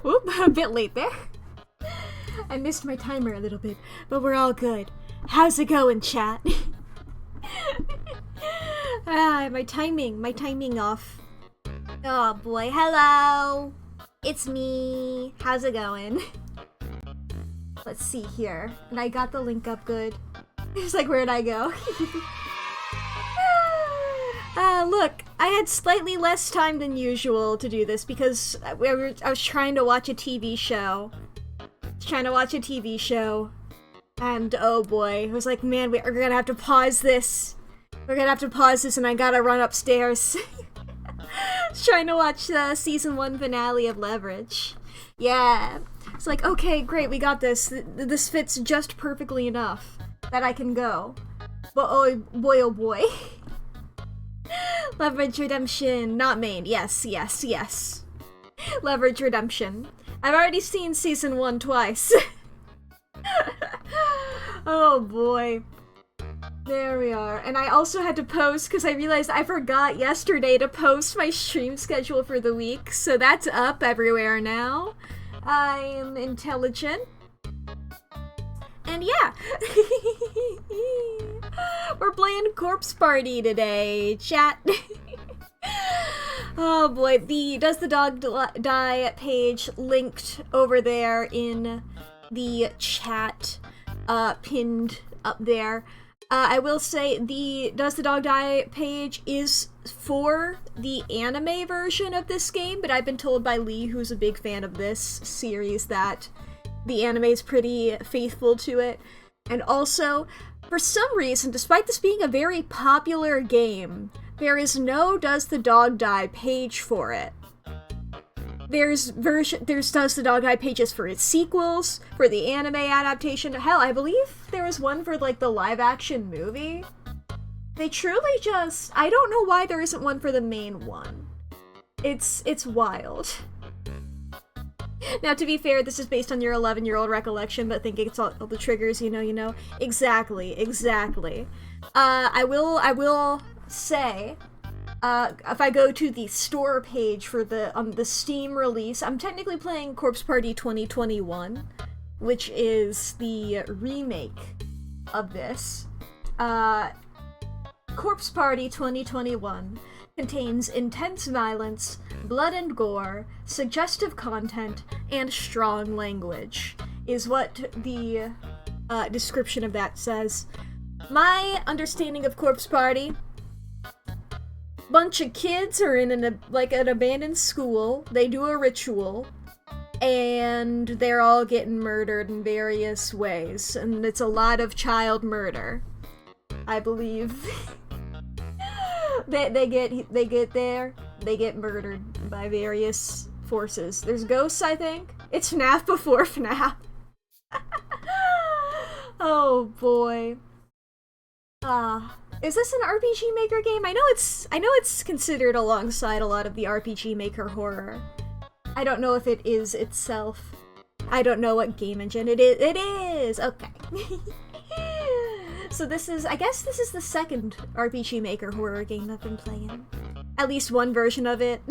Oop, a bit late there. I missed my timer a little bit, but we're all good. How's it going, chat? My timing off. Oh boy, hello! It's me! How's it going? Let's see here. And I got the link up good. It's like, where'd I go? Look, I had slightly less time than usual to do this because I was trying to watch a TV show. And oh boy, I was like, man, we're gonna have to pause this. And I gotta run upstairs. Trying to watch the season 1 finale of Leverage. Yeah. It's like, okay, great, we got this. This fits just perfectly enough that I can go. But oh boy. Leverage Redemption, not main. Yes. Leverage Redemption. I've already seen season 1 twice. Oh boy. There we are. And I also had to post because I realized I forgot yesterday to post my stream schedule for the week. So that's up everywhere now. I'm intelligent. And yeah. We're playing Corpse Party today, chat. Oh boy, the Does the Dog Die page linked over there in the chat, pinned up there. I will say the Does the Dog Die page is for the anime version of this game, but I've been told by Leigh, who's a big fan of this series, that the anime is pretty faithful to it. And also, for some reason, despite this being a very popular game, there is no Does the Dog Die page for it. There's Does the Dog Die pages for its sequels, for the anime adaptation. Hell, I believe there was one for like the live action movie. They truly just, I don't know why there isn't one for the main one. It's wild. Now, to be fair, this is based on your 11-year-old recollection, but thinking it's all the triggers, you know. Exactly. I will say, if I go to the store page for the Steam release, I'm technically playing Corpse Party 2021, which is the remake of this. Corpse Party 2021 contains intense violence, blood and gore, suggestive content, and strong language, is what the description of that says. My understanding of Corpse Party: bunch of kids are in an abandoned school, they do a ritual, and they're all getting murdered in various ways, and it's a lot of child murder, I believe. They get murdered by various forces. There's ghosts, I think. It's FNAF before FNAF. Oh boy. Is this an RPG Maker game? I know it's considered alongside a lot of the RPG Maker horror. I don't know if it is itself. I don't know what game engine it is. It is! Okay. So I guess this is the second RPG Maker horror game I've been playing. At least one version of it.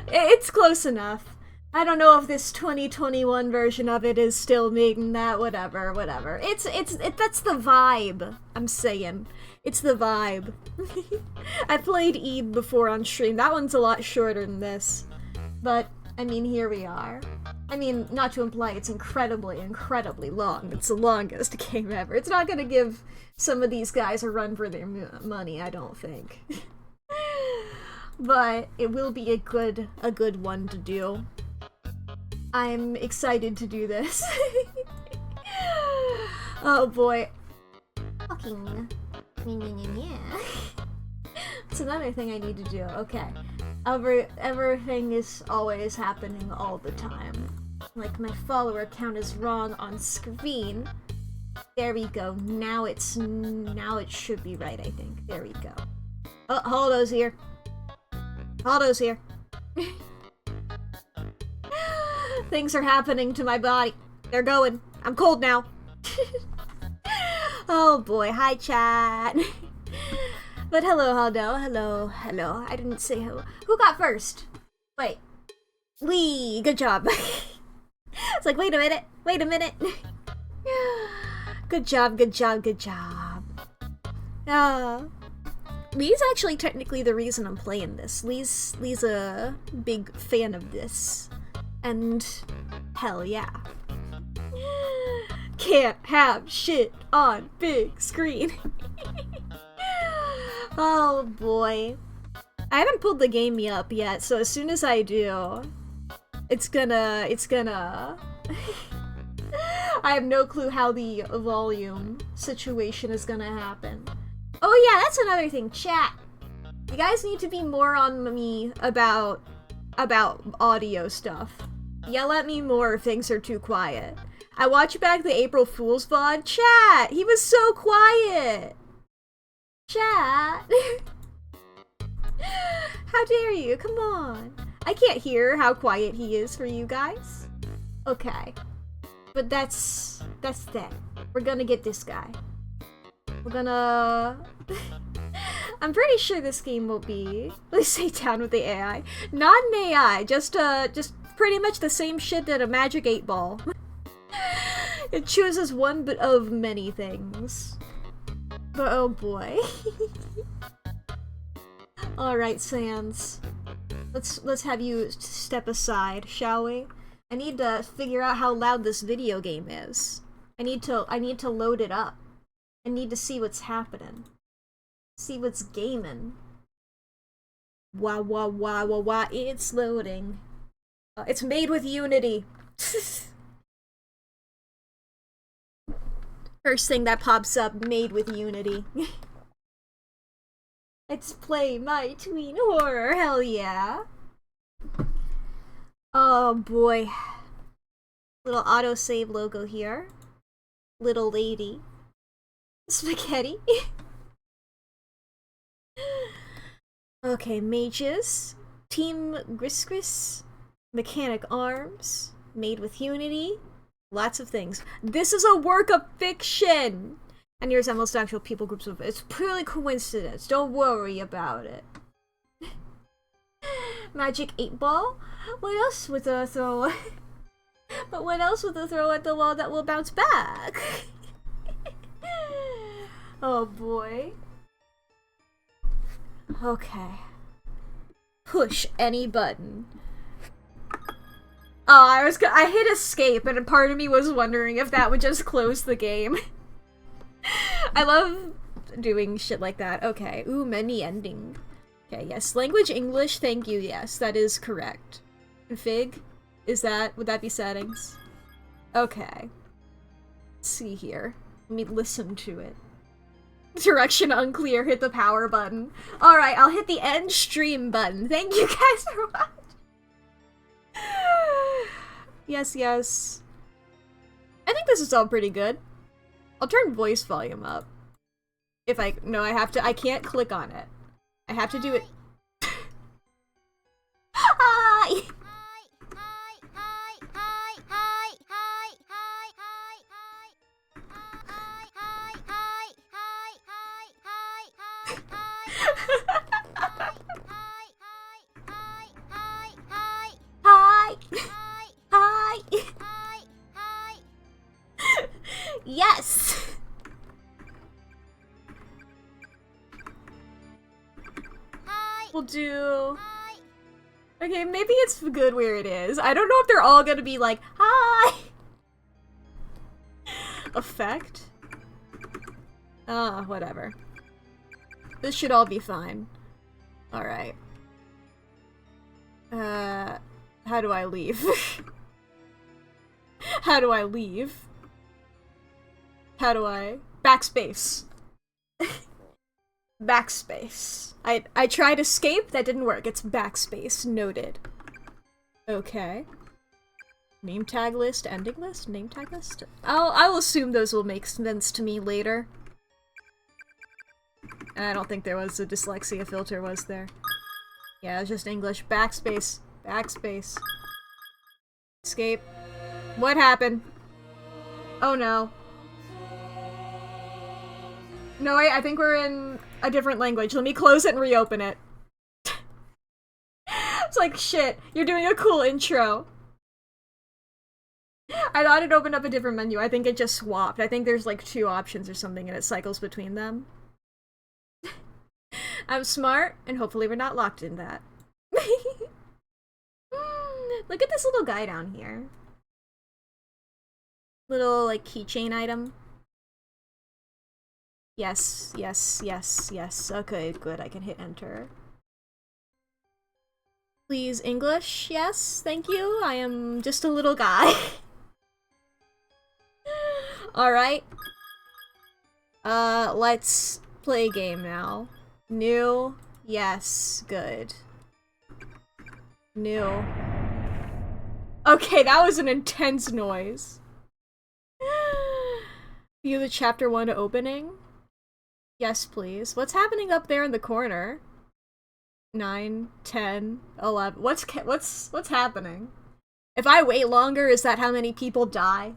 It's close enough. I don't know if this 2021 version of it is still making that, whatever. That's the vibe, I'm saying. It's the vibe. I played Eve before on stream. That one's a lot shorter than this. But, I mean, here we are. I mean, not to imply it's incredibly long. It's the longest game ever. It's not gonna give some of these guys a run for their money, I don't think. But it will be a good one to do. I'm excited to do this. Oh boy. Fucking. It's another thing I need to do. Okay. Everything is always happening all the time. Like, my follower count is wrong on screen. There we go. Now it should be right, I think. There we go. Oh, Holdo's here. Things are happening to my body. They're going. I'm cold now. Oh boy. Hi, chat. But hello, Haldo. Hello. I didn't say hello. Who got first? Wait. Leigh, good job. It's like, wait a minute, wait a minute. Good job, good job, good job. Leigh's actually technically the reason I'm playing this. Leigh's a big fan of this. And hell yeah. Can't have shit on big screen. Oh boy. I haven't pulled the game up yet, so as soon as I do, it's gonna... I have no clue how the volume situation is gonna happen. Oh yeah, that's another thing, chat. You guys need to be more on me about audio stuff. Yell at me more if things are too quiet. I watched back the April Fool's VOD. Chat! He was so quiet! Chat! How dare you? Come on. I can't hear how quiet he is for you guys. Okay. But that's that. We're gonna get this guy. We're gonna... I'm pretty sure this game will be... Let's say down with the AI. Not an AI, just pretty much the same shit that a Magic 8 Ball. It chooses one but of many things. But oh boy. Alright, Sans. Let's have you step aside, shall we? I need to figure out how loud this video game is. I need to load it up. I need to see what's happening. See what's gaming. Wah wah wah wah wah, it's loading. It's made with Unity. First thing that pops up, made with Unity. Let's play my tween horror, hell yeah. Oh boy. Little autosave logo here. Little lady. Spaghetti. Okay, mages. Team Grisgris. Mechanic arms. Made with Unity. Lots of things. This is a work of fiction! And here's almost actual people groups of it's purely coincidence. Don't worry about it. Magic 8 Ball? What else with a throw? But what else with a throw at the wall that will bounce back? Oh boy. Okay. Push any button. Oh, I hit escape and a part of me was wondering if that would just close the game. I love doing shit like that. Okay. Ooh, many ending. Okay, yes. Language English, thank you. Yes, that is correct. Config? Would that be settings? Okay. Let's see here. Let me listen to it. Direction unclear, hit the power button. Alright, I'll hit the end stream button. Thank you guys for watching. Yes, yes. I think this is all pretty good. I'll turn voice volume up. If I can't click on it. I have to do it. Hi! Hi! Hi! Yes! We'll do... Okay, maybe it's good where it is. I don't know if they're all gonna be like, hi! Effect? Whatever. This should all be fine. Alright. How do I leave? How do I leave? How do I... Backspace. Backspace. I tried escape, that didn't work. It's backspace. Noted. Okay. Name tag list, ending list, name tag list? I'll assume those will make sense to me later. I don't think there was a dyslexia filter, was there? Yeah, it was just English. Backspace. Backspace. Escape. What happened? Oh no. No, wait, I think we're in a different language. Let me close it and reopen it. It's like, shit, you're doing a cool intro. I thought it opened up a different menu. I think it just swapped. I think there's like 2 options or something and it cycles between them. I'm smart, and hopefully we're not locked in that. Look at this little guy down here. Little, like, keychain item. Yes, yes, yes, yes. Okay, good. I can hit enter. Please, English? Yes, thank you. I am just a little guy. Alright. Let's play a game now. New. Yes, good. New. Okay, that was an intense noise. View the chapter 1 opening? Yes, please. What's happening up there in the corner? 9, 10, 11. What's happening? If I wait longer, is that how many people die?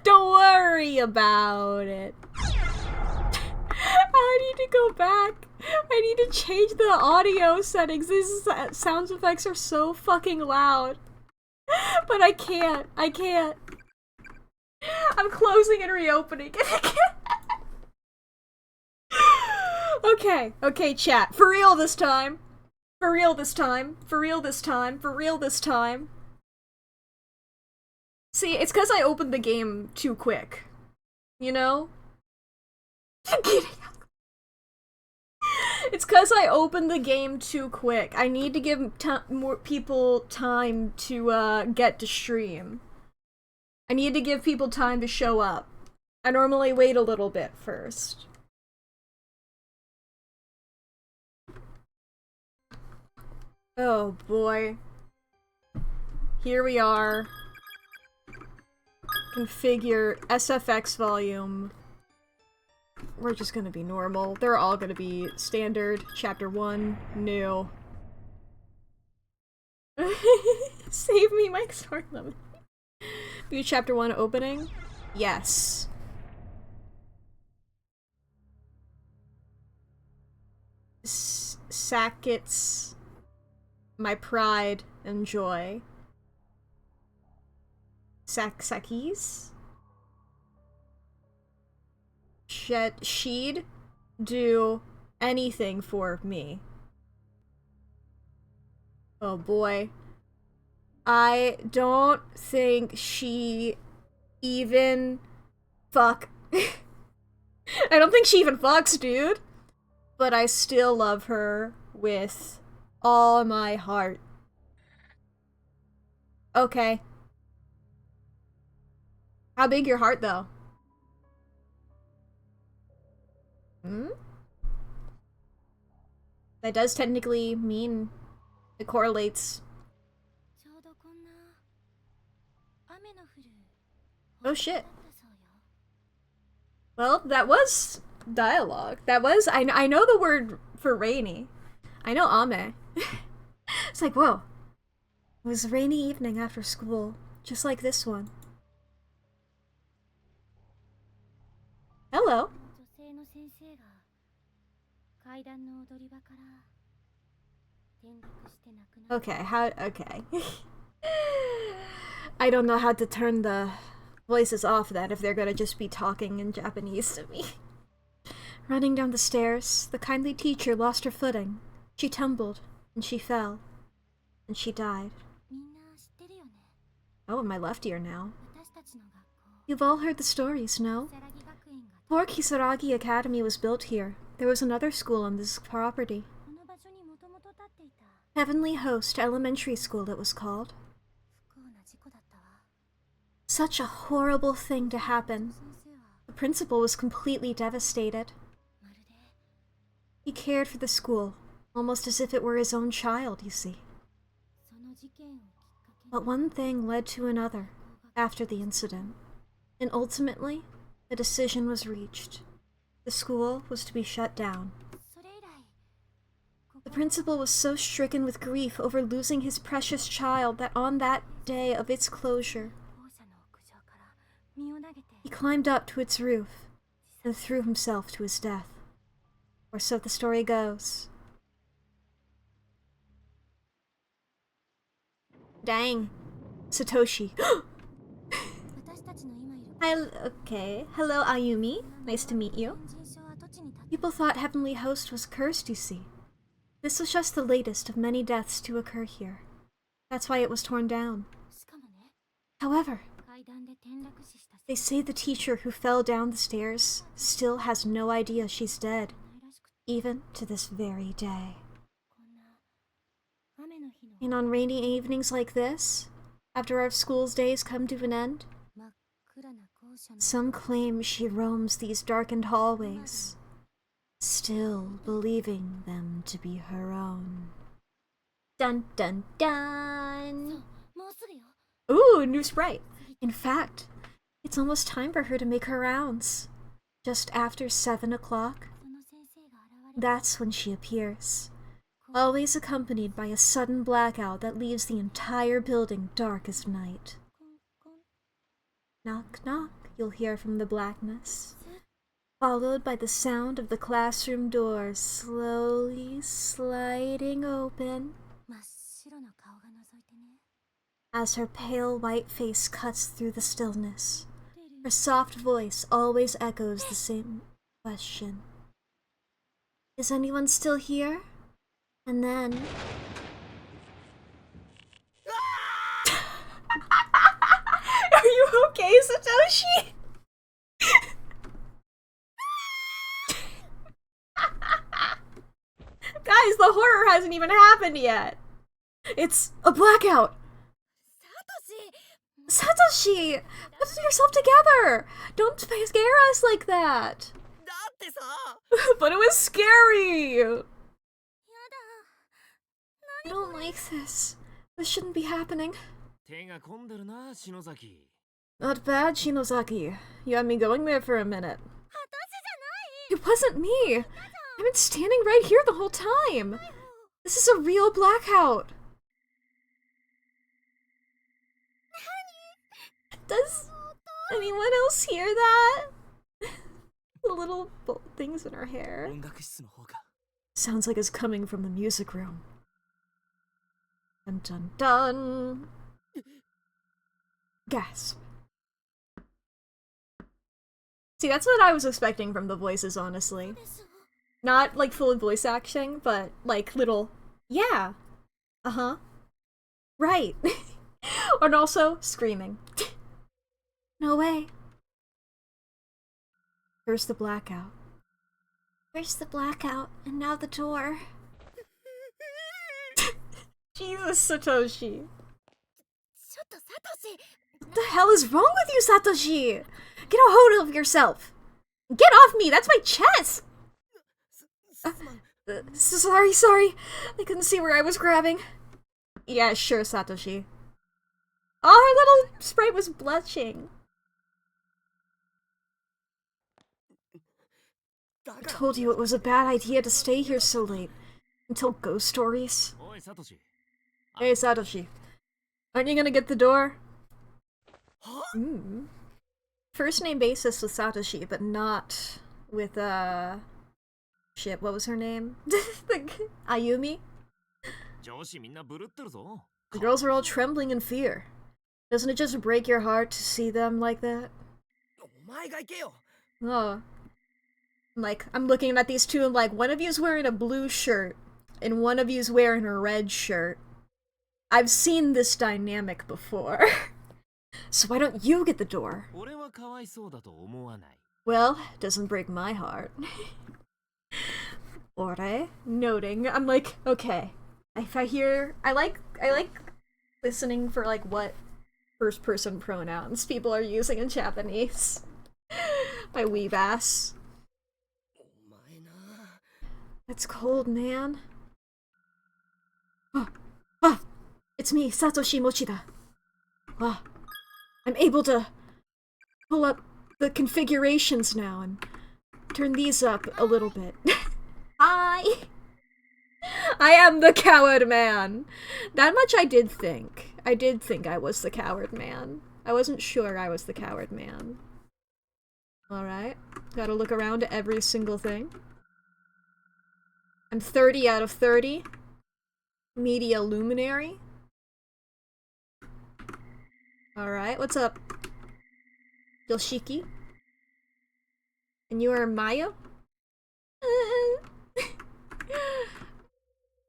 Don't worry about it. I need to go back. I need to change the audio settings. These sound effects are so fucking loud. But I can't. I can't. I'm closing and reopening. Okay. Okay, chat. For real this time. For real this time. For real this time. For real this time. See, it's because I opened the game too quick. You know? It's because I opened the game too quick. I need to give more people time to get to stream. I need to give people time to show up. I normally wait a little bit first. Oh boy. Here we are. Configure SFX volume. We're just gonna be normal. They're all gonna be standard. Chapter 1, new. Save me, Mike Sword Lemon. View chapter 1 opening? Yes. Sackett's my pride and joy. Sakis? She'd do anything for me. Oh boy. I don't think she even fuck. I don't think she even fucks, dude. But I still love her with all my heart. Okay. How big your heart, though? Hmm? That does technically mean it correlates. Oh shit. Well, that was dialogue. That was- I know the word for rainy. I know ame. It's like, whoa. It was a rainy evening after school, just like this one. Hello. Okay, okay. I don't know how to turn the voices off that if they're gonna just be talking in Japanese to me. Running down the stairs, the kindly teacher lost her footing. She tumbled, and she fell, and she died. Oh, in my left ear now. You've all heard the stories, no? Before Kisaragi Academy was built here, there was another school on this property. Heavenly Host Elementary School, it was called. Such a horrible thing to happen. The principal was completely devastated. He cared for the school, almost as if it were his own child, you see. But one thing led to another after the incident, and ultimately, the decision was reached. The school was to be shut down. The principal was so stricken with grief over losing his precious child that on that day of its closure, he climbed up to its roof and threw himself to his death. Or so the story goes. Dang. Satoshi. Okay. Hello, Ayumi. Nice to meet you. People thought Heavenly Host was cursed, you see. This was just the latest of many deaths to occur here. That's why it was torn down. However, they say the teacher who fell down the stairs still has no idea she's dead, even to this very day. And on rainy evenings like this, after our school's days come to an end, some claim she roams these darkened hallways, still believing them to be her own. Dun dun dun! Ooh, new sprite! In fact, it's almost time for her to make her rounds. Just after 7 o'clock, that's when she appears. Always accompanied by a sudden blackout that leaves the entire building dark as night. Knock, knock, you'll hear from the blackness, followed by the sound of the classroom doors slowly sliding open as her pale white face cuts through the stillness. Her soft voice always echoes the same question. Is anyone still here? And then... Are you okay, Satoshi? Guys, the horror hasn't even happened yet. It's a blackout. Satoshi! Put yourself together! Don't scare us like that! But it was scary! I don't like this. This shouldn't be happening. Not bad, Shinozaki. You had me going there for a minute. It wasn't me! I've been standing right here the whole time! This is a real blackout! Does anyone else hear that? The little things in her hair. Sounds like it's coming from the music room. Dun dun dun! Gasp. See, that's what I was expecting from the voices, honestly. Not like full voice acting, but like little, yeah, uh-huh, right. And also screaming. No way. First the blackout. First the blackout, and now the door. Jesus, Satoshi. What the hell is wrong with you, Satoshi? Get a hold of yourself. Get off me, that's my chest! Sorry. I couldn't see where I was grabbing. Yeah, sure, Satoshi. Oh, her little sprite was blushing. I told you it was a bad idea to stay here so late. Until ghost stories. Hey, Satoshi. Aren't you gonna get the door? First name basis with Satoshi, but not with, shit, what was her name? Ayumi? The girls are all trembling in fear. Doesn't it just break your heart to see them like that? Oh. Like, I'm looking at these two and like, one of you's wearing a blue shirt, and one of you's wearing a red shirt. I've seen this dynamic before. So why don't you get the door? Well, doesn't break my heart. Ore, noting. I'm like, okay. If I hear, I like listening for like what first person pronouns people are using in Japanese. My weeb ass. It's cold, man. It's me, Satoshi Mochida. I'm able to pull up the configurations now and turn these up a little bit. Hi! I am the coward man! That much I did think. I did think I was the coward man. I wasn't sure I was the coward man. Alright. Gotta look around at every single thing. I'm 30 out of 30. Media luminary. Alright, what's up? Yoshiki? And you are Mayo?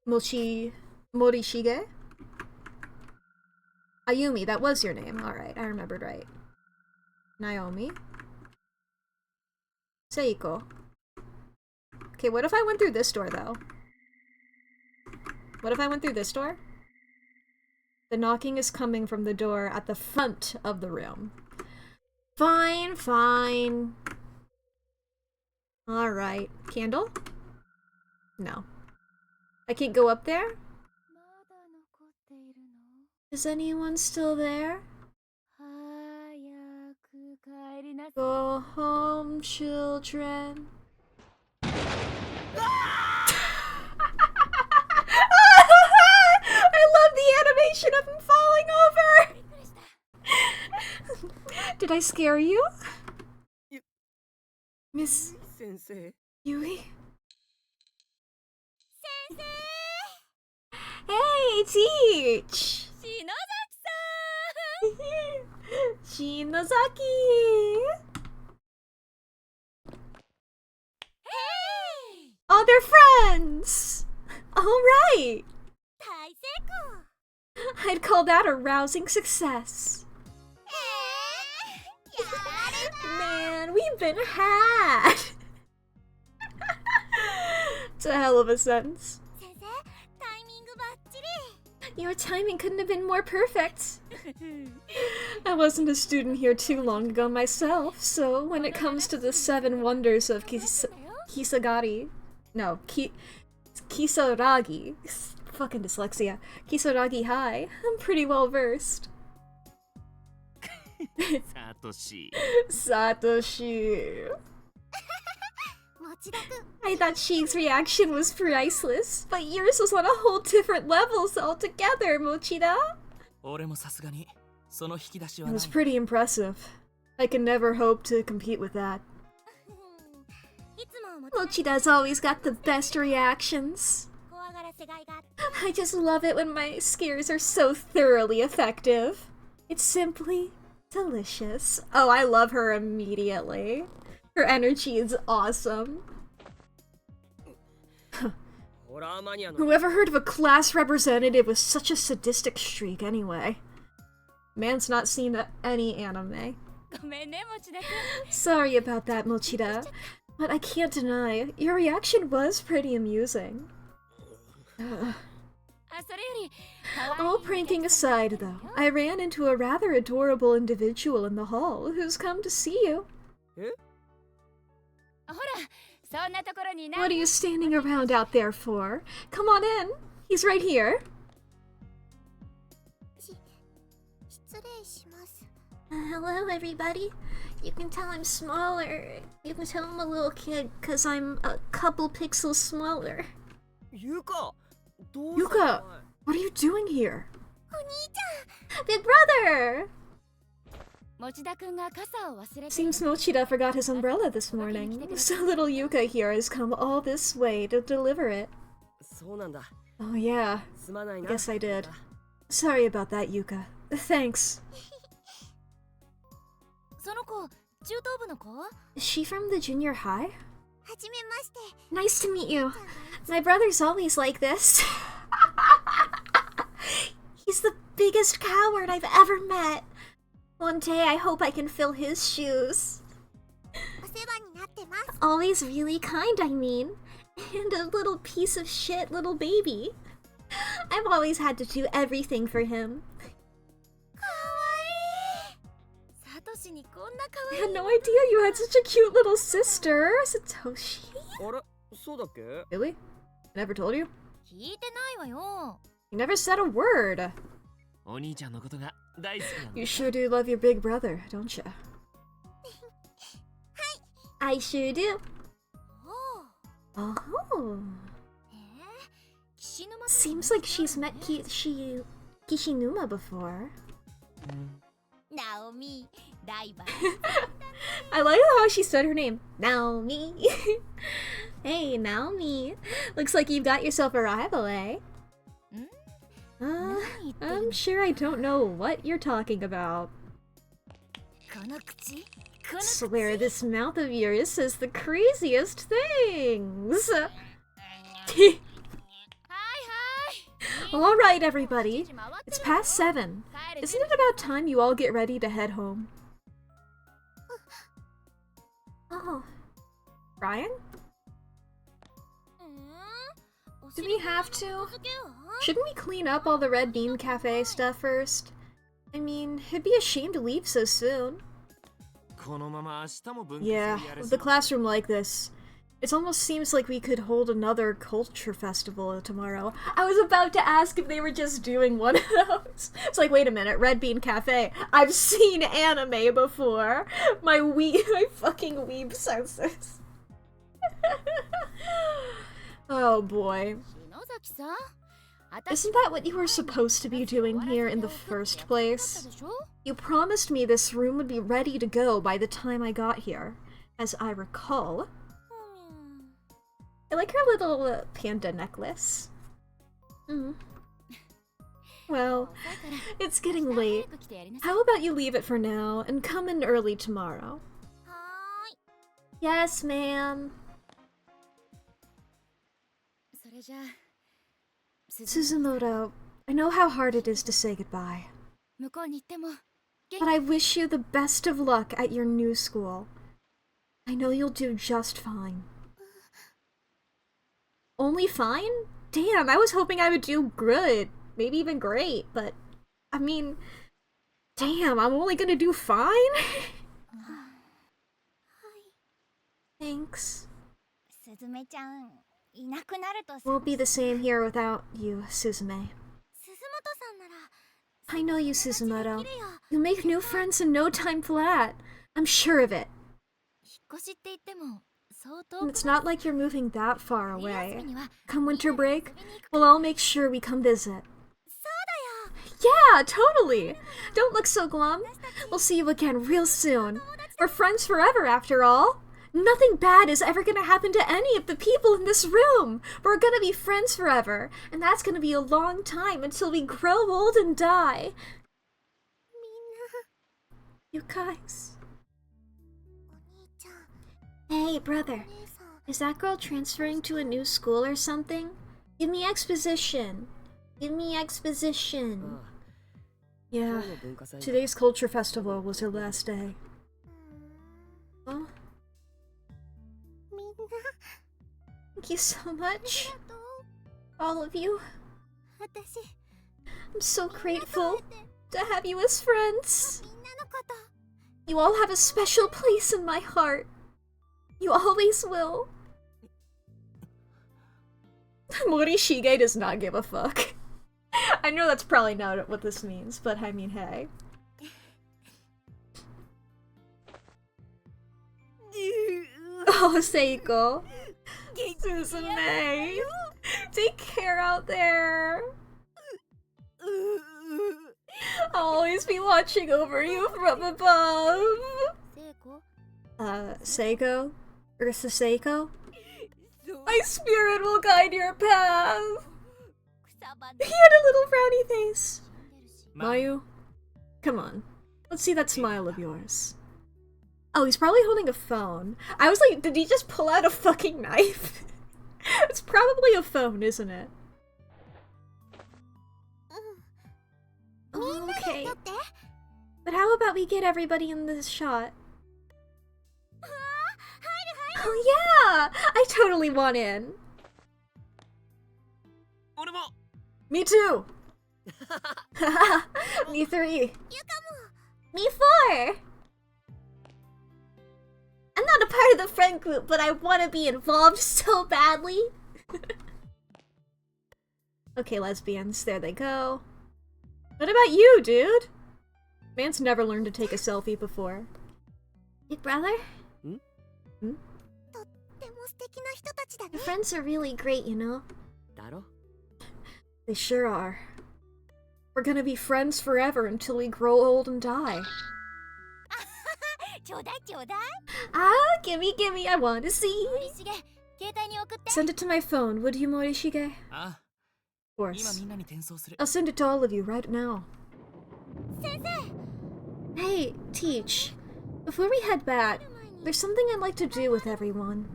Morishige? Ayumi, that was your name. Alright, I remembered right. Naomi? Seiko. Okay, what if I went through this door, though? What if I went through this door? The knocking is coming from the door at the front of the room. Fine, fine. Alright. Candle? No. I can't go up there? Is anyone still there? Go home, children. I love the animation of him falling over! Did I scare you? Miss Sensei. Yui? Hey, Teach! Shinozaki! Oh, they're friends! Alright! I'd call that a rousing success. Man, we've been had! It's a hell of a sentence. Your timing couldn't have been more perfect. I wasn't a student here too long ago myself, so when it comes to the 7 wonders of Kisaragi, fucking dyslexia, Kisaragi High, I'm pretty well versed. Satoshi. I thought Sheik's reaction was priceless, but yours was on a whole different levels altogether, Mochida. It was pretty impressive. I can never hope to compete with that. Mochida's always got the best reactions. I just love it when my scares are so thoroughly effective. It's simply delicious. Oh, I love her immediately. Her energy is awesome. Whoever heard of a class representative with such a sadistic streak anyway? Man's not seen any anime. Sorry about that, Mochida. But I can't deny, your reaction was pretty amusing. All pranking aside, though, I ran into a rather adorable individual in the hall who's come to see you. What are you standing around out there for? Come on in. He's right here. Hello, everybody. You can tell I'm smaller. You can tell I'm a little kid, because I'm a couple pixels smaller. Yuka, what are you doing here? Big brother! Seems Mochida forgot his umbrella this morning, so little Yuka here has come all this way to deliver it. Oh yeah, guess I did. Sorry about that, Yuka. Thanks. Is she from the junior high? Nice to meet you. My brother's always like this. He's the biggest coward I've ever met. One day I hope I can fill his shoes. Always really kind, I mean. And a little piece of shit little baby. I've always had to do everything for him. I had no idea you had such a cute little sister, Satoshi. Really? I never told you? You never said a word. You sure do love your big brother, don't you? I sure do. Oh. Seems like she's met Kishinuma before. Naomi. I like how she said her name. Naomi. Hey, Naomi. Looks like you've got yourself a rival, eh? I'm sure I don't know what you're talking about. Swear this mouth of yours says the craziest things. Alright, everybody. It's past 7. Isn't it about time you all get ready to head home? Oh. Brian? Do we have to? Shouldn't we clean up all the Red Bean Cafe stuff first? I mean, it'd be a shame to leave so soon. Yeah, with the classroom like this, it almost seems like we could hold another culture festival tomorrow. I was about to ask if they were just doing one of those. It's like, wait a minute, Red Bean Cafe. I've seen anime before. My fucking weeb senses. Oh boy. Isn't that what you were supposed to be doing here in the first place? You promised me this room would be ready to go by the time I got here, as I recall. I like her little panda necklace. Well, it's getting late. How about you leave it for now and come in early tomorrow? Yes, ma'am. Suzumoto, I know how hard it is to say goodbye. But I wish you the best of luck at your new school. I know you'll do just fine. Only fine? Damn, I was hoping I would do good. Maybe even great, but... I mean... Damn, I'm only gonna do fine? Thanks. Won't be the same here without you, Suzume. I know you, Suzumoto. You'll make new friends in no time flat. I'm sure of it. And it's not like you're moving that far away. Come winter break, we'll all make sure we come visit. Yeah, totally! Don't look so glum. We'll see you again real soon. We're friends forever, after all. Nothing bad is ever gonna happen to any of the people in this room! We're gonna be friends forever, and that's gonna be a long time until we grow old and die. You guys. Hey, brother. Is that girl transferring to a new school or something? Give me exposition. Give me exposition. Yeah, today's culture festival was her last day. Huh? Thank you so much. All of you. I'm so grateful to have you as friends. You all have a special place in my heart. You always will. Morishige does not give a fuck. I know that's probably not what this means, but I mean, hey. Oh, Seiko. Suzume. Take care out there. I'll always be watching over you from above. Seiko? Ursa Seiko? My spirit will guide your path. He had a little frowny face. Mayu? Come on. Let's see that smile of yours. Oh, he's probably holding a phone. I was like, did he just pull out a fucking knife? It's probably a phone, isn't it? Okay. But how about we get everybody in this shot? Oh yeah! I totally want in. Me too! Me 3. Me 4! I'm not a part of the friend group, but I want to be involved so badly. Okay, lesbians, there they go. What about you, dude? Man's never learned to take a selfie before. Big brother? Hmm? Your friends are really great, you know? They sure are. We're gonna be friends forever until we grow old and die. Ah, gimme, I want to see. Send it to my phone, would you, Morishige? course. I'll send it to all of you right now. Hey, Teach. Before we head back, there's something I'd like to do with everyone.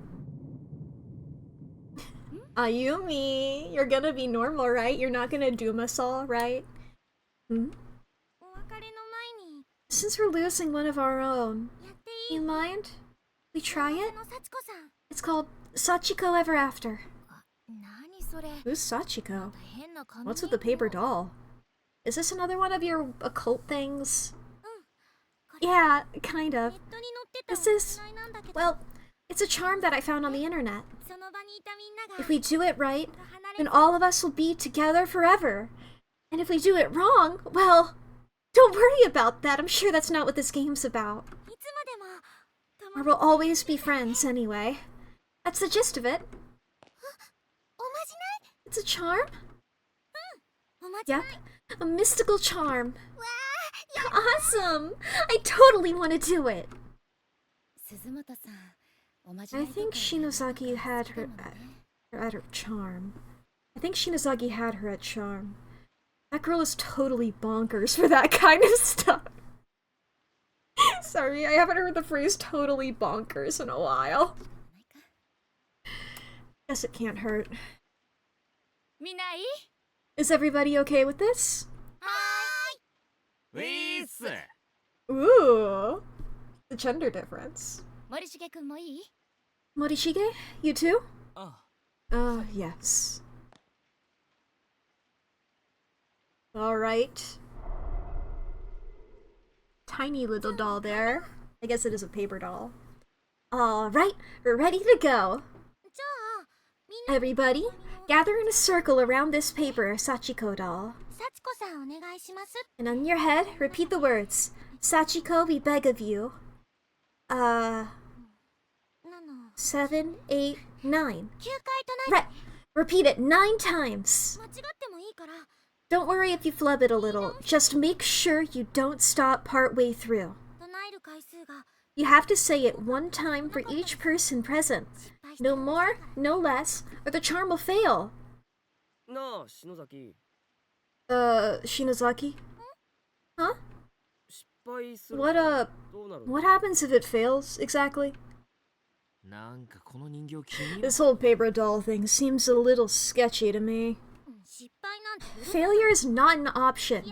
Ayumi, you're gonna be normal, right? You're not gonna doom us all, right? Hmm? Since we're losing one of our own, you mind? We try it? It's called Sachiko Ever After. Who's Sachiko? What's with the paper doll? Is this another one of your occult things? Yeah, kind of. This is... well, it's a charm that I found on the internet. If we do it right, then all of us will be together forever. And if we do it wrong, well, don't worry about that. I'm sure that's not what this game's about. Or we'll always be friends anyway. That's the gist of it. It's a charm? Yep, a mystical charm. Awesome! I totally want to do it! I think Shinozaki had her at her charm. I think Shinozaki had her at charm. That girl is totally bonkers for that kind of stuff. Sorry, I haven't heard the phrase totally bonkers in a while. Guess it can't hurt. Is everybody okay with this? Ooh, the gender difference. Morishige, you too? Yes. Alright. Tiny little doll there. I guess it is a paper doll. Alright, we're ready to go. Everybody, gather in a circle around this paper Sachiko doll. And on your head, repeat the words. Sachiko, we beg of you. 7, 8, 9. Right. Repeat it 9 times. Don't worry if you flub it a little. Just make sure you don't stop partway through. You have to say it 1 time for each person present. No more, no less, or the charm will fail. Shinozaki? Huh? What happens if it fails, exactly? This whole paper doll thing seems a little sketchy to me. Failure is not an option.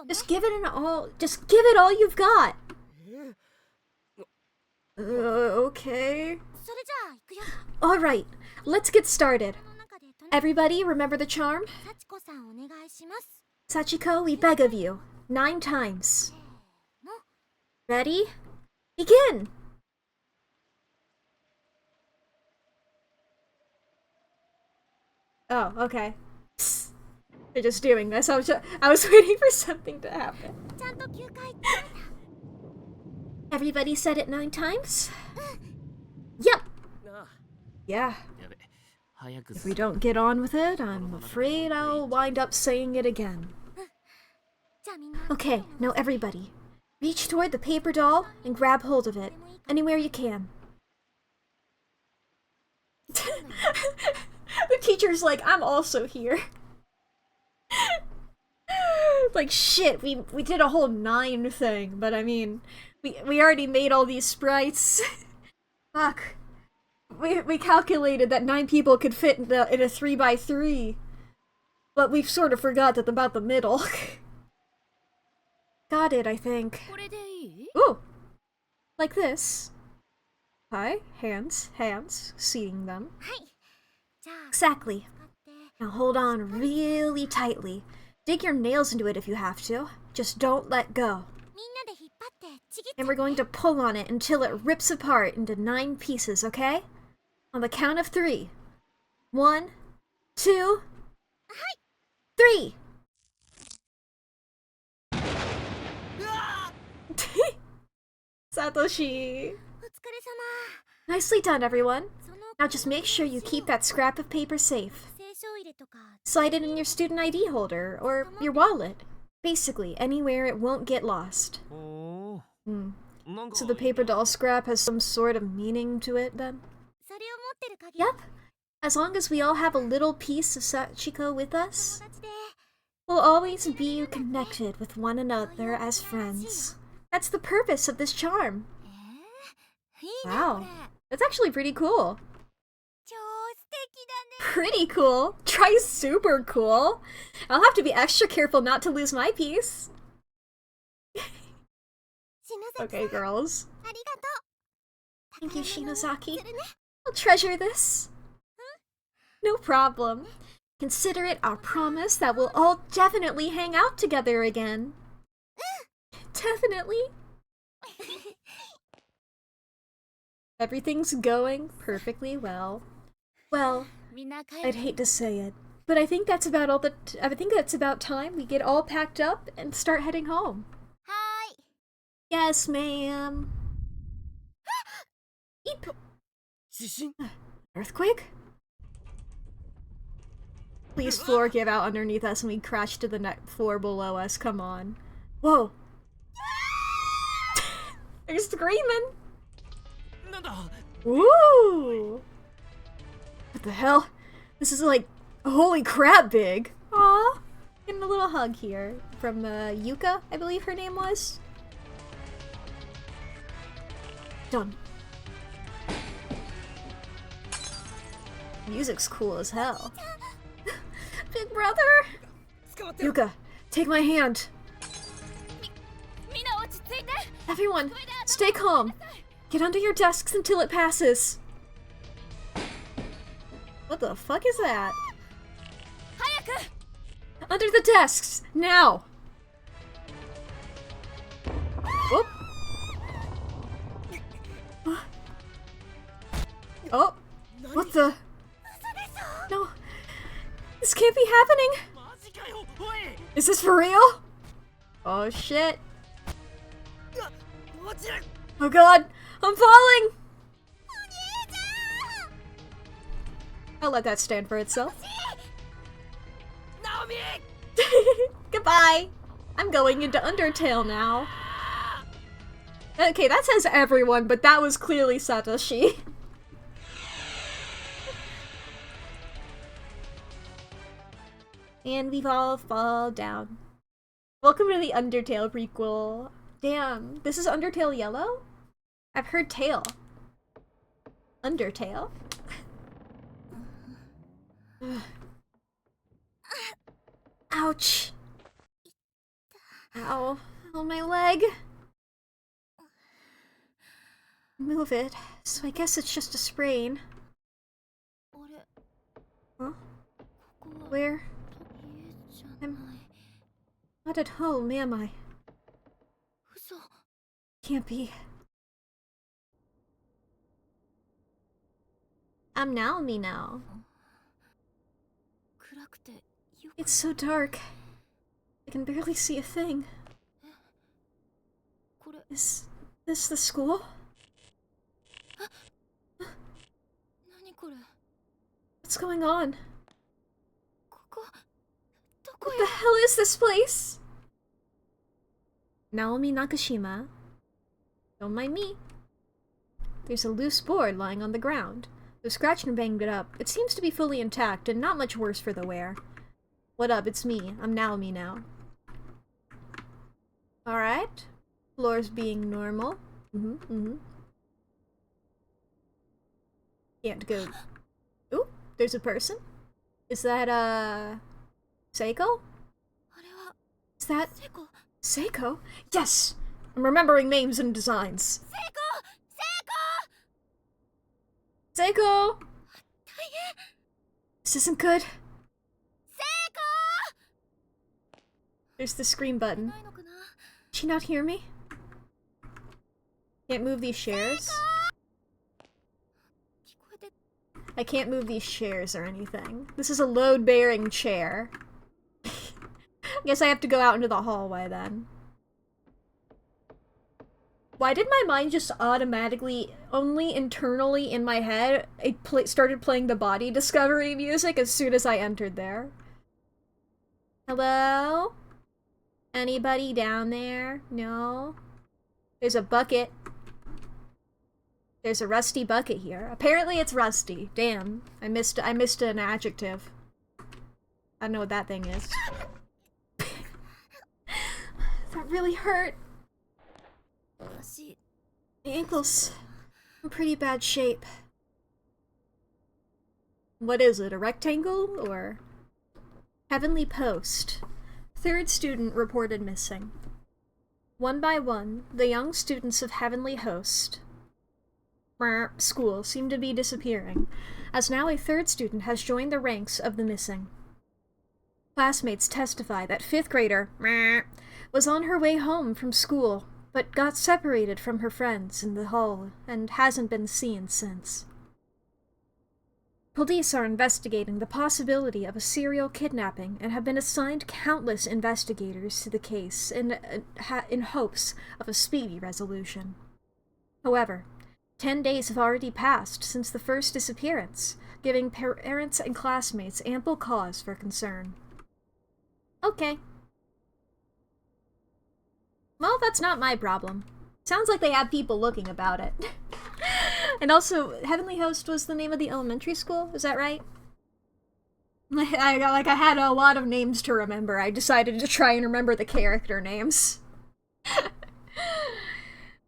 Just give it all you've got. Okay. Alright, let's get started. Everybody remember the charm? Sachiko, we beg of you. 9 times. Ready? Begin! Oh, okay. Psst. They're just doing this. I was waiting for something to happen. Everybody said it 9 times? Yep! Yeah. If we don't get on with it, I'm afraid I'll wind up saying it again. Okay, now everybody. Reach toward the paper doll and grab hold of it. Anywhere you can. The teacher's like, I'm also here. Like, shit, we did a whole 9 thing, but I mean, we already made all these sprites. Fuck. We calculated that 9 people could fit in a 3x3. But we sort of forgot about the middle. Got it, I think. Ooh! Like this. Hi, hands, seeing them. Exactly. Now hold on really tightly. Dig your nails into it if you have to. Just don't let go. And we're going to pull on it until it rips apart into 9 pieces, okay? On the count of 3. 1, 2, 3! Satoshi! Nicely done, everyone. Now just make sure you keep that scrap of paper safe. Slide it in your student ID holder, or your wallet. Basically, anywhere it won't get lost. So the paper doll scrap has some sort of meaning to it, then? Yep. As long as we all have a little piece of Sachiko with us, we'll always be connected with one another as friends. That's the purpose of this charm. Wow, that's actually pretty cool. Pretty cool. Try super cool. I'll have to be extra careful not to lose my piece. Okay, girls. Thank you, Shinozaki. I'll treasure this. No problem. Consider it our promise that we'll all definitely hang out together again. Definitely. Everything's going perfectly well. Well, I'd hate to say it, but I think that's about all I think that's about time we get all packed up and start heading home. Hi. Yes, ma'am. Eep. Earthquake? Please, floor give out underneath us and we crash to the floor below us. Come on. Whoa. They're screaming. Woo! What the hell? This is like, holy crap big. Aw. Getting a little hug here from Yuka, I believe her name was. Done. Music's cool as hell. Big brother! Yuka, take my hand. Everyone, stay calm. Get under your desks until it passes. What the fuck is that? Under the desks, now! Whoop. Oh, what the? No, this can't be happening. Is this for real? Oh shit. Oh god, I'm falling! I'll let that stand for itself. Goodbye! I'm going into Undertale now. Okay, that says everyone, but that was clearly Satoshi. And we've all fall down. Welcome to the Undertale prequel. Damn, this is Undertale Yellow? I've heard Tale. Undertale? Ouch. Ow. Oh, my leg. Move it, so I guess it's just a sprain. Huh? Where? I'm not at home, am I? Can't be. I'm Naomi now. It's so dark. I can barely see a thing. Is this the school? What's going on? What the hell is this place? Naomi Nakashima. Don't mind me. There's a loose board lying on the ground. The scratcher banged it up. It seems to be fully intact and not much worse for the wear. What up? It's me. I'm Naomi now. Alright. Floor's being normal. Can't go. Ooh, there's a person. Is that, Seiko? Is that Seiko? Yes! I'm remembering names and designs. Seiko! This isn't good. There's the scream button. Did she not hear me? Can't move these chairs. I can't move these chairs or anything. This is a load-bearing chair. Guess I have to go out into the hallway then. Why did my mind just automatically, only internally in my head, it started playing the body discovery music as soon as I entered there? Hello? Anybody down there? No? There's a bucket. There's a rusty bucket here. Apparently it's rusty. Damn. I missed an adjective. I don't know what that thing is. That really hurt. My ankle's in pretty bad shape. What is it, a rectangle, or? Heavenly Post. Third student reported missing. One by one, the young students of Heavenly Host school seem to be disappearing, as now a third student has joined the ranks of the missing. Classmates testify that 5th grader was on her way home from school, but got separated from her friends in the hall and hasn't been seen since. Police are investigating the possibility of a serial kidnapping and have been assigned countless investigators to the case in hopes of a speedy resolution. However, 10 days have already passed since the first disappearance, giving parents and classmates ample cause for concern. Okay. Well, that's not my problem. Sounds like they have people looking about it. And also, Heavenly Host was the name of the elementary school, is that right? I had a lot of names to remember. I decided to try and remember the character names.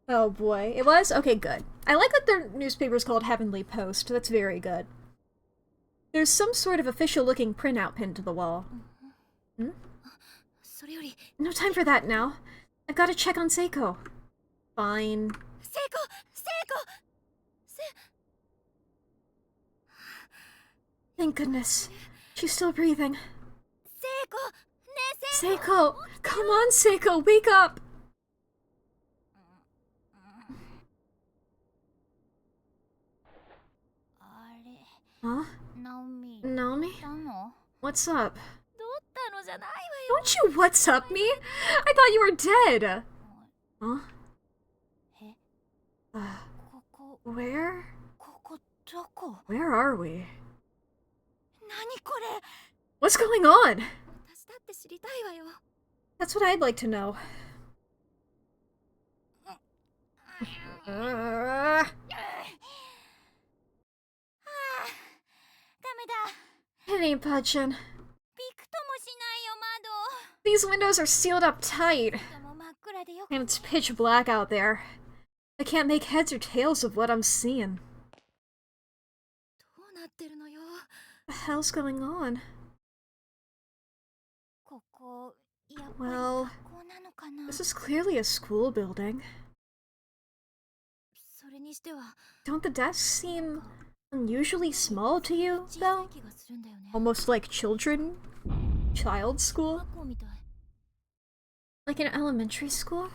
Oh boy. It was? Okay, good. I like that their newspaper's called Heavenly Post. That's very good. There's some sort of official-looking printout pinned to the wall. Hmm? No time for that now. I've got to check on Seiko. Fine. Seiko! Thank goodness. She's still breathing. Seiko! Come on, Seiko! Wake up! Huh? Naomi? What's up? Don't you what's up me? I thought you were dead! Huh? Where? Where are we? What's going on? That's what I'd like to know. It ain't budging. These windows are sealed up tight. And it's pitch black out there. I can't make heads or tails of what I'm seeing. What the hell's going on? Well, this is clearly a school building. Don't the desks seem unusually small to you, though? Almost like child's school? Like an elementary school?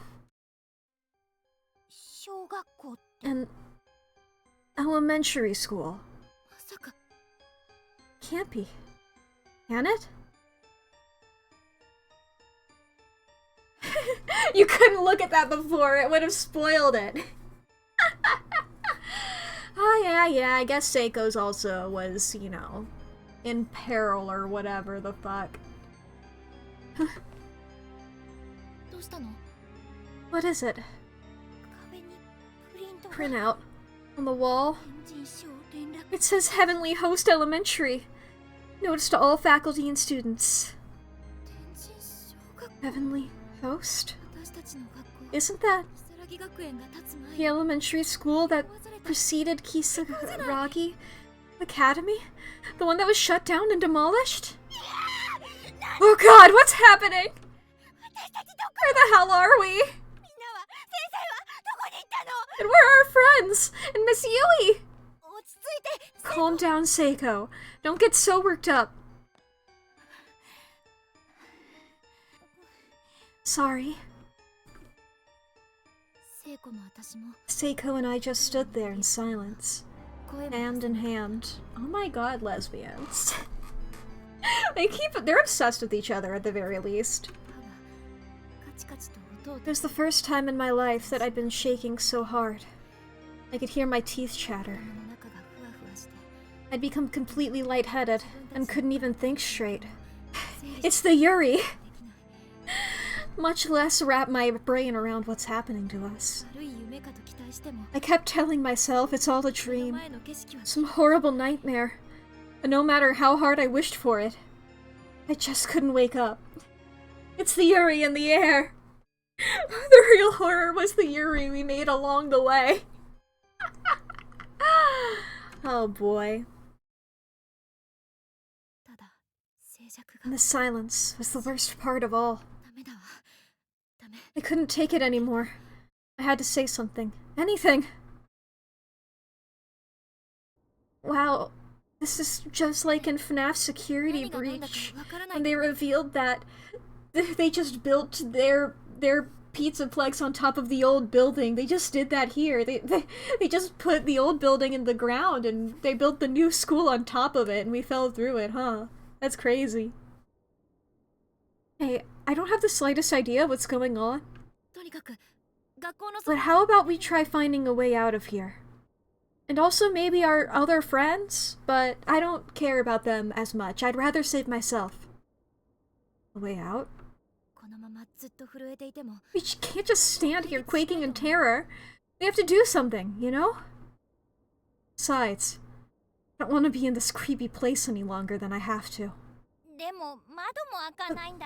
An elementary school? Can't be. Can it? You couldn't look at that before, it would have spoiled it. Oh yeah, I guess Seiko's also was, you know, in peril or whatever the fuck. What is it? Printout on the wall. It says Heavenly Host Elementary. Notice to all faculty and students. Heavenly Host? Isn't that the elementary school that preceded Kisaragi Academy? The one that was shut down and demolished? Oh god, what's happening? Where the hell are we? And where are our friends? And Miss Yui? Calm down, Seiko. Don't get so worked up. Sorry. Seiko and I just stood there in silence, hand in hand. Oh my god, lesbians. They're obsessed with each other at the very least. It was the first time in my life that I'd been shaking so hard. I could hear my teeth chatter. I'd become completely lightheaded and couldn't even think straight. It's the Yuri! much less wrap my brain around what's happening to us. I kept telling myself it's all a dream, some horrible nightmare, and no matter how hard I wished for it, I just couldn't wake up. It's the Yuri in the air! The real horror was the Yuri we made along the way. Oh boy. And the silence was the worst part of all. I couldn't take it anymore. I had to say something. Anything! Wow, this is just like in FNAF's security breach, when they revealed that they just built their pizzaplex on top of the old building. They just did that here. They just put the old building in the ground and they built the new school on top of it and we fell through it, huh? That's crazy. Hey, I don't have the slightest idea what's going on. But how about we try finding a way out of here? And also maybe our other friends, but I don't care about them as much. I'd rather save myself. A way out? We can't just stand here quaking in terror. We have to do something, you know? Besides, I don't want to be in this creepy place any longer than I have to.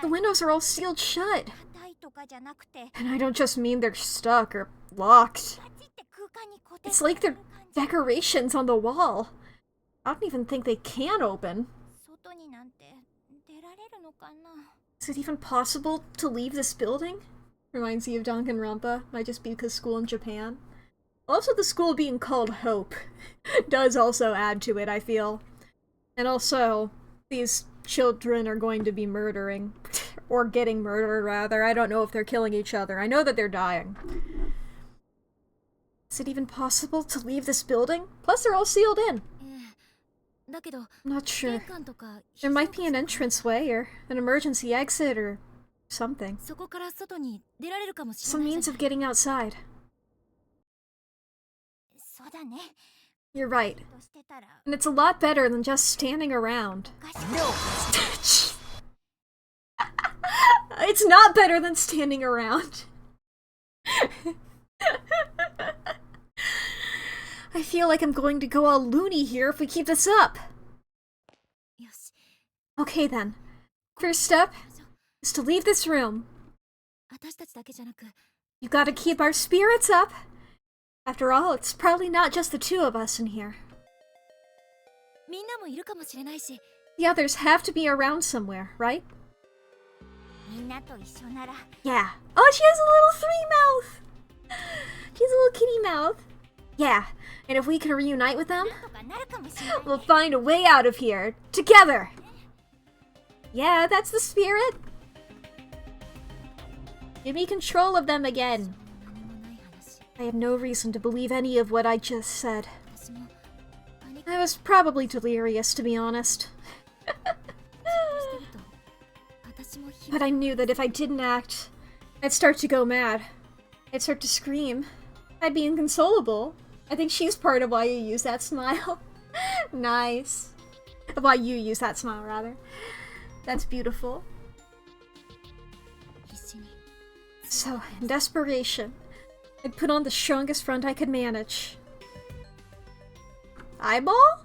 The windows are all sealed shut. And I don't just mean they're stuck or locked. It's like they're decorations on the wall. I don't even think they can open. Is it even possible to leave this building? Reminds me of Danganronpa. Might just be because school in Japan. Also, the school being called Hope does also add to it, I feel. And also, these children are going to be murdering. Or getting murdered, rather. I don't know if they're killing each other. I know that they're dying. Is it even possible to leave this building? Plus, they're all sealed in. I'm not sure. There might be an entranceway or an emergency exit or something. Some means of getting outside. You're right. And it's a lot better than just standing around. It's not better than standing around. I feel like I'm going to go all loony here if we keep this up. Okay then. First step is to leave this room. You gotta keep our spirits up. After all, it's probably not just the two of us in here. The others have to be around somewhere, right? Yeah. Oh, she has a little three mouth! She has a little kitty mouth. Yeah, and if we can reunite with them, we'll find a way out of here, together! Yeah, that's the spirit! Give me control of them again. I have no reason to believe any of what I just said. I was probably delirious, to be honest. But I knew that if I didn't act, I'd start to go mad. I'd start to scream. I'd be inconsolable. I think she's part of why you use that smile. Nice. Why you use that smile, rather. That's beautiful. So, in desperation, I'd put on the strongest front I could manage. Eyeball?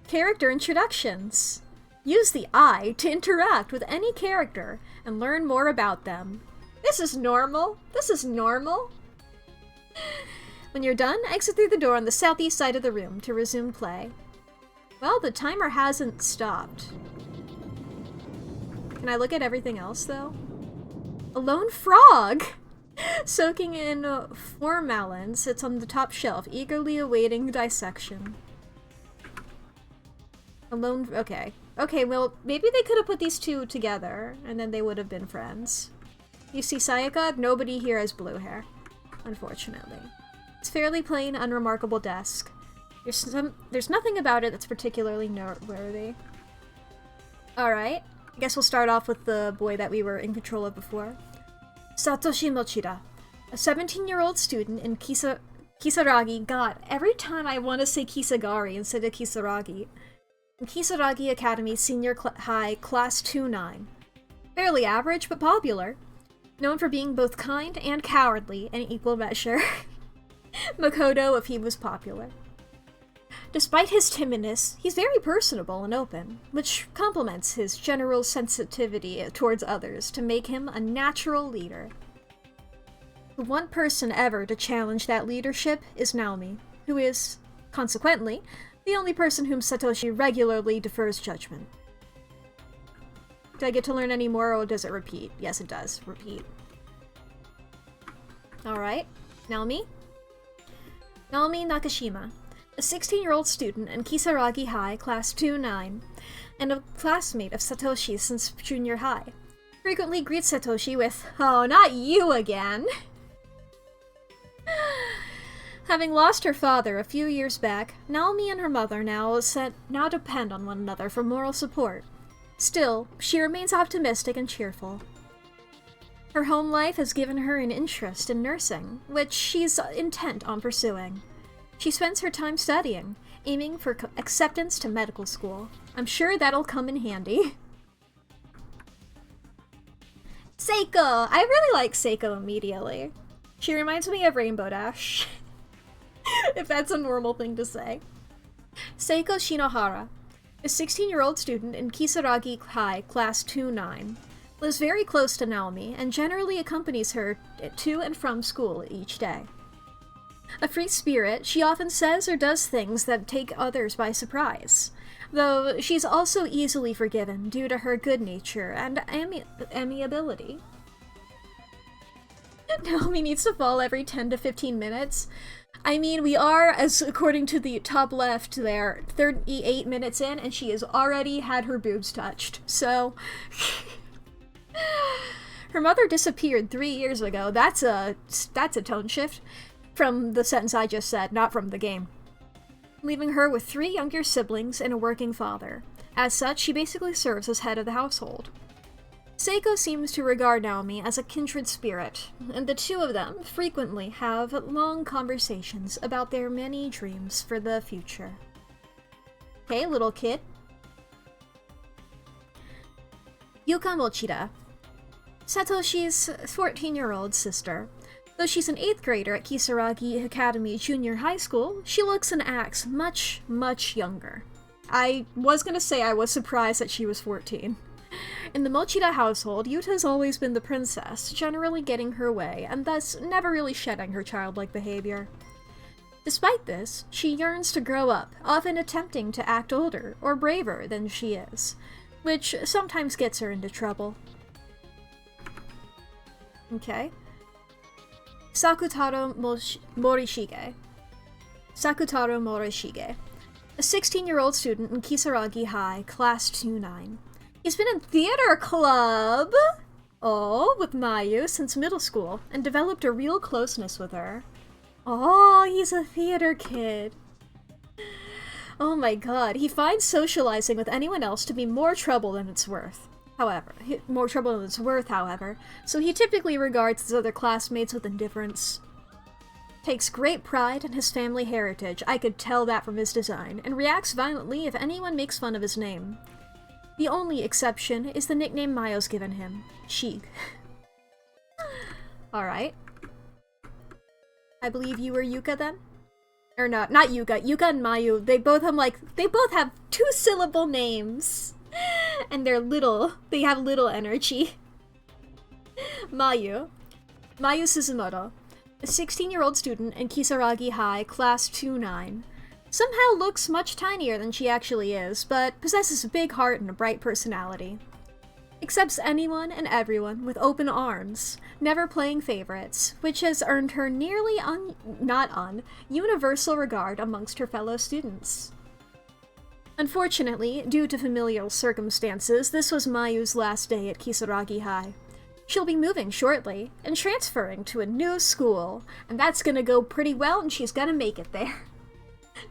Character introductions. Use the eye to interact with any character and learn more about them. This is normal. This is normal. When you're done, exit through the door on the southeast side of the room to resume play. Well, the timer hasn't stopped. Can I look at everything else, though? A lone frog! Soaking in formalin sits on the top shelf, eagerly awaiting dissection. A lone... okay. Okay, well, maybe they could have put these two together, and then they would have been friends. You see Sayaka? Nobody here has blue hair, unfortunately. It's fairly plain, unremarkable desk. There's nothing about it that's particularly noteworthy. Alright, I guess we'll start off with the boy that we were in control of before. Satoshi Mochida, a 17-year-old student in Kisaragi. God, every time I want to say Kisagari instead of Kisaragi. In Kisaragi Academy Senior High Class 2-9. Fairly average, but popular. known for being both kind and cowardly in equal measure. Makoto if he was popular. Despite his timidness, he's very personable and open, which complements his general sensitivity towards others to make him a natural leader. The one person ever to challenge that leadership is Naomi, who is, consequently, the only person whom Satoshi regularly defers judgment. Do I get to learn any more, or does it repeat? Yes, it does. Repeat. Alright. Naomi? Naomi Nakashima, a 16-year-old student in Kisaragi High, Class 2-9, and a classmate of Satoshi's since junior high. Frequently greets Satoshi with, "Oh, not you again!" Having lost her father a few years back, Naomi and her mother now depend on one another for moral support. Still, she remains optimistic and cheerful. Her home life has given her an interest in nursing, which she's intent on pursuing. She spends her time studying, aiming for acceptance to medical school. I'm sure that'll come in handy. Seiko! I really like Seiko immediately. She reminds me of Rainbow Dash. If that's a normal thing to say. Seiko Shinohara, a 16-year-old student in Kisaragi High, Class 2-9, lives very close to Naomi and generally accompanies her to and from school each day. A free spirit, she often says or does things that take others by surprise, though she's also easily forgiven due to her good nature and amiability. Naomi needs to fall every 10 to 15 minutes. I mean, we are, as according to the top left there, 38 minutes in, and she has already had her boobs touched, so... Her mother disappeared 3 years ago. That's a tone shift from the sentence I just said, not from the game. Leaving her with 3 younger siblings and a working father. As such, she basically serves as head of the household. Seiko seems to regard Naomi as a kindred spirit, and the two of them frequently have long conversations about their many dreams for the future. Hey, little kid. Yuka Mochida, Satoshi's 14-year-old sister. Though she's an 8th grader at Kisaragi Academy Junior High School, she looks and acts much, much younger. I was gonna say I was surprised that she was 14. In the Mochida household, Yuta's always been the princess, generally getting her way, and thus never really shedding her childlike behavior. Despite this, she yearns to grow up, often attempting to act older or braver than she is, which sometimes gets her into trouble. Okay. Sakutaro Morishige. Sakutaro Morishige, a 16-year-old student in Kisaragi High, Class 2-9. He's been in theater club! Oh, with Mayu since middle school, and developed a real closeness with her. Oh, he's a theater kid. Oh my god, he finds socializing with anyone else to be more trouble than it's worth. However, so he typically regards his other classmates with indifference. Takes great pride in his family heritage, I could tell that from his design, and reacts violently if anyone makes fun of his name. The only exception is the nickname Mayo's given him, Shig. Alright. I believe you were Yuka then? Or not Yuka. Yuka and Mayu, they both have 2-syllable names. And they have little energy. Mayu Suzumoto, a 16-year-old student in Kisaragi High, Class 2-9. Somehow looks much tinier than she actually is, but possesses a big heart and a bright personality. Accepts anyone and everyone with open arms, never playing favorites, which has earned her nearly universal regard amongst her fellow students. Unfortunately, due to familial circumstances, this was Mayu's last day at Kisaragi High. She'll be moving shortly, and transferring to a new school, and that's gonna go pretty well, and she's gonna make it there.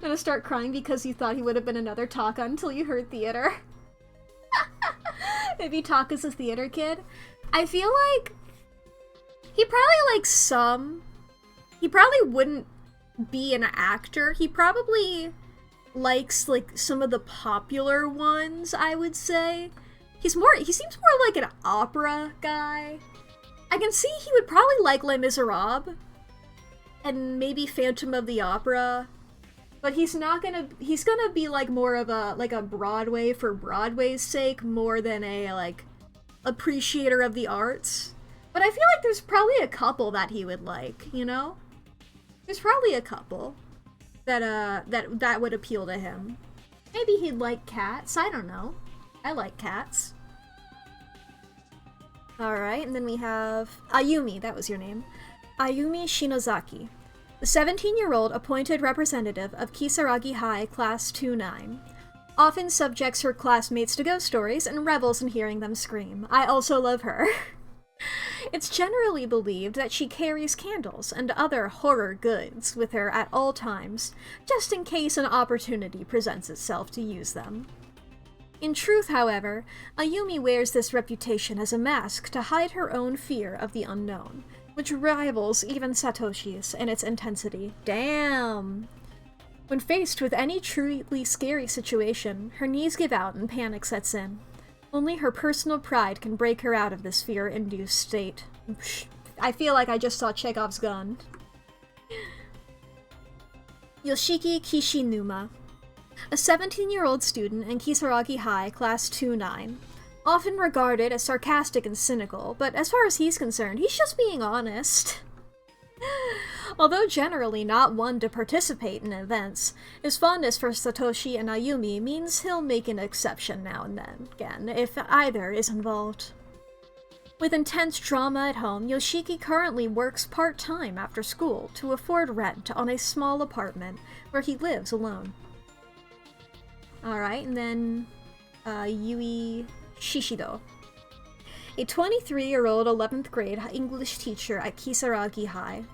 Gonna start crying because you thought he would have been another Taka until you heard theater. Maybe Taka's a theater kid. I feel like he probably wouldn't be an actor. He probably likes some of the popular ones, I would say. He seems more like an opera guy. I can see he would probably like Les Miserables and maybe Phantom of the Opera, but he's gonna be like more of a Broadway for Broadway's sake more than a like appreciator of the arts. But I feel like there's probably a couple that he would like, you know? There's probably a couple that would appeal to him. Maybe he'd like cats, I don't know. I like cats. Alright, and then we have Ayumi, that was your name. Ayumi Shinozaki, the 17-year-old appointed representative of Kisaragi High Class 2-9. Often subjects her classmates to ghost stories and revels in hearing them scream. I also love her. It's generally believed that she carries candles and other horror goods with her at all times, just in case an opportunity presents itself to use them. In truth, however, Ayumi wears this reputation as a mask to hide her own fear of the unknown, which rivals even Satoshi's in its intensity. Damn! When faced with any truly scary situation, her knees give out and panic sets in. Only her personal pride can break her out of this fear-induced state. I feel like I just saw Chekhov's gun. Yoshiki Kishinuma, a 17-year-old student in Kisaragi High, Class 2-9. Often regarded as sarcastic and cynical, but as far as he's concerned, he's just being honest. Although generally not one to participate in events, his fondness for Satoshi and Ayumi means he'll make an exception now and then, again, if either is involved. With intense drama at home, Yoshiki currently works part-time after school to afford rent on a small apartment where he lives alone. Alright, and then Yui Shishido, a 23-year-old 11th grade English teacher at Kisaragi High.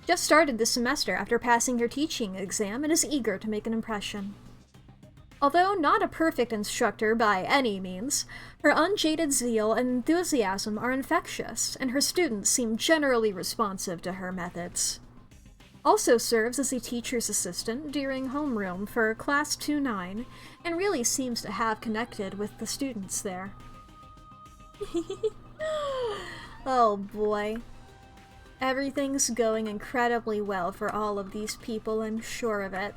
Just started this semester after passing her teaching exam and is eager to make an impression. Although not a perfect instructor by any means, her unjaded zeal and enthusiasm are infectious, and her students seem generally responsive to her methods. Also serves as a teacher's assistant during homeroom for Class 2-9, and really seems to have connected with the students there. Oh boy. Everything's going incredibly well for all of these people, I'm sure of it.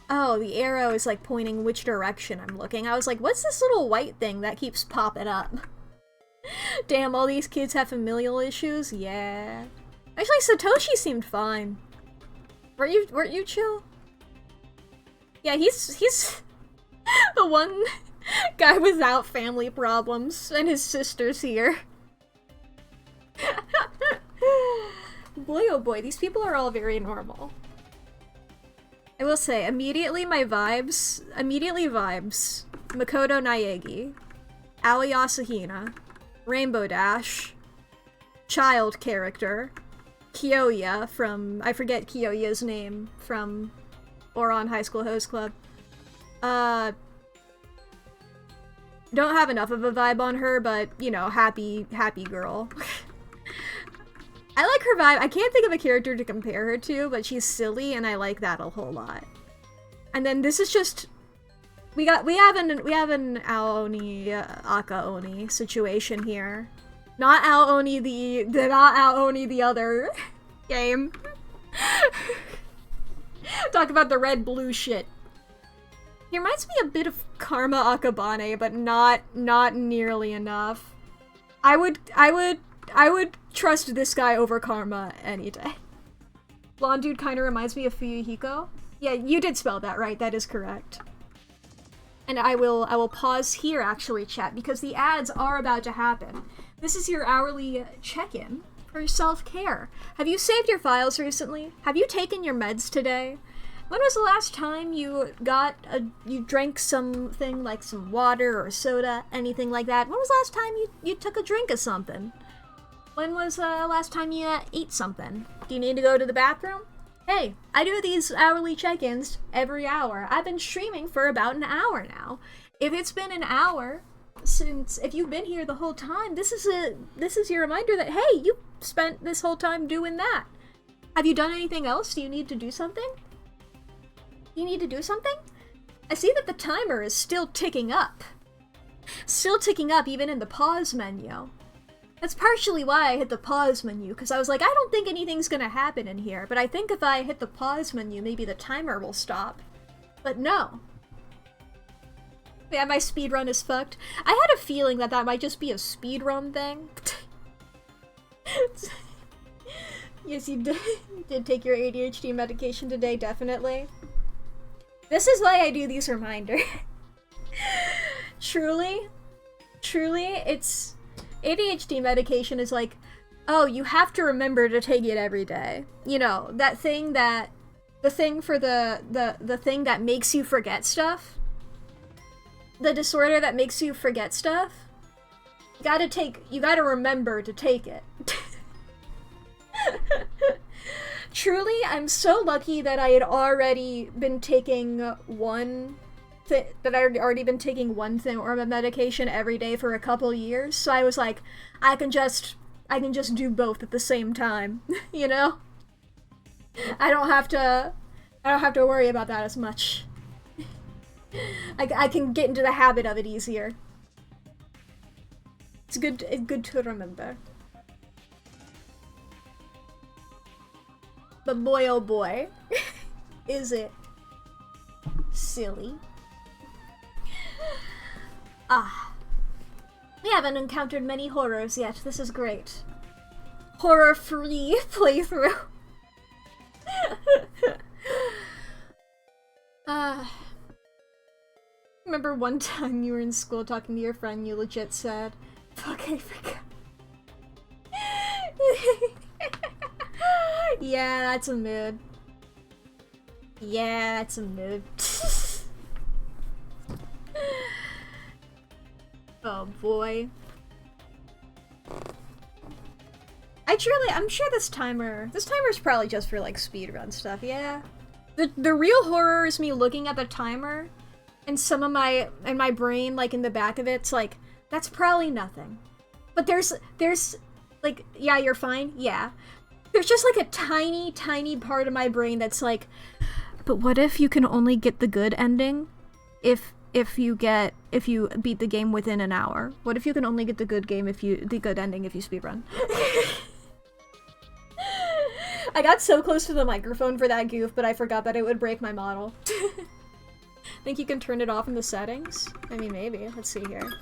Oh, the arrow is like pointing which direction I'm looking. I was like, what's this little white thing that keeps popping up? Damn, all these kids have familial issues? Yeah. Actually, Satoshi seemed fine. Weren't you chill? Yeah, he's the one guy without family problems, and his sister's here. Boy oh boy, these people are all very normal. I will say, immediately vibes, Makoto Naegi, Aoi Asahina, Rainbow Dash, child character, Kiyoya from, I forget Kiyoya's name, from Ouran High School Host Club. Don't have enough of a vibe on her, but, you know, happy girl. I like her vibe. I can't think of a character to compare her to, but she's silly, and I like that a whole lot. And then this is just... We have an Aoni, Akaoni situation here. Not Aoni the other game. Talk about the red-blue shit. He reminds me a bit of Karma Akabane, but not nearly enough. I would trust this guy over Karma any day. Blonde dude kinda reminds me of Fuyuhiko. Yeah, you did spell that right, that is correct. And I will pause here actually, chat, because the ads are about to happen. This is your hourly check-in for self-care. Have you saved your files recently? Have you taken your meds today? When was the last time you drank something like some water or soda, anything like that? When was the last time you took a drink of something? When was the last time you ate something? Do you need to go to the bathroom? Hey, I do these hourly check-ins every hour. I've been streaming for about an hour now. If it's been an hour if you've been here the whole time, this is your reminder that, hey, you spent this whole time doing that. Have you done anything else? Do you need to do something? You need to do something? I see that the timer is still ticking up. Still ticking up even in the pause menu. That's partially why I hit the pause menu, because I was like, I don't think anything's gonna happen in here, but I think if I hit the pause menu, maybe the timer will stop. But no. Yeah, my speedrun is fucked. I had a feeling that that might just be a speedrun thing. Yes, you did. You did take your ADHD medication today, definitely. This is why I do these reminders. Truly, it's... ADHD medication is like, oh, you have to remember to take it every day. You know, that thing that... The thing for the thing that makes you forget stuff. The disorder that makes you forget stuff. You gotta remember to take it. Truly, I'm so lucky that I had already been taking one thing or a medication every day for a couple years. So I was like, I can just do both at the same time, you know? I don't have to worry about that as much. I can get into the habit of it easier. It's good to remember. But boy, oh boy, is it silly. We haven't encountered many horrors yet. This is great. Horror-free playthrough. Remember one time you were in school talking to your friend, you legit said, fuck, I forgot. Yeah, that's a mood. Yeah, that's a mood. Oh boy. I'm sure this timer's probably just for like speedrun stuff, yeah. The real horror is me looking at the timer and some of my brain, like in the back of it's like, that's probably nothing. But there's like, yeah, you're fine, yeah. There's just like a tiny, tiny part of my brain that's like, but what if you can only get the good ending if you beat the game within an hour? What if you can only get the good ending if you speedrun? I got so close to the microphone for that goof, but I forgot that it would break my model. Think you can turn it off in the settings? I mean, maybe. Let's see here.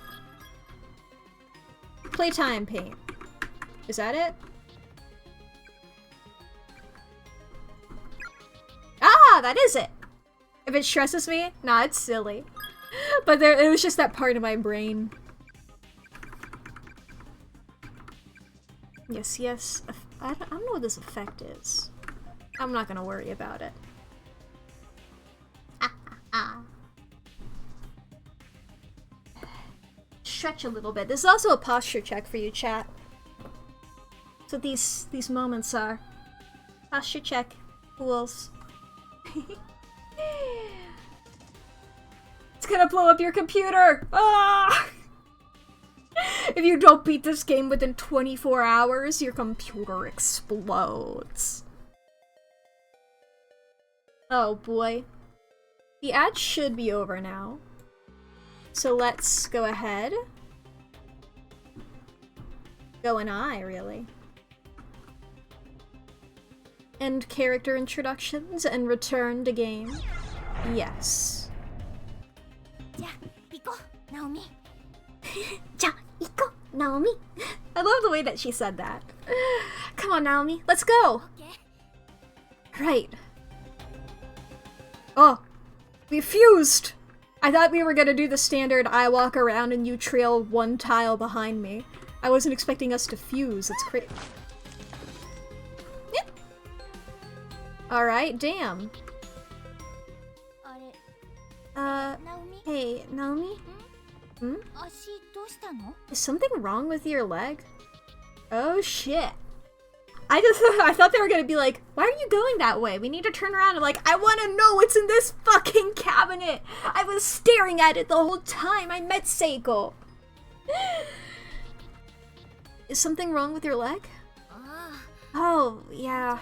Playtime paint. Is that it? Ah, that is it! If it stresses me, nah, it's silly. But it was just that part of my brain. Yes, yes. I don't know what this effect is. I'm not gonna worry about it. Stretch a little bit. This is also a posture check for you, chat. That's what these moments are. Posture check. Fools. It's gonna blow up your computer! Ah! If you don't beat this game within 24 hours, your computer explodes. Oh boy. The ad should be over now. So let's go ahead. Go and I, really. End character introductions and return to game. Yes. Naomi. I love the way that she said that. Come on, Naomi, let's go. Right. Oh, we fused. I thought we were gonna do the standard I walk around and you trail one tile behind me. I wasn't expecting us to fuse. It's crazy. Alright, damn. Hey, Naomi? Hmm? Is something wrong with your leg? Oh shit. I thought they were gonna be like, why are you going that way? We need to turn around. I'm like, I wanna know what's in this fucking cabinet! I was staring at it the whole time I met Seiko! Is something wrong with your leg? Oh, yeah.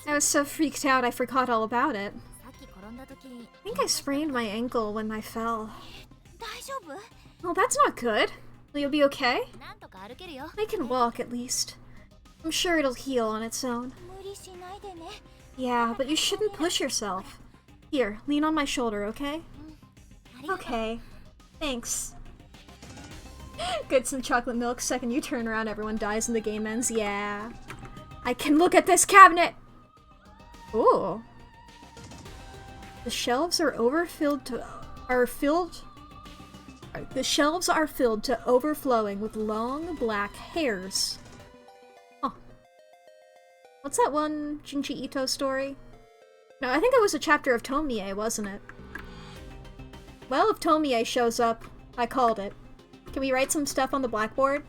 I was so freaked out I forgot all about it. I think I sprained my ankle when I fell. Well, that's not good. Will you be okay? I can walk at least. I'm sure it'll heal on its own. Yeah, but you shouldn't push yourself. Here, lean on my shoulder, okay? Okay. Thanks. Get some chocolate milk. Second you turn around, everyone dies and the game ends. Yeah. I can look at this cabinet! Ooh. The shelves are The shelves are filled to overflowing with long black hairs. Huh. What's that one Junji Ito story? No, I think it was a chapter of Tomie, wasn't it? Well, if Tomie shows up, I called it. Can we write some stuff on the blackboard?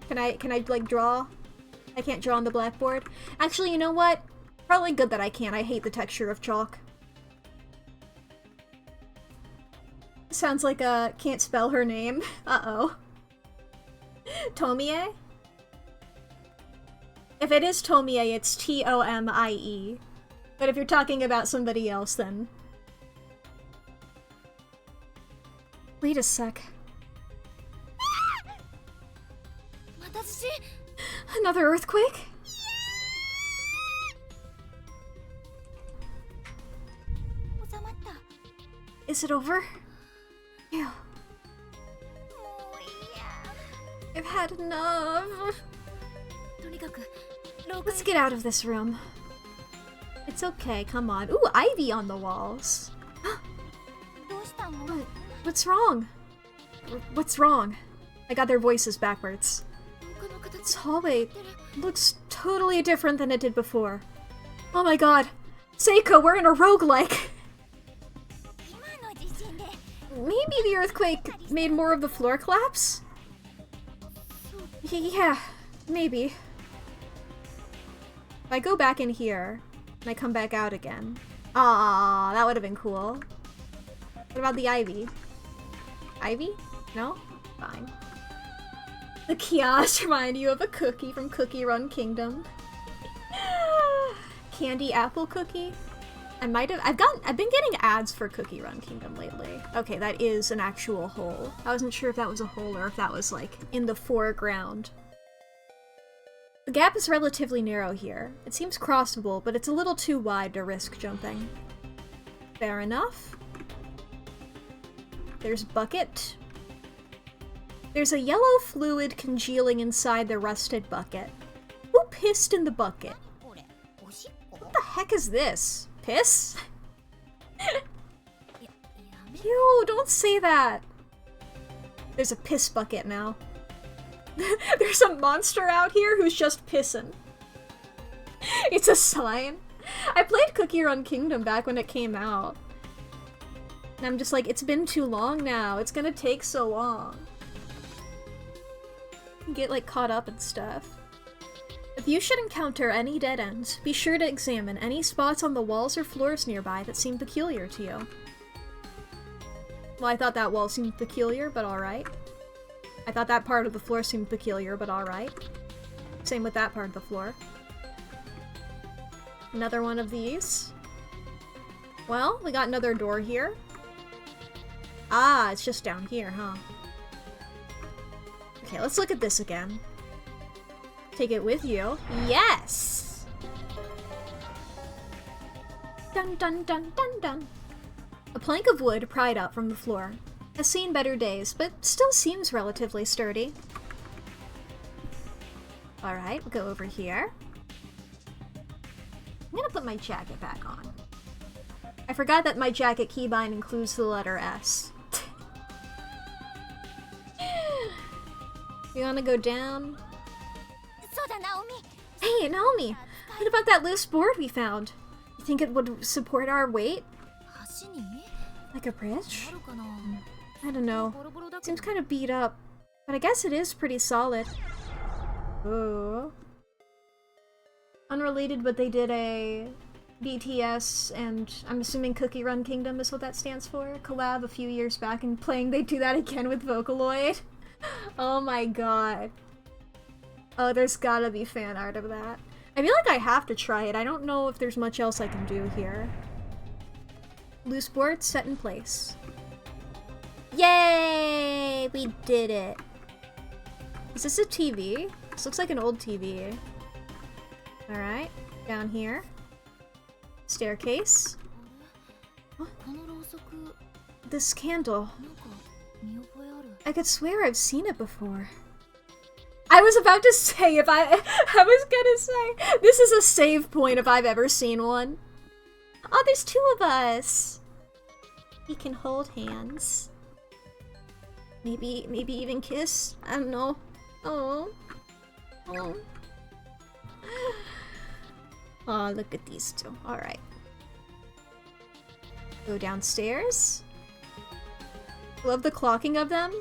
Can I like draw? I can't draw on the blackboard. Actually, you know what? Probably good that I can't. I hate the texture of chalk. Sounds like a can't spell her name. Uh-oh. Tomie? If it is Tomie, it's T-O-M-I-E. But if you're talking about somebody else, then... Wait a sec. Another earthquake? Is it over? Ew. I've had enough. Let's get out of this room. It's okay, come on. Ooh, ivy on the walls. What's wrong? What's wrong? I got their voices backwards. This hallway looks totally different than it did before. Oh my god. Seiko, we're in a roguelike! Maybe the earthquake made more of the floor collapse? Yeah, maybe. If I go back in here, and I come back out again... Ah, that would have been cool. What about the ivy? Ivy? No? Fine. The kiosks remind you of a cookie from Cookie Run Kingdom. Candy apple cookie? I've been getting ads for Cookie Run Kingdom lately. Okay, that is an actual hole. I wasn't sure if that was a hole or if that was, like, in the foreground. The gap is relatively narrow here. It seems crossable, but it's a little too wide to risk jumping. Fair enough. There's bucket. There's a yellow fluid congealing inside the rusted bucket. Who pissed in the bucket? What the heck is this? Piss? Ew, don't say that. There's a piss bucket now. There's a monster out here who's just pissing. It's a sign. I played Cookie Run Kingdom back when it came out. And I'm just like, it's been too long now. It's gonna take so long. Get like caught up and stuff. If you should encounter any dead ends, be sure to examine any spots on the walls or floors nearby that seem peculiar to you. Well, I thought that wall seemed peculiar, but alright. I thought that part of the floor seemed peculiar, but alright. Same with that part of the floor. Another one of these. Well, we got another door here. Ah, it's just down here, huh? Okay, let's look at this again. Take it with you. Yes! Dun dun dun dun dun. A plank of wood pried up from the floor. Has seen better days, but still seems relatively sturdy. Alright, we'll go over here. I'm gonna put my jacket back on. I forgot that my jacket keybind includes the letter S. You wanna go down? Hey, Naomi! What about that loose board we found? You think it would support our weight? Like a bridge? I don't know. Seems kind of beat up. But I guess it is pretty solid. Ooh. Unrelated, but they did a BTS and I'm assuming Cookie Run Kingdom is what that stands for. Collab a few years back and playing they do that again with Vocaloid. Oh my god. Oh, there's gotta be fan art of that. I feel like I have to try it. I don't know if there's much else I can do here. Loose board set in place. Yay! We did it. Is this a TV? This looks like an old TV. Alright, down here. Staircase. Huh? This candle. I could swear I've seen it before. I was about to say I was gonna say, this is a save point if I've ever seen one. Oh, there's two of us. We can hold hands. Maybe even kiss. I don't know. Oh. Oh. Oh, look at these two. Alright. Go downstairs. Love the clocking of them.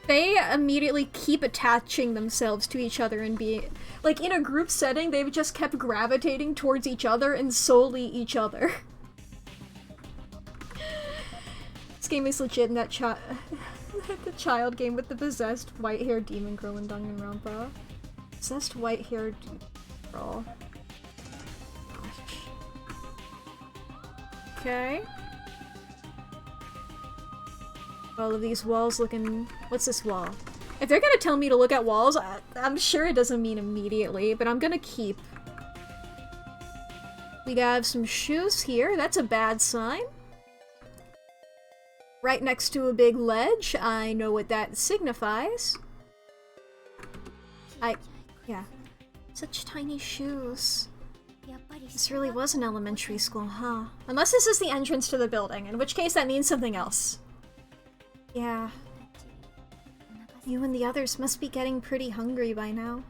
They immediately keep attaching themselves to each other and being... Like, in a group setting, they've just kept gravitating towards each other and solely each other. This game is legit in that the child game with the possessed white-haired demon girl in Danganronpa. Possessed white-haired girl. Gosh. Okay. All of these walls looking... What's this wall? If they're gonna tell me to look at walls, I'm sure it doesn't mean immediately, but I'm gonna keep. We have some shoes here. That's a bad sign. Right next to a big ledge. I know what that signifies. Yeah. Such tiny shoes. This really was an elementary school, huh? Unless this is the entrance to the building, in which case that means something else. Yeah. You and the others must be getting pretty hungry by now.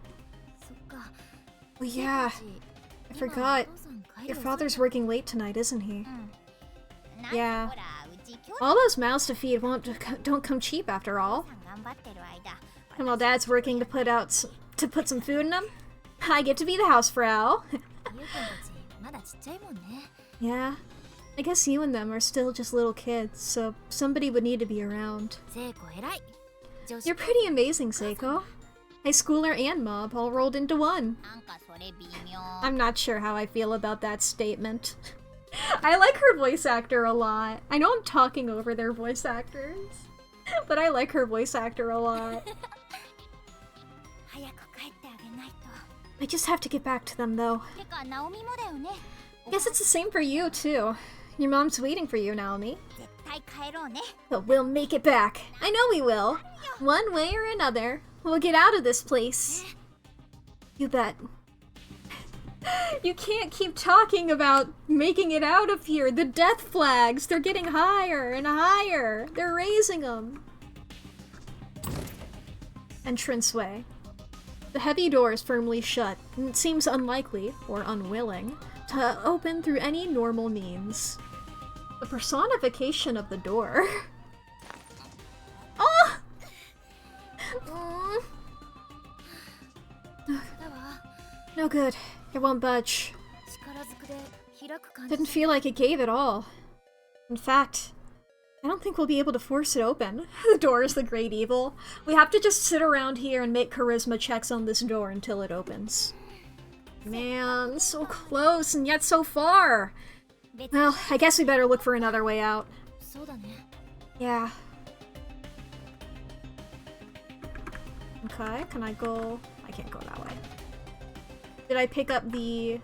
Oh yeah. I forgot. Your father's working late tonight, isn't he? Yeah. All those mouths to feed don't come cheap after all. And while Dad's working to put some food in them, I get to be the housefrau. Yeah. I guess you and them are still just little kids, so somebody would need to be around. You're pretty amazing, Seiko. High schooler and mob all rolled into one. I'm not sure how I feel about that statement. I like her voice actor a lot. I know I'm talking over their voice actors, but I like her voice actor a lot. I just have to get back to them, though. Guess it's the same for you, too. Your mom's waiting for you, Naomi. But we'll make it back. I know we will. One way or another. We'll get out of this place. You bet. You can't keep talking about making it out of here. The death flags, they're getting higher and higher. They're raising them. Entranceway. The heavy door is firmly shut, and it seems unlikely, or unwilling, to open through any normal means. The personification of the door. Oh! No good. It won't budge. Didn't feel like it gave at all. In fact, I don't think we'll be able to force it open. The door is the great evil. We have to just sit around here and make charisma checks on this door until it opens. Man, so close and yet so far. Well, I guess we better look for another way out. Yeah. Okay, can I go? I can't go that way. Did I pick up the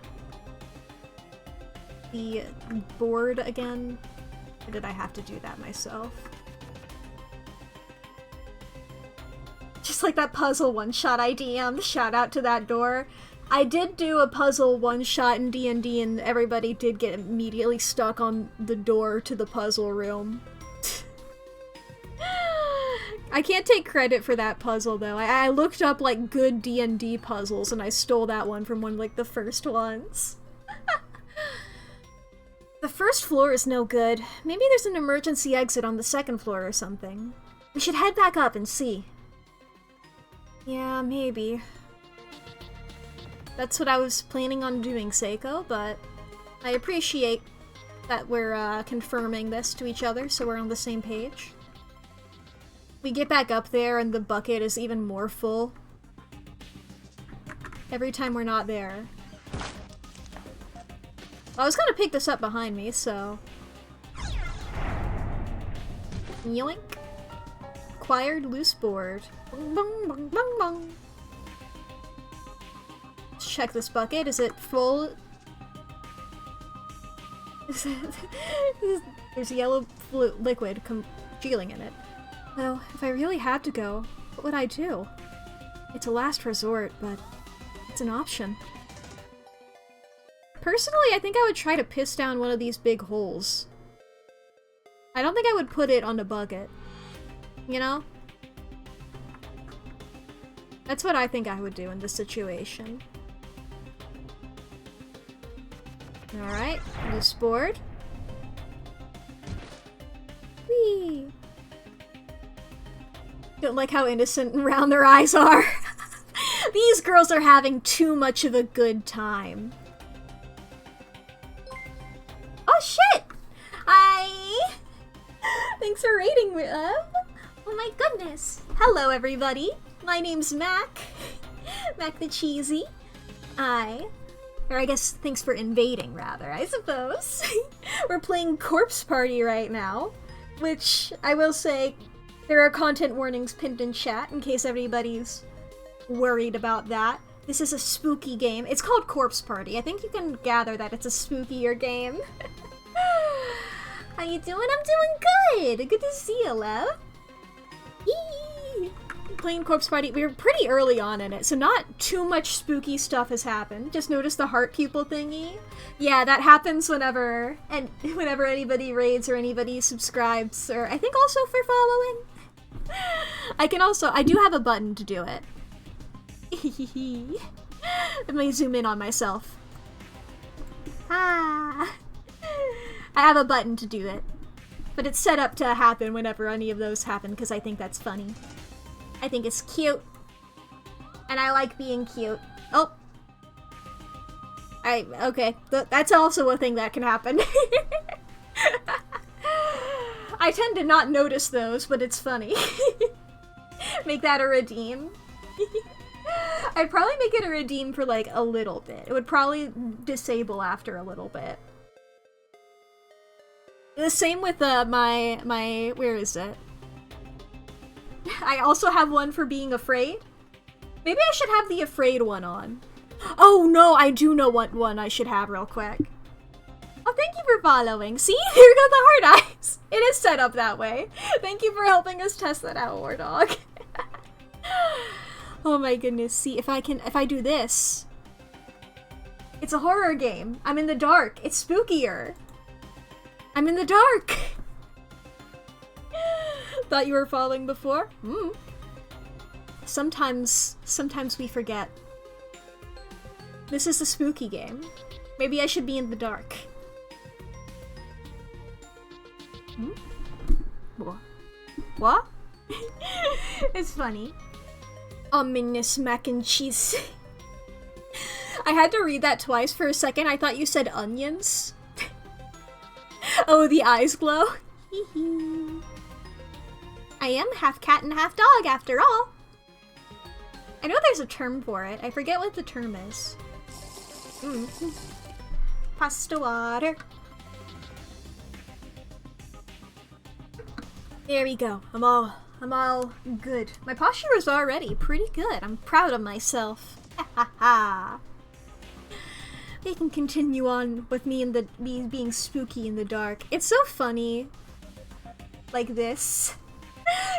board again? Or did I have to do that myself? Just like that puzzle one-shot I DM'd, shout out to that door. I did do a puzzle one-shot in D&D and everybody did get immediately stuck on the door to the puzzle room. I can't take credit for that puzzle though. I looked up like good D&D puzzles and I stole that one from one of like the first ones. The first floor is no good. Maybe there's an emergency exit on the second floor or something. We should head back up and see. Yeah, maybe. That's what I was planning on doing, Seiko, but I appreciate that we're confirming this to each other so we're on the same page. We get back up there and the bucket is even more full. Every time we're not there. I was gonna pick this up behind me, so... Yoink. acquired loose board. Bong, bong, bong, bong, bong. Let's check this bucket. Is it full? There's yellow liquid congealing in it. Well, if I really had to go, what would I do? It's a last resort, but it's an option. Personally, I think I would try to piss down one of these big holes. I don't think I would put it on the bucket. You know? That's what I think I would do in this situation. Alright, loose board. Whee! Don't like how innocent and round their eyes are. These girls are having too much of a good time. Oh shit! Hi! Thanks for rating me up. Oh my goodness. Hello everybody. My name's Mack. Mack the Cheesy. Or I guess thanks for invading, rather, I suppose. We're playing Corpse Party right now, which I will say there are content warnings pinned in chat in case anybody's worried about that. This is a spooky game. It's called Corpse Party. I think you can gather that it's a spookier game. How you doing? I'm doing good! Good to see you, love. Yee! Playing Corpse Party. We were pretty early on in it, so not too much spooky stuff has happened. Just notice the heart pupil thingy. Yeah, that happens whenever anybody raids or anybody subscribes, or I think also for following. I do have a button to do it. Let me zoom in on myself. Ah. I have a button to do it. But it's set up to happen whenever any of those happen, because I think that's funny. I think it's cute. And I like being cute. Oh. Okay. That's also a thing that can happen. I tend to not notice those, but it's funny. Make that a redeem. I'd probably make it a redeem for like a little bit. It would probably disable after a little bit. The same with my where is it? I also have one for being afraid. Maybe I should have the afraid one on. Oh no, I do know what one I should have real quick. Oh, thank you for following. See? Here go the heart eyes. It is set up that way. Thank you for helping us test that out, War Dog. Oh my goodness. See, if I do this. It's a horror game. I'm in the dark. It's spookier. I'm in the dark. Thought you were following before? Sometimes we forget. This is a spooky game. Maybe I should be in the dark. What? It's funny. Ominous mac and cheese. I had to read that twice for a second. I thought you said onions. Oh, the eyes glow. I am half cat and half dog after all. I know there's a term for it. I forget what the term is. Pasta water. There we go. I'm all good. My posture is already pretty good. I'm proud of myself. Ha ha ha. We can continue on with me being spooky in the dark. It's so funny. Like this.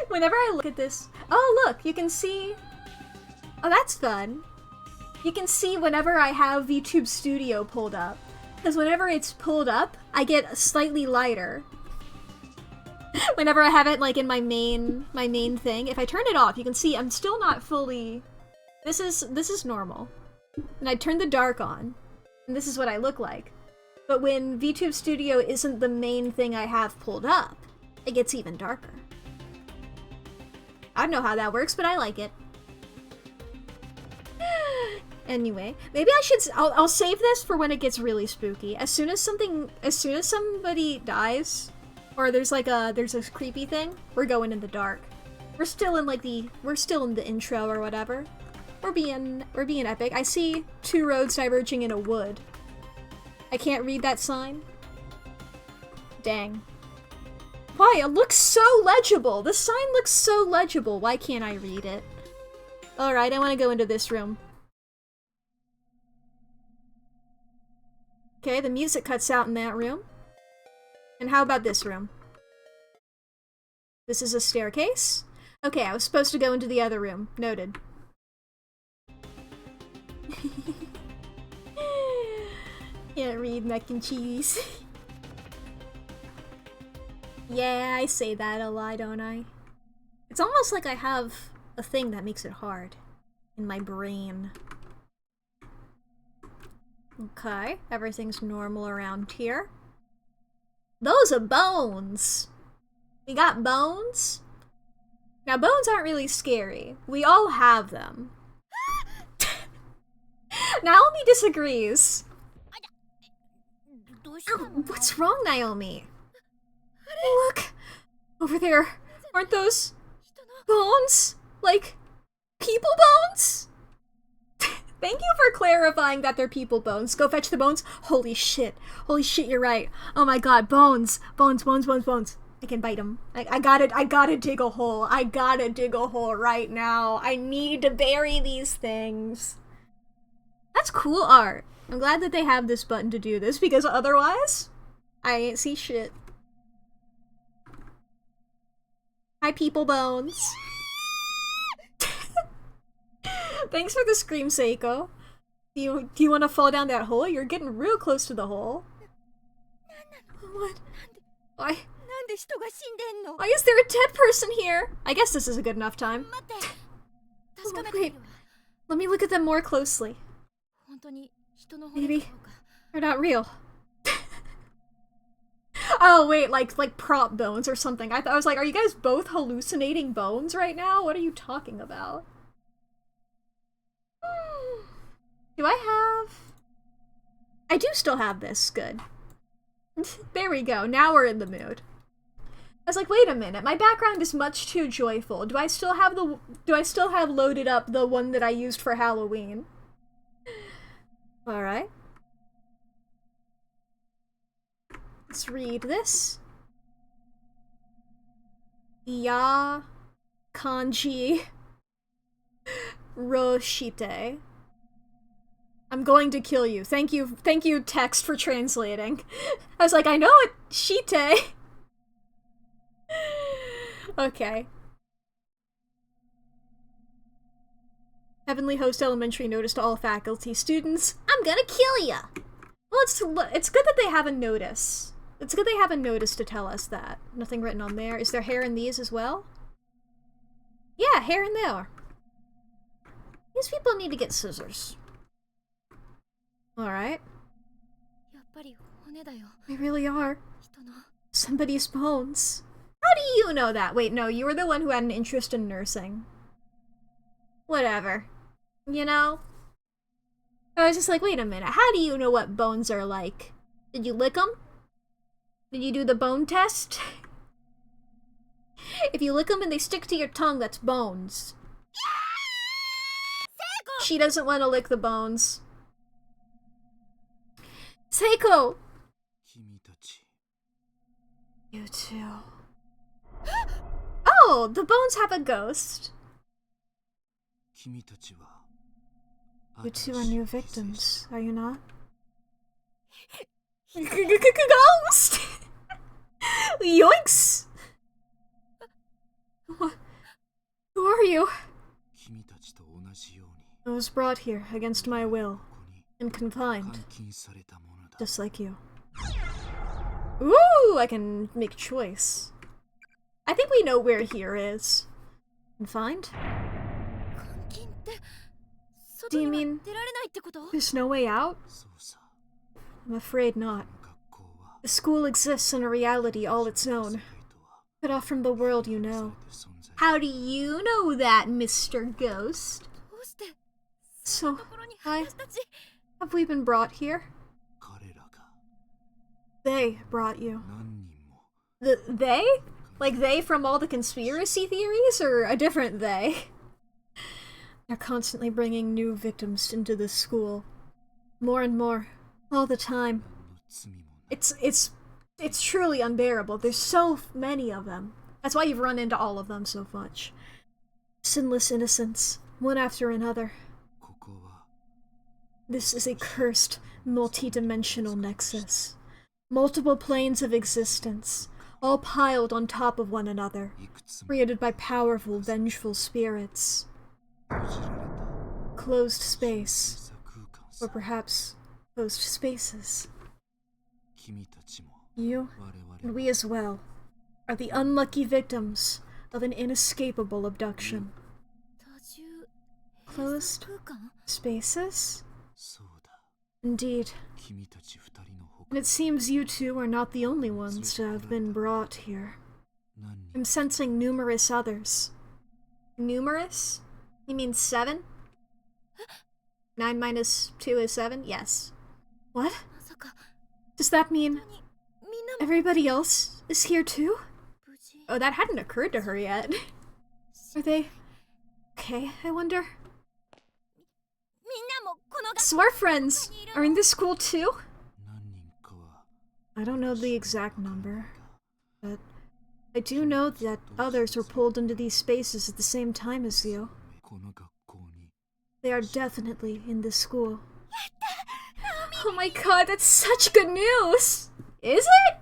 Whenever I look at this. Oh look, you can see. Oh, that's fun. You can see whenever I have VTube Studio pulled up. Because whenever it's pulled up, I get slightly lighter. Whenever I have it like in my main thing. If I turn it off, you can see I'm still not fully. This is normal. And I turn the dark on. And this is what I look like. But when VTube Studio isn't the main thing I have pulled up, it gets even darker. I don't know how that works, but I like it. Anyway, maybe I should. I'll save this for when it gets really spooky. As soon as somebody dies, or there's a creepy thing, we're going in the dark. We're still in the intro or whatever. We're being epic. I see two roads diverging in a wood. I can't read that sign. Dang. Why? It looks so legible. The sign looks so legible. Why can't I read it? Alright, I want to go into this room. Okay, the music cuts out in that room. And how about this room? This is a staircase. Okay, I was supposed to go into the other room. Noted. Can't read mac and cheese. Yeah, I say that a lot, don't I? It's almost like I have a thing that makes it hard in my brain. Okay, everything's normal around here. Those are bones! We got bones? Now, bones aren't really scary. We all have them. Naomi disagrees. What's wrong, Naomi? Look! Over there. Aren't those bones? Like, people bones? Thank you for clarifying that they're people bones. Go fetch the bones. Holy shit. Holy shit, you're right. Oh my god, bones. Bones, bones, bones, bones. I can bite them. I gotta dig a hole. I gotta dig a hole right now. I need to bury these things. That's cool art. I'm glad that they have this button to do this, because otherwise, I ain't see shit. Hi, people bones. Thanks for the scream, Seiko. Do you want to fall down that hole? You're getting real close to the hole. What? Why is there a dead person here? I guess this is a good enough time. Oh, wait. Let me look at them more closely. Maybe they're not real. Oh wait, like prop bones or something. I was like, are you guys both hallucinating bones right now? What are you talking about? Do I have... I do still have this. Good. There we go. Now we're in the mood. I was like, wait a minute. My background is much too joyful. Do I still have loaded up the one that I used for Halloween? Alright. Let's read this. Ya kanji roshite. I'm going to kill you. Thank you, text, for translating. I was like, I know it, shite. Okay. Heavenly Host Elementary notice to all faculty. Students, I'm gonna kill ya! Well, it's good that they have a notice. It's good they have a notice to tell us that. Nothing written on there. Is there hair in these as well? Yeah, hair in there. These people need to get scissors. Alright. They really are. Somebody's bones. How do you know that? Wait, no, you were the one who had an interest in nursing. Whatever. You know? I was just like, wait a minute, how do you know what bones are like? Did you lick them? Did you do the bone test? If you lick them and they stick to your tongue, that's bones. She doesn't want to lick the bones. Seiko! You too. Oh, the bones have a ghost. You two are new victims, are you not? Ghost! Yoinks! What? Who are you? I was brought here against my will and confined, just like you. Ooh, I can make choice. I think we know where here is. Confined? Do you mean there's no way out? I'm afraid not. The school exists in a reality all its own, cut off from the world you know. How do you know that, Mr. Ghost? So, have we been brought here? They brought you. They? Like they from all the conspiracy theories, or a different they? They're constantly bringing new victims into this school. More and more. All the time. It's It's truly unbearable. There's so many of them. That's why you've run into all of them so much. Sinless innocents, one after another. This is a cursed, multi-dimensional nexus. Multiple planes of existence, all piled on top of one another, created by powerful, vengeful spirits. Closed space. Or perhaps closed spaces. You, and we as well, are the unlucky victims of an inescapable abduction. Closed spaces? Indeed. And it seems you two are not the only ones to have been brought here. I'm sensing numerous others. Numerous? You mean 7? 9 minus 2 is 7? Yes. What? Does that mean everybody else is here too? Oh, that hadn't occurred to her yet. Are they okay, I wonder? So our friends are in this school too? I don't know the exact number, but I do know that others were pulled into these spaces at the same time as you. They are definitely in this school. Oh my god, that's such good news! Is it?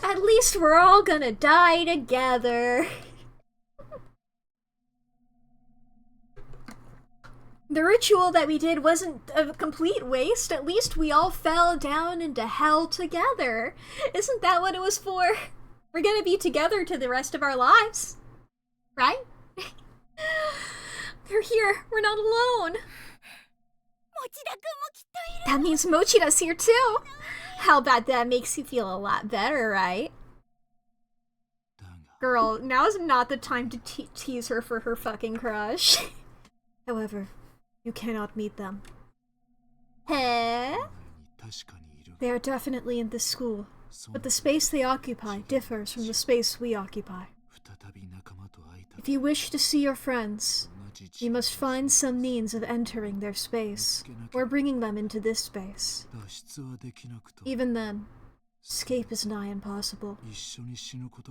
At least we're all gonna die together. The ritual that we did wasn't a complete waste. At least we all fell down into hell together. Isn't that what it was for? We're gonna be together to the rest of our lives. Right? They're here. We're not alone. That means Mochida's here too. How about that makes you feel a lot better, right? Girl, now's not the time to tease her for her fucking crush. However, you cannot meet them. Hey? They are definitely in this school, but the space they occupy differs from the space we occupy. If you wish to see your friends, you must find some means of entering their space, or bringing them into this space. Even then, escape is nigh impossible.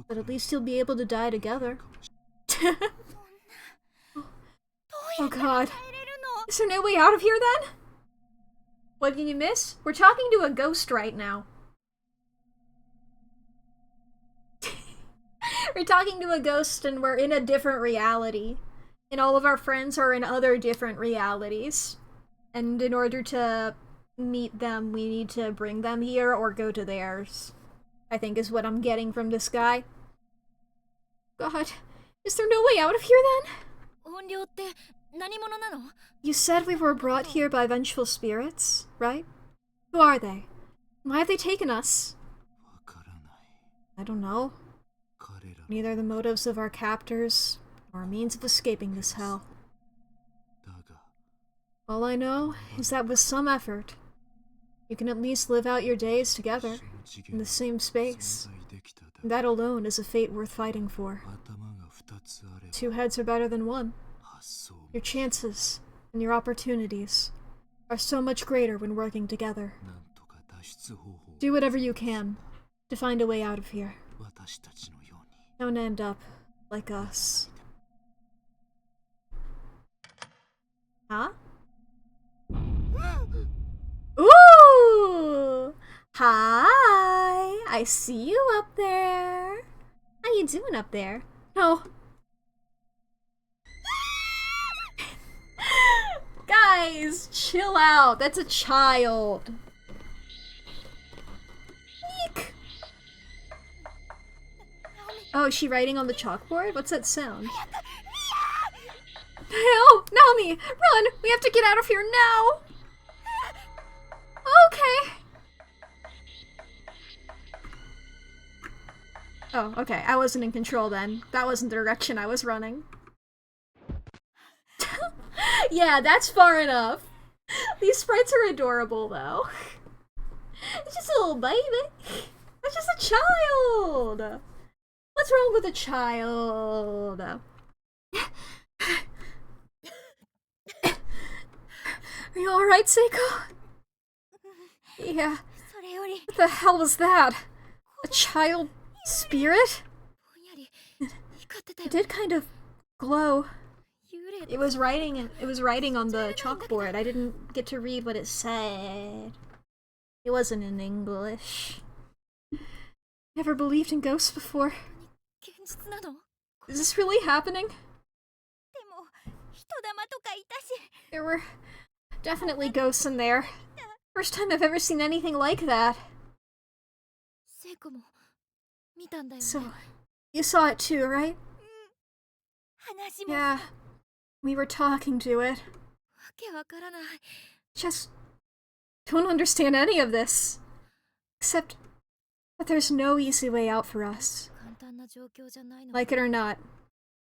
But at least you'll be able to die together. Oh god. Is there no way out of here then? What did you miss? We're talking to a ghost right now. We're talking to a ghost and we're in a different reality. And all of our friends are in other different realities. And in order to meet them, we need to bring them here or go to theirs. I think is what I'm getting from this guy. God, is there no way out of here then? You said we were brought here by vengeful spirits, right? Who are they? Why have they taken us? I don't know. Neither the motives of our captors, nor a means of escaping this hell. All I know is that with some effort, you can at least live out your days together, in the same space. And that alone is a fate worth fighting for. 2 heads are better than 1. Your chances and your opportunities are so much greater when working together. Do whatever you can to find a way out of here. Don't end up like us. Huh? Ooh! Hi! I see you up there. How you doing up there? No. Guys, chill out. That's a child. Eek. Oh, is she writing on the chalkboard? What's that sound? Help! Naomi! Run! We have to get out of here now! Okay. Oh, okay. I wasn't in control then. That wasn't the direction I was running. Yeah, that's far enough. These sprites are adorable, though. It's just a little baby. It's just a child. What's wrong with a child? Are you alright, Seiko? Yeah. What the hell was that? A child spirit? It did kind of glow. It was writing on the chalkboard. I didn't get to read what it said. It wasn't in English. Never believed in ghosts before. Is this really happening? There were definitely ghosts in there. First time I've ever seen anything like that. So, you saw it too, right? Yeah. We were talking to it. Just don't understand any of this. Except that there's no easy way out for us. Like it or not,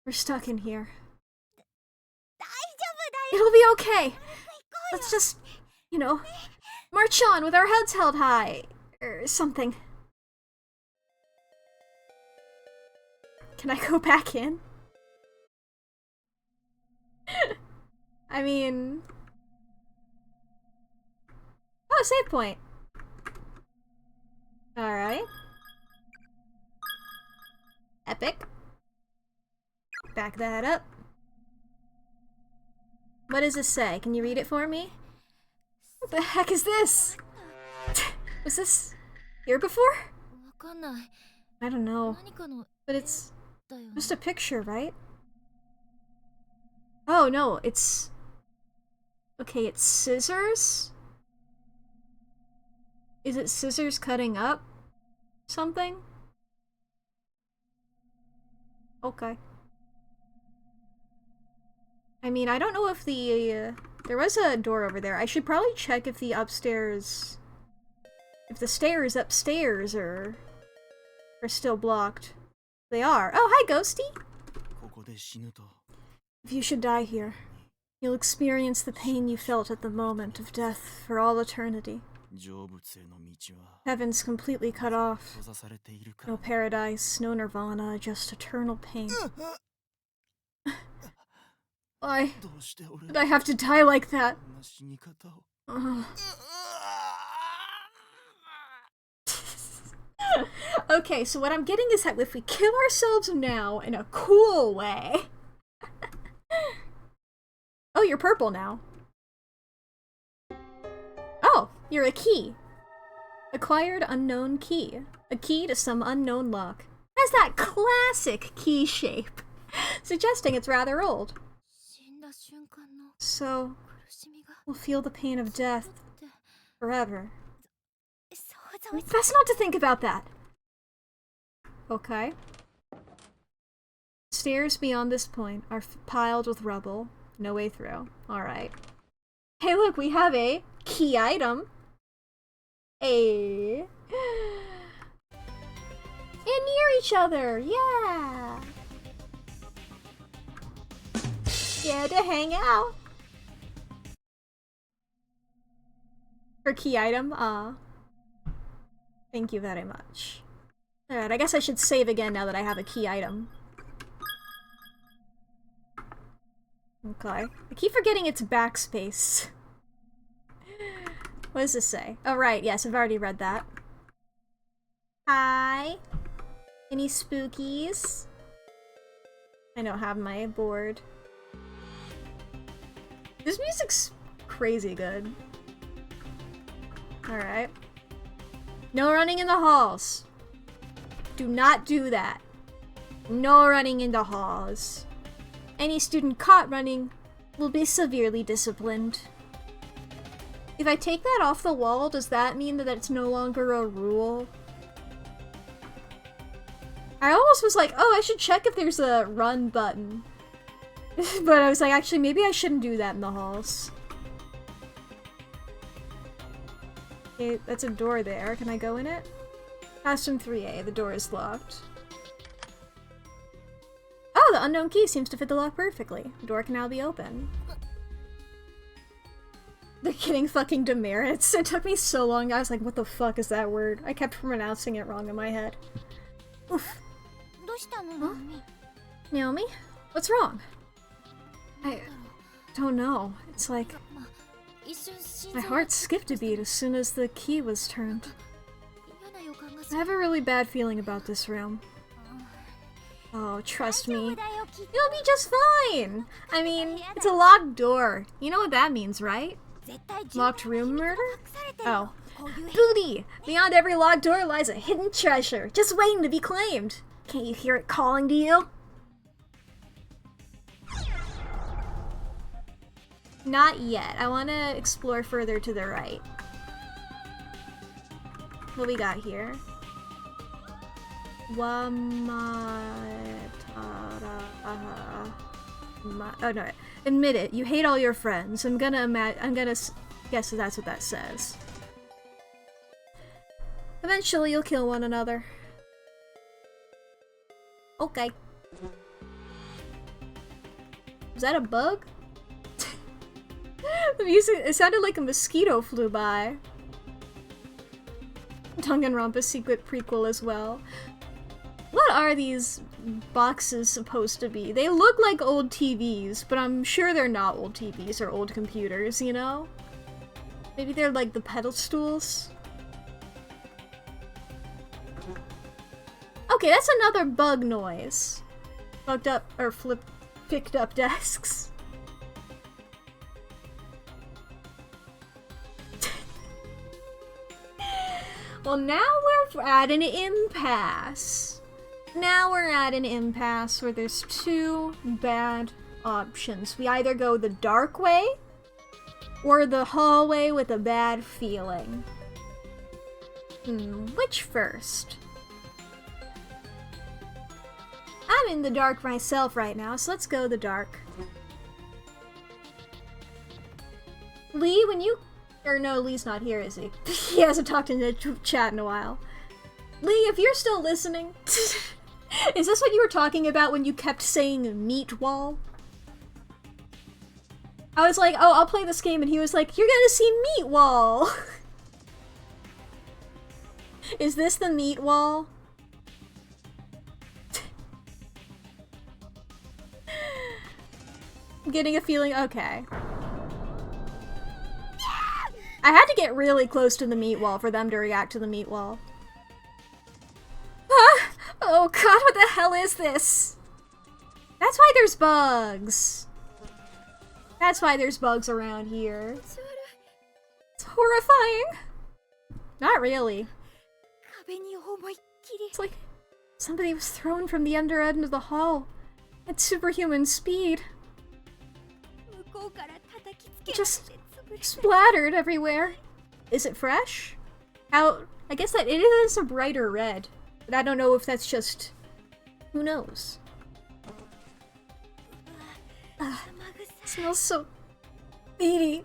we're stuck in here. It'll be okay. Let's just, you know, march on with our heads held high. Or something. Can I go back in? I mean... Oh, save point. Alright. Epic. Back that up. What does this say? Can you read it for me? What the heck is this? Was this here before? I don't know. But it's just a picture, right? Oh no, it's... Okay, it's scissors? Is it scissors cutting up something? Okay. I mean, I don't know if the... there was a door over there. I should probably check if the upstairs... If the stairs upstairs are still blocked. They are. Oh, hi, Ghosty! If you should die here, you'll experience the pain you felt at the moment of death for all eternity. Heaven's completely cut off. No paradise, no nirvana, just eternal pain. Why did I have to die like that? Okay, so what I'm getting is that if we kill ourselves now in a cool way... Oh, you're purple now. Oh, you're a key. Acquired unknown key. A key to some unknown lock. Has that classic key shape, suggesting it's rather old. So, we'll feel the pain of death forever. Best not to think about that. Okay. Stairs beyond this point are piled with rubble. No way through. Alright. Hey look, we have a key item. And near each other, yeah! Yeah, to hang out. For key item, thank you very much. Alright, I guess I should save again now that I have a key item. Okay. I keep forgetting it's backspace. What does this say? Oh, right. Yes, I've already read that. Hi. Any spookies? I don't have my board. This music's crazy good. Alright. No running in the halls. Do not do that. No running in the halls. Any student caught running will be severely disciplined. If I take that off the wall, does that mean that it's no longer a rule? I almost was like, oh, I should check if there's a run button. But I was like, actually, maybe I shouldn't do that in the halls. Okay, that's a door there. Can I go in it? Classroom 3A, the door is locked. Oh, the unknown key seems to fit the lock perfectly. The door can now be open. They're getting fucking demerits. It took me so long. I was like, what the fuck is that word? I kept pronouncing it wrong in my head. Oof. Huh? Naomi? What's wrong? I don't know. It's like my heart skipped a beat as soon as the key was turned. I have a really bad feeling about this room. Oh, trust me. You'll be just fine! I mean, it's a locked door. You know what that means, right? Locked room murder? Oh. Booty! Beyond every locked door lies a hidden treasure, just waiting to be claimed. Can't you hear it calling to you? Not yet. I want to explore further to the right. What we got here? Oh no. Admit it. You hate all your friends. I'm gonna guess that's what that says. Eventually you'll kill one another. Okay. Was that a bug? The music, it sounded like a mosquito flew by. Danganronpa secret prequel as well. What are these boxes supposed to be? They look like old TVs, but I'm sure they're not old TVs or old computers, you know? Maybe they're like the pedal stools? Okay, that's another bug noise. Bugged up, or picked up desks. Well, now we're at an impasse. Now we're at an impasse where there's two bad options. We either go the dark way, or the hallway with a bad feeling. Which first? I'm in the dark myself right now, so let's go the dark. Leigh, when you... Or no, Lee's not here, is he? He hasn't talked in the chat in a while. Leigh, if you're still listening... Is this what you were talking about when you kept saying meat wall? I was like, oh, I'll play this game, and he was like, you're gonna see meat wall! Is this the meat wall? I'm getting a feeling, okay. I had to get really close to the meat wall for them to react to the meat wall. Ah! Oh god, what the hell is this? That's why there's bugs. That's why there's bugs around here. It's horrifying. Not really. It's like somebody was thrown from the under end of the hall at superhuman speed. Just splattered everywhere. Is it fresh? How? I guess that it is a brighter red, but I don't know if that's just... Who knows? Smells so meaty.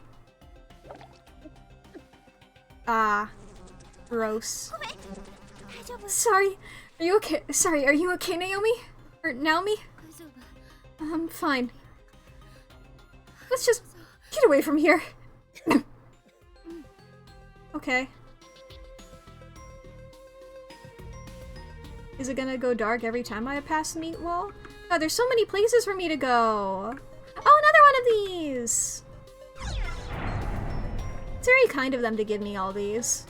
Ah, gross. Sorry, are you okay? Sorry, are you okay, Naomi? Or Naomi? I'm fine. Let's just get away from here. Okay. Is it gonna go dark every time I pass the meat wall? Oh, there's so many places for me to go. Oh, another one of these! It's very kind of them to give me all these.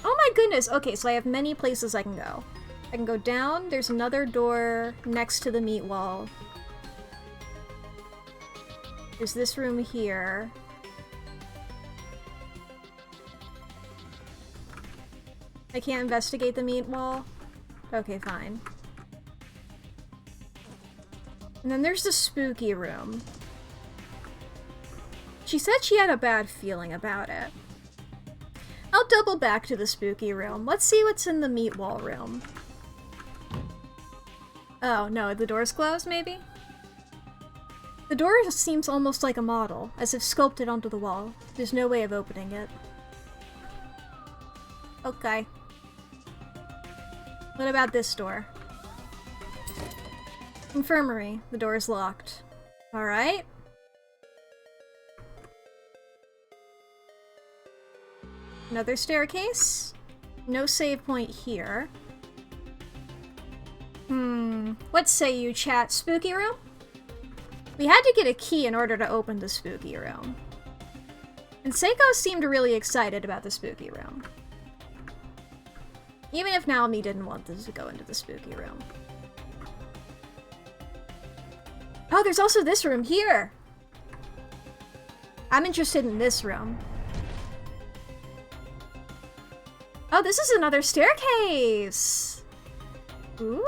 Oh my goodness! Okay, so I have many places I can go. I can go down, there's another door next to the meat wall. There's this room here. I can't investigate the meat wall? Okay, fine. And then there's the spooky room. She said she had a bad feeling about it. I'll double back to the spooky room. Let's see what's in the meat wall room. Oh, no, the door's closed, maybe? The door seems almost like a model, as if sculpted onto the wall. There's no way of opening it. Okay. What about this door? Infirmary. The door is locked. Alright. Another staircase. No save point here. What say you, chat? Spooky room? We had to get a key in order to open the spooky room. And Seiko seemed really excited about the spooky room. Even if Naomi didn't want this to go into the spooky room. Oh, there's also this room here! I'm interested in this room. Oh, this is another staircase! Ooh!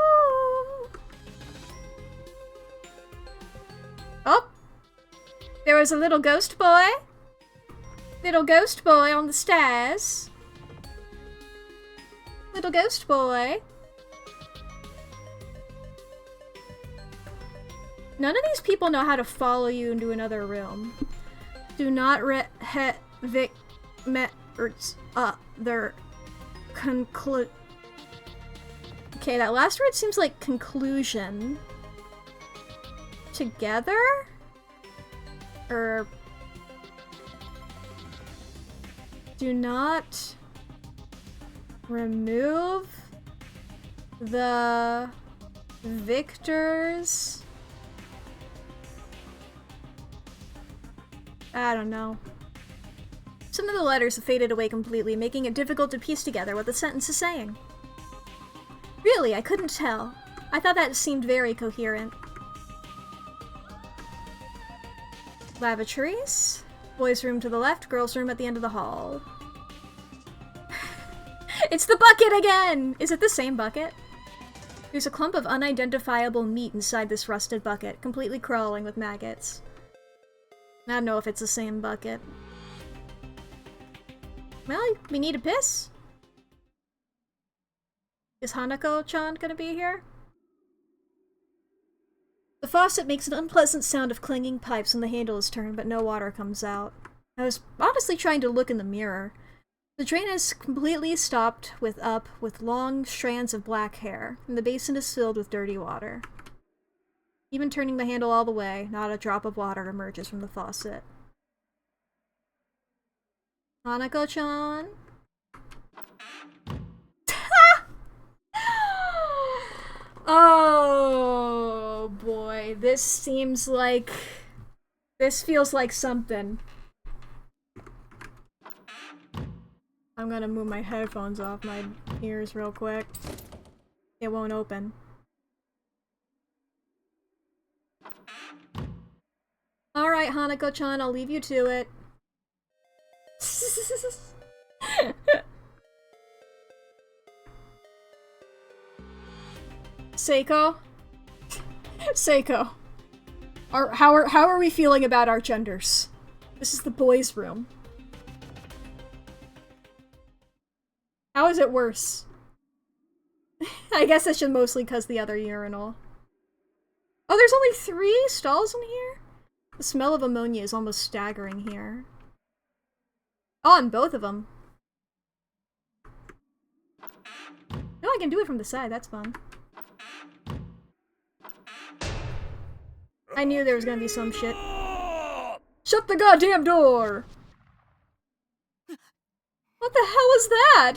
Oh! There was a little ghost boy. Little ghost boy on the stairs. Little ghost boy. None of these people know how to follow you into another room. Do not their conclude. Okay, that last word seems like conclusion. Together? Or do not remove the victors. I don't know. Some of the letters have faded away completely, making it difficult to piece together what the sentence is saying. Really, I couldn't tell. I thought that seemed very coherent. Lavatories. Boys' room to the left, girls' room at the end of the hall. It's the bucket again! Is it the same bucket? There's a clump of unidentifiable meat inside this rusted bucket, completely crawling with maggots. I don't know if it's the same bucket. Well, we need a piss. Is Hanako-chan gonna be here? The faucet makes an unpleasant sound of clanging pipes when the handle is turned, but no water comes out. I was honestly trying to look in the mirror. The drain is completely stopped with long strands of black hair, and the basin is filled with dirty water. Even turning the handle all the way, not a drop of water emerges from the faucet. Hanako-chan? Oh boy, this seems like... This feels like something. I'm gonna move my headphones off my ears real quick. It won't open. Alright, Hanako-chan, I'll leave you to it. Seiko? Seiko. How are we feeling about our genders? This is the boys' room. How is it worse? I guess that's just mostly because the other urinal. Oh, there's only 3 stalls in here? The smell of ammonia is almost staggering here. Oh, on both of them. No, I can do it from the side, that's fun. I knew there was gonna be some shit. Shut the goddamn door! What the hell is that?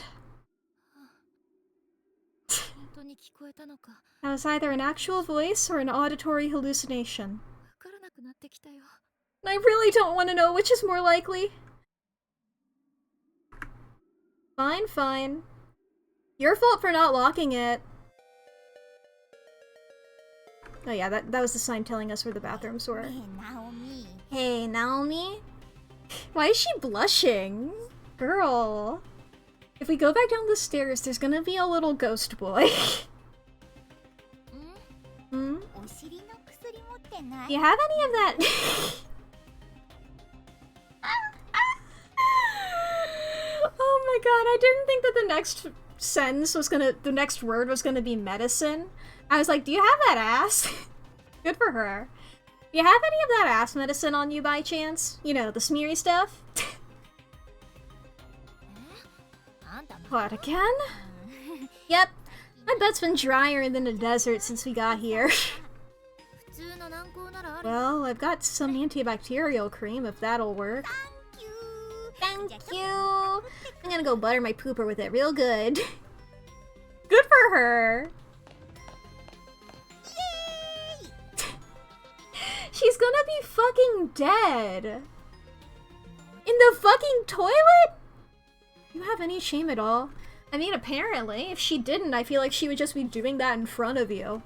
That was either an actual voice or an auditory hallucination. I really don't want to know which is more likely. Fine, fine. Your fault for not locking it. Oh yeah, that was the sign telling us where the bathrooms were. Hey, Naomi. Hey, Naomi? Why is she blushing? Girl. If we go back down the stairs, there's gonna be a little ghost boy. Hmm? Do you have any of that? Oh my god, I didn't think that the next sentence was the next word was gonna be medicine. I was like, do you have that ass? Good for her. Do you have any of that ass medicine on you by chance? You know, the smeary stuff? What, again? Yep, my butt's been drier than a desert since we got here. Well, I've got some antibacterial cream if that'll work. Thank you! I'm gonna go butter my pooper with it real good. Good for her! She's gonna be fucking dead! In the fucking toilet? Do you have any shame at all? I mean, apparently. If she didn't, I feel like she would just be doing that in front of you.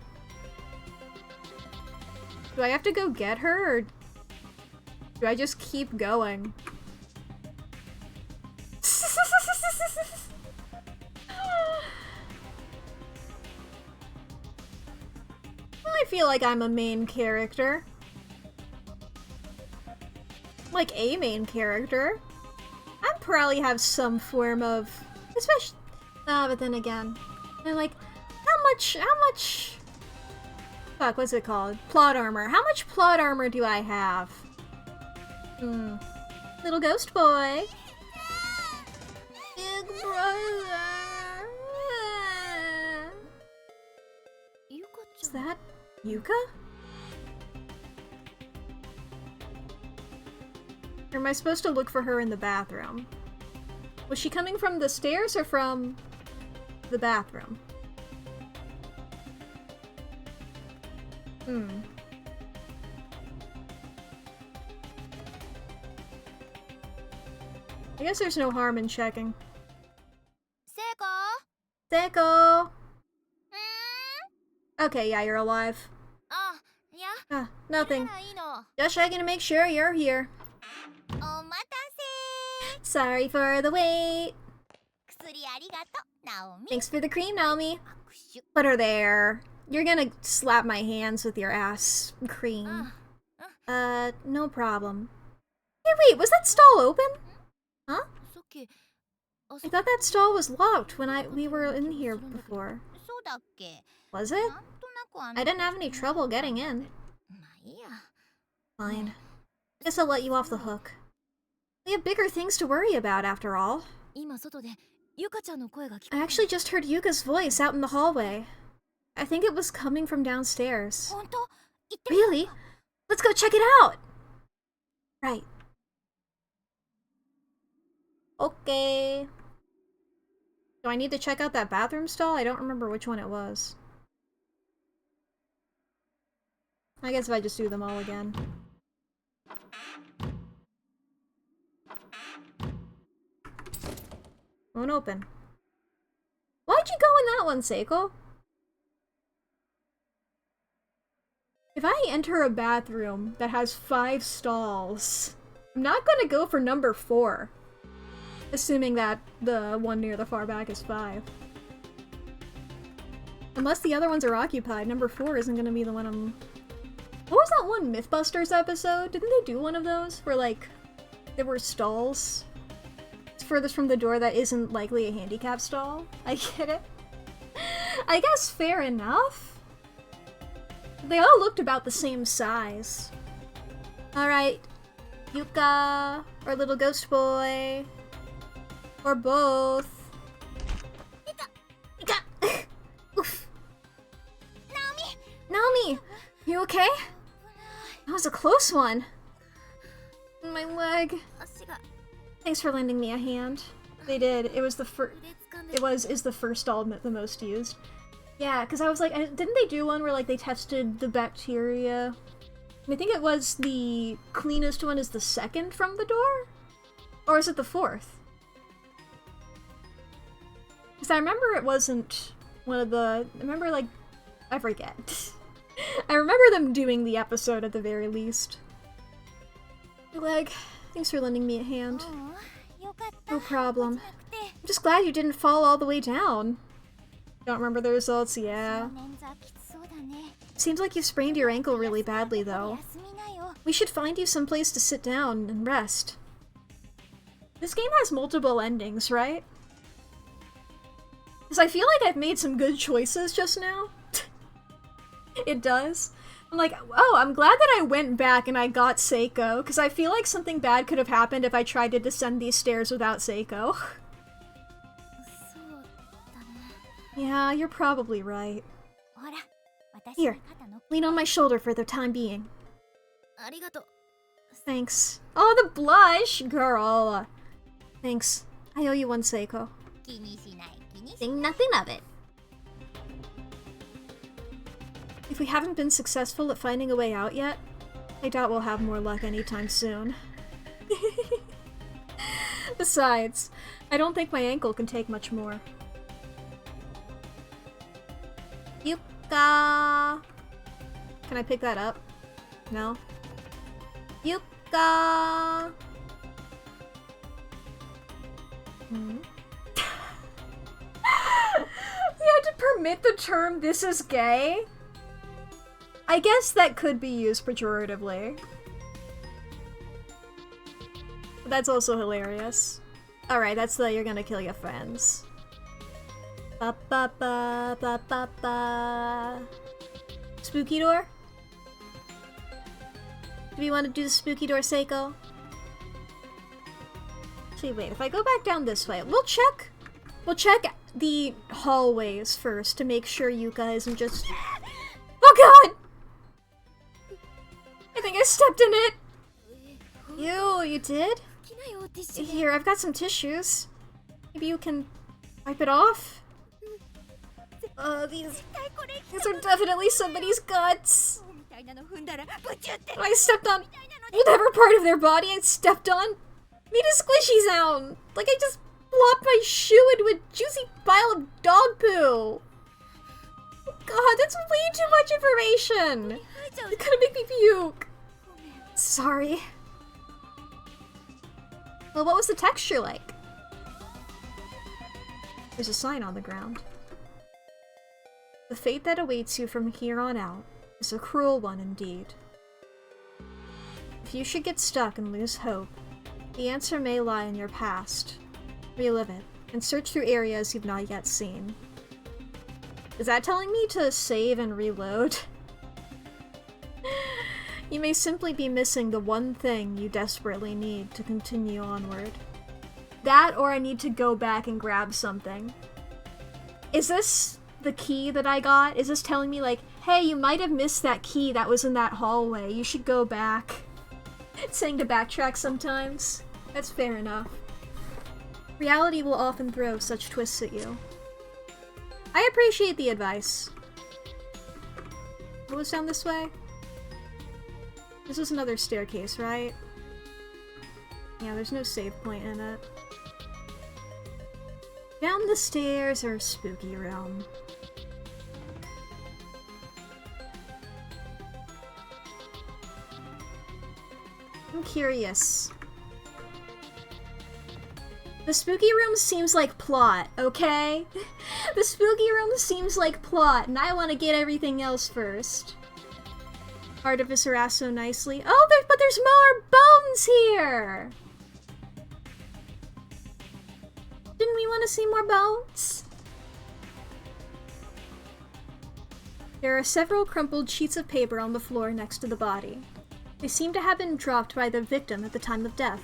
Do I have to go get her, or do I just keep going? I feel like I'm a main character. Like a main character. I'd probably have some form of, especially, but then again, and like, how much, fuck, what's it called? Plot armor. How much plot armor do I have? Little ghost boy. Big brother. Is that Yuka? Or am I supposed to look for her in the bathroom? Was she coming from the stairs or from the bathroom? I guess there's no harm in checking. Seiko! Okay, yeah, you're alive. Nothing. Just checking to make sure you're here. Sorry for the wait. Thanks for the cream, Naomi. Put her there. You're gonna slap my hands with your ass cream. No problem. Hey, wait, was that stall open? Huh? I thought that stall was locked when we were in here before. Was it? I didn't have any trouble getting in. Fine. Guess I'll let you off the hook. We have bigger things to worry about, after all. I actually just heard Yuka's voice out in the hallway. I think it was coming from downstairs. Really? Let's go check it out! Right. Okay. Do I need to check out that bathroom stall? I don't remember which one it was. I guess if I just do them all again. Won't open. Why'd you go in that one, Seiko? If I enter a bathroom that has 5 stalls, I'm not gonna go for number 4. Assuming that the one near the far back is 5. Unless the other ones are occupied, number 4 isn't gonna be the one I'm... What was that one Mythbusters episode? Didn't they do one of those? Where, like, there were stalls? It's furthest from the door that isn't likely a handicap stall? I get it. I guess fair enough. They all looked about the same size. Alright. Yuka, or little ghost boy. Or both. Yuka! Oof. Naomi! You okay? That was a close one. My leg. Thanks for lending me a hand. They did. It was the first. Is the first stall the most used? Yeah, because I was like, didn't they do one where like they tested the bacteria? I think it was the cleanest one is the second from the door, or is it the 4th? Because I remember it wasn't one of the. I remember like, I forget. I remember them doing the episode at the very least. Your leg. Thanks for lending me a hand. No problem. I'm just glad you didn't fall all the way down. Don't remember the results, yeah. Seems like you've sprained your ankle really badly, though. We should find you someplace to sit down and rest. This game has multiple endings, right? Because I feel like I've made some good choices just now. It does. I'm like, oh, I'm glad that I went back and I got Seiko, because I feel like something bad could have happened if I tried to descend these stairs without Seiko. Yeah, you're probably right. Here, lean on my shoulder for the time being. Thanks. Oh, the blush! Girl! Thanks. I owe you one, Seiko. Think nothing of it. If we haven't been successful at finding a way out yet, I doubt we'll have more luck anytime soon. Besides, I don't think my ankle can take much more. Yuka! Can I pick that up? No? Yuka! Hmm? You had to permit the term "this is gay"? I guess that could be used pejoratively. But that's also hilarious. Alright, that's the "you're gonna kill your friends." Ba ba ba ba ba ba. Spooky door? Do we want to do the spooky door, Seiko? Actually, wait, if I go back down this way, we'll check the hallways first to make sure Yuka isn't just... Oh god! I think I stepped in it! You did? Here, I've got some tissues. Maybe you can wipe it off? These are definitely somebody's guts. I stepped on whatever part of their body I stepped on made a squishy sound. Like I just plopped my shoe into a juicy pile of dog poo. God, that's way too much information. It's gonna make me puke. Sorry. Well, what was the texture like? There's a sign on the ground. The fate that awaits you from here on out is a cruel one indeed. If you should get stuck and lose hope, the answer may lie in your past. Relive it, and search through areas you've not yet seen. Is that telling me to save and reload? You may simply be missing the one thing you desperately need to continue onward. That, or I need to go back and grab something. Is this the key that I got? Is this telling me like, hey, you might have missed that key that was in that hallway, you should go back? It's saying to backtrack sometimes. That's fair enough. Reality will often throw such twists at you. I appreciate the advice. What was down this way? This was another staircase, right? Yeah, there's no save point in it. Down the stairs or spooky realm. I'm curious. The spooky room seems like plot, okay? The spooky room seems like plot, and I want to get everything else first. Artificer asked so nicely. Oh, but there's more bones here! Didn't we want to see more bones? There are several crumpled sheets of paper on the floor next to the body. They seem to have been dropped by the victim at the time of death.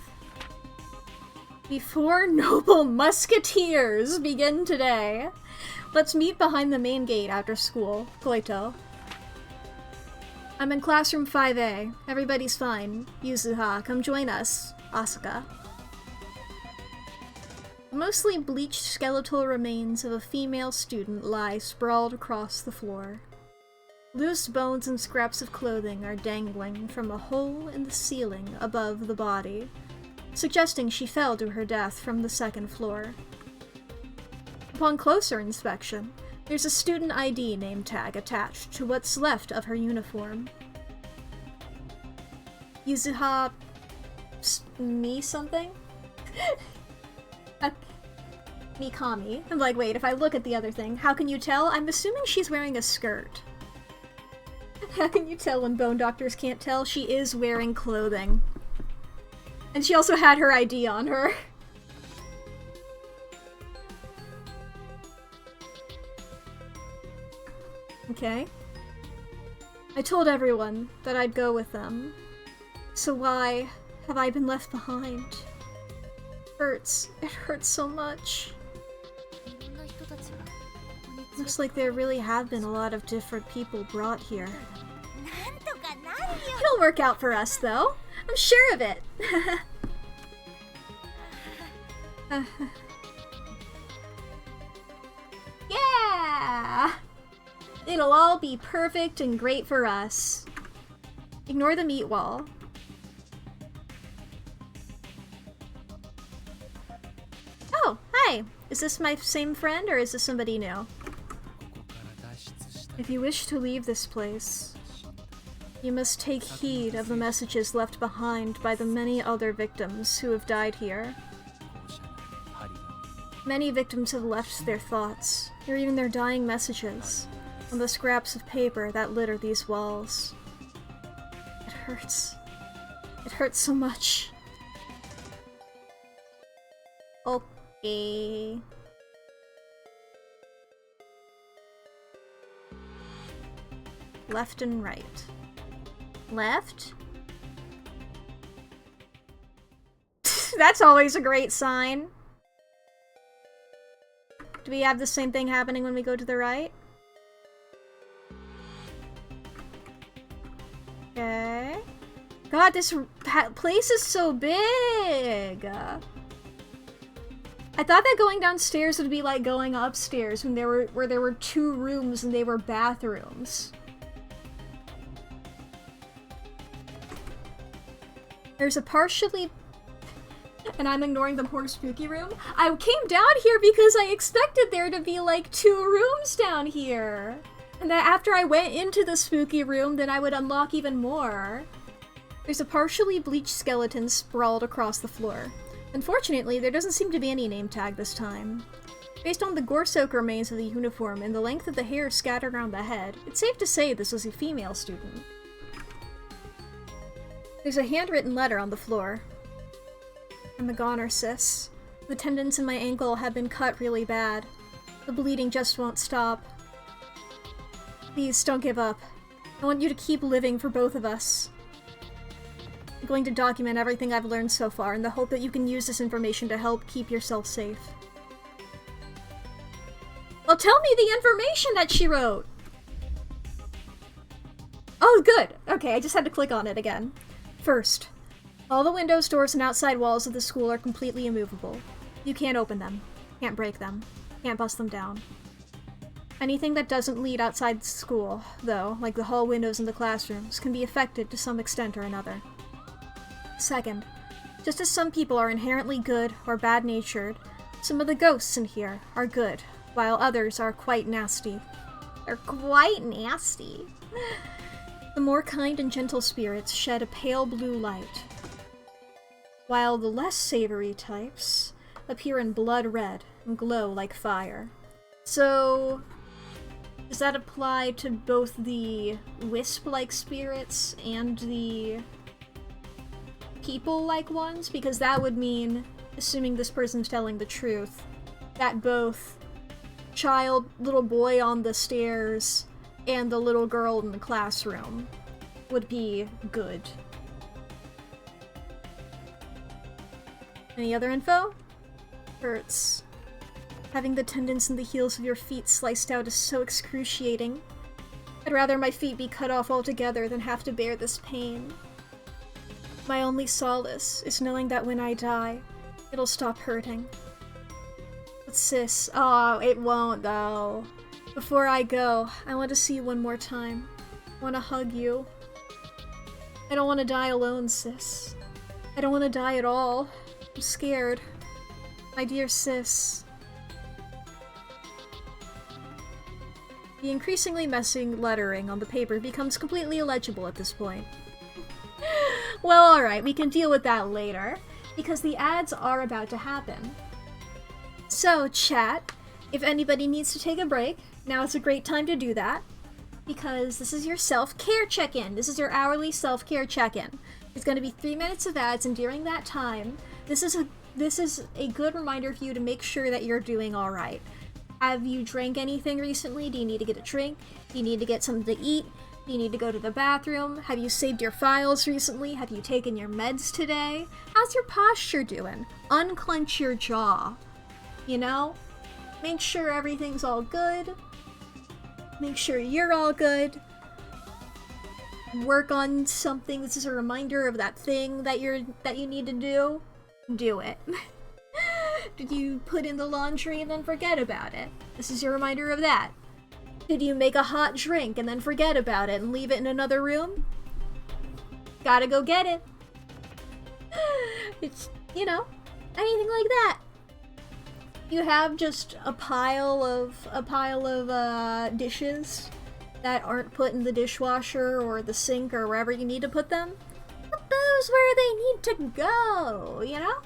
The 4 noble musketeers begin today. Let's meet behind the main gate after school. Koito. I'm in classroom 5A. Everybody's fine. Yuzuha, come join us. Asuka. The mostly bleached skeletal remains of a female student lie sprawled across the floor. Loose bones and scraps of clothing are dangling from a hole in the ceiling above the body, suggesting she fell to her death from the 2nd floor. Upon closer inspection, there's a student ID name tag attached to what's left of her uniform. Yuzuha... me something? Mikami. I'm like, wait, if I look at the other thing, how can you tell? I'm assuming she's wearing a skirt. How can you tell when bone doctors can't tell? She is wearing clothing. And she also had her ID on her. Okay. I told everyone that I'd go with them. So why have I been left behind? Hurts. It hurts so much. Looks like there really have been a lot of different people brought here. It'll work out for us, though. I'm sure of it. Yeah! It'll all be perfect and great for us. Ignore the meat wall. Is this my same friend, or is this somebody new? If you wish to leave this place, you must take heed of the messages left behind by the many other victims who have died here. Many victims have left their thoughts, or even their dying messages, on the scraps of paper that litter these walls. It hurts. It hurts so much. Okay. Left and right. Left? That's always a great sign. Do we have the same thing happening when we go to the right? Okay. God, this place is so big! I thought that going downstairs would be like going upstairs when there were 2 rooms and they were bathrooms. There's a partially... And I'm ignoring the poor spooky room. I came down here because I expected there to be like 2 rooms down here. And that after I went into the spooky room, then I would unlock even more. There's a partially bleached skeleton sprawled across the floor. Unfortunately, there doesn't seem to be any name tag this time. Based on the gore-soaked remains of the uniform and the length of the hair scattered around the head, it's safe to say this was a female student. There's a handwritten letter on the floor. I'm a goner, sis. The tendons in my ankle have been cut really bad. The bleeding just won't stop. Please, don't give up. I want you to keep living for both of us. I'm going to document everything I've learned so far in the hope that you can use this information to help keep yourself safe. Well, tell me the information that she wrote! Oh, good! Okay, I just had to click on it again. First, all the windows, doors, and outside walls of the school are completely immovable. You can't open them, can't break them, can't bust them down. Anything that doesn't lead outside the school, though, like the hall windows and the classrooms, can be affected to some extent or another. Second, just as some people are inherently good or bad-natured, some of the ghosts in here are good, while others are quite nasty. They're quite nasty. The more kind and gentle spirits shed a pale blue light, while the less savory types appear in blood red and glow like fire. So, does that apply to both the wisp-like spirits and the people-like ones? Because that would mean, assuming this person's telling the truth, that both little boy on the stairs and the little girl in the classroom would be good. Any other info? Hurts. Having the tendons in the heels of your feet sliced out is so excruciating. I'd rather my feet be cut off altogether than have to bear this pain. My only solace is knowing that when I die, it'll stop hurting. But sis, it won't though. Before I go, I want to see you one more time. I want to hug you. I don't want to die alone, sis. I don't want to die at all. I'm scared. My dear sis. The increasingly messy lettering on the paper becomes completely illegible at this point. Well, alright, we can deal with that later, because the ads are about to happen. So, chat, if anybody needs to take a break, now is a great time to do that, because this is your self-care check-in. This is your hourly self-care check-in. It's going to be 3 minutes of ads, and during that time, this is a good reminder for you to make sure that you're doing alright. Have you drank anything recently? Do you need to get a drink? Do you need to get something to eat? Do you need to go to the bathroom? Have you saved your files recently? Have you taken your meds today? How's your posture doing? Unclench your jaw. You know? Make sure everything's all good. Make sure you're all good. Work on something. This is a reminder of that thing that you need to do. Do it. Did you put in the laundry and then forget about it? This is your reminder of that. Did you make a hot drink and then forget about it and leave it in another room? Gotta go get it. It's, anything like that. You have just a pile of dishes that aren't put in the dishwasher or the sink or wherever you need to put them. Put those where they need to go, you know?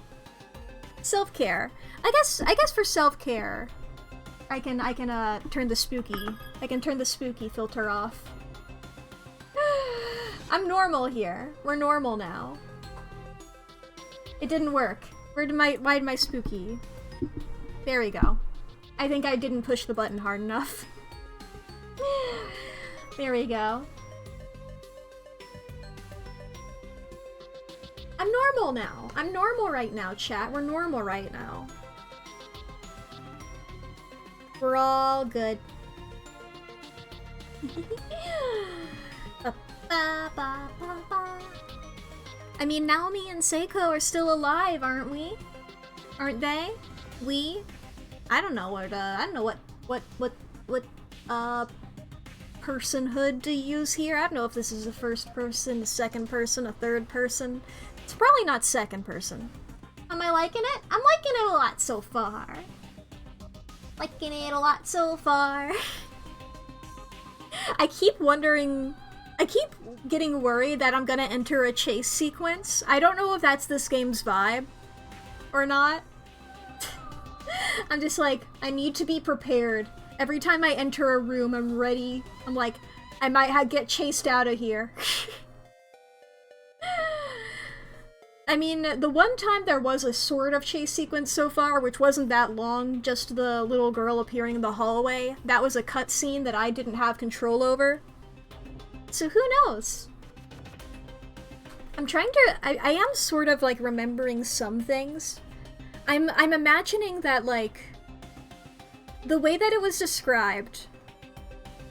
Self-care. I guess for self-care, I can turn the spooky filter off. I'm normal here. We're normal now. It didn't work. Why'd my spooky? There we go. I think I didn't push the button hard enough. There we go. I'm normal now. I'm normal right now, chat. We're normal right now. We're all good. I mean, Naomi and Seiko are still alive, aren't we? Aren't they? I don't know what personhood to use here. I don't know if this is a first person, a second person, a third person. It's probably not second person. Am I liking it? I'm liking it a lot so far. Liking it a lot so far. I keep getting worried that I'm gonna enter a chase sequence. I don't know if that's this game's vibe or not. I'm just like, I need to be prepared. Every time I enter a room, I'm ready. I'm like, I might get chased out of here. I mean, the one time there was a sort of chase sequence so far, which wasn't that long, just the little girl appearing in the hallway, that was a cutscene that I didn't have control over. So who knows? I'm trying to... I am sort of, like, remembering some things. I'm imagining that, like, the way that it was described,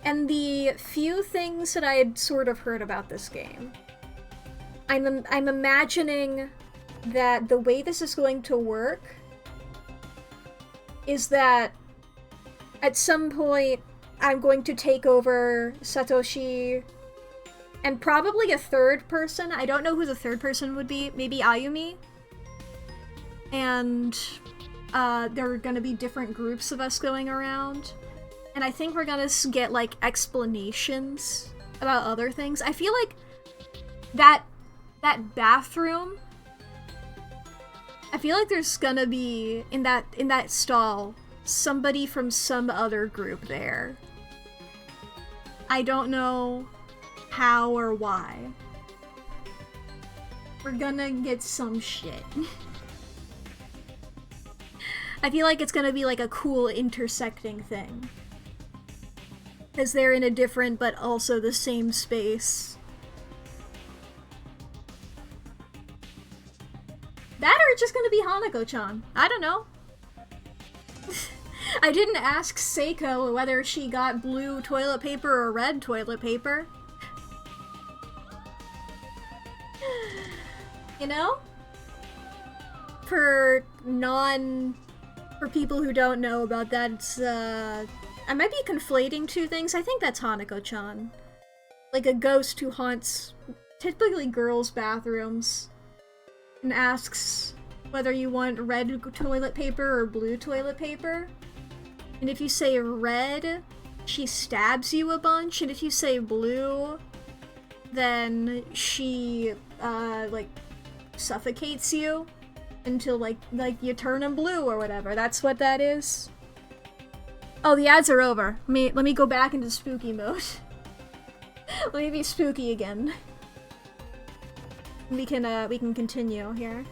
and the few things that I had sort of heard about this game, I'm imagining that the way this is going to work is that at some point I'm going to take over Satoshi and probably a third person. I don't know who the third person would be. Maybe Ayumi. And there are gonna be different groups of us going around. And I think we're gonna get, like, explanations about other things. I feel like that bathroom, I feel like there's gonna be, in that stall, somebody from some other group there. I don't know how or why. We're gonna get some shit. I feel like it's gonna be like a cool intersecting thing. Because they're in a different but also the same space. That or it's just gonna be Hanako-chan. I don't know. I didn't ask Seiko whether she got blue toilet paper or red toilet paper. You know? For people who don't know about that, it's, I might be conflating two things. I think that's Hanako-chan. Like a ghost who haunts typically girls' bathrooms and asks whether you want red toilet paper or blue toilet paper. And if you say red, she stabs you a bunch, and if you say blue, then she, like, suffocates you until, like you turn them blue or whatever. That's what that is. Oh, the ads are over. Let me go back into spooky mode. Let me be spooky again. We can continue here.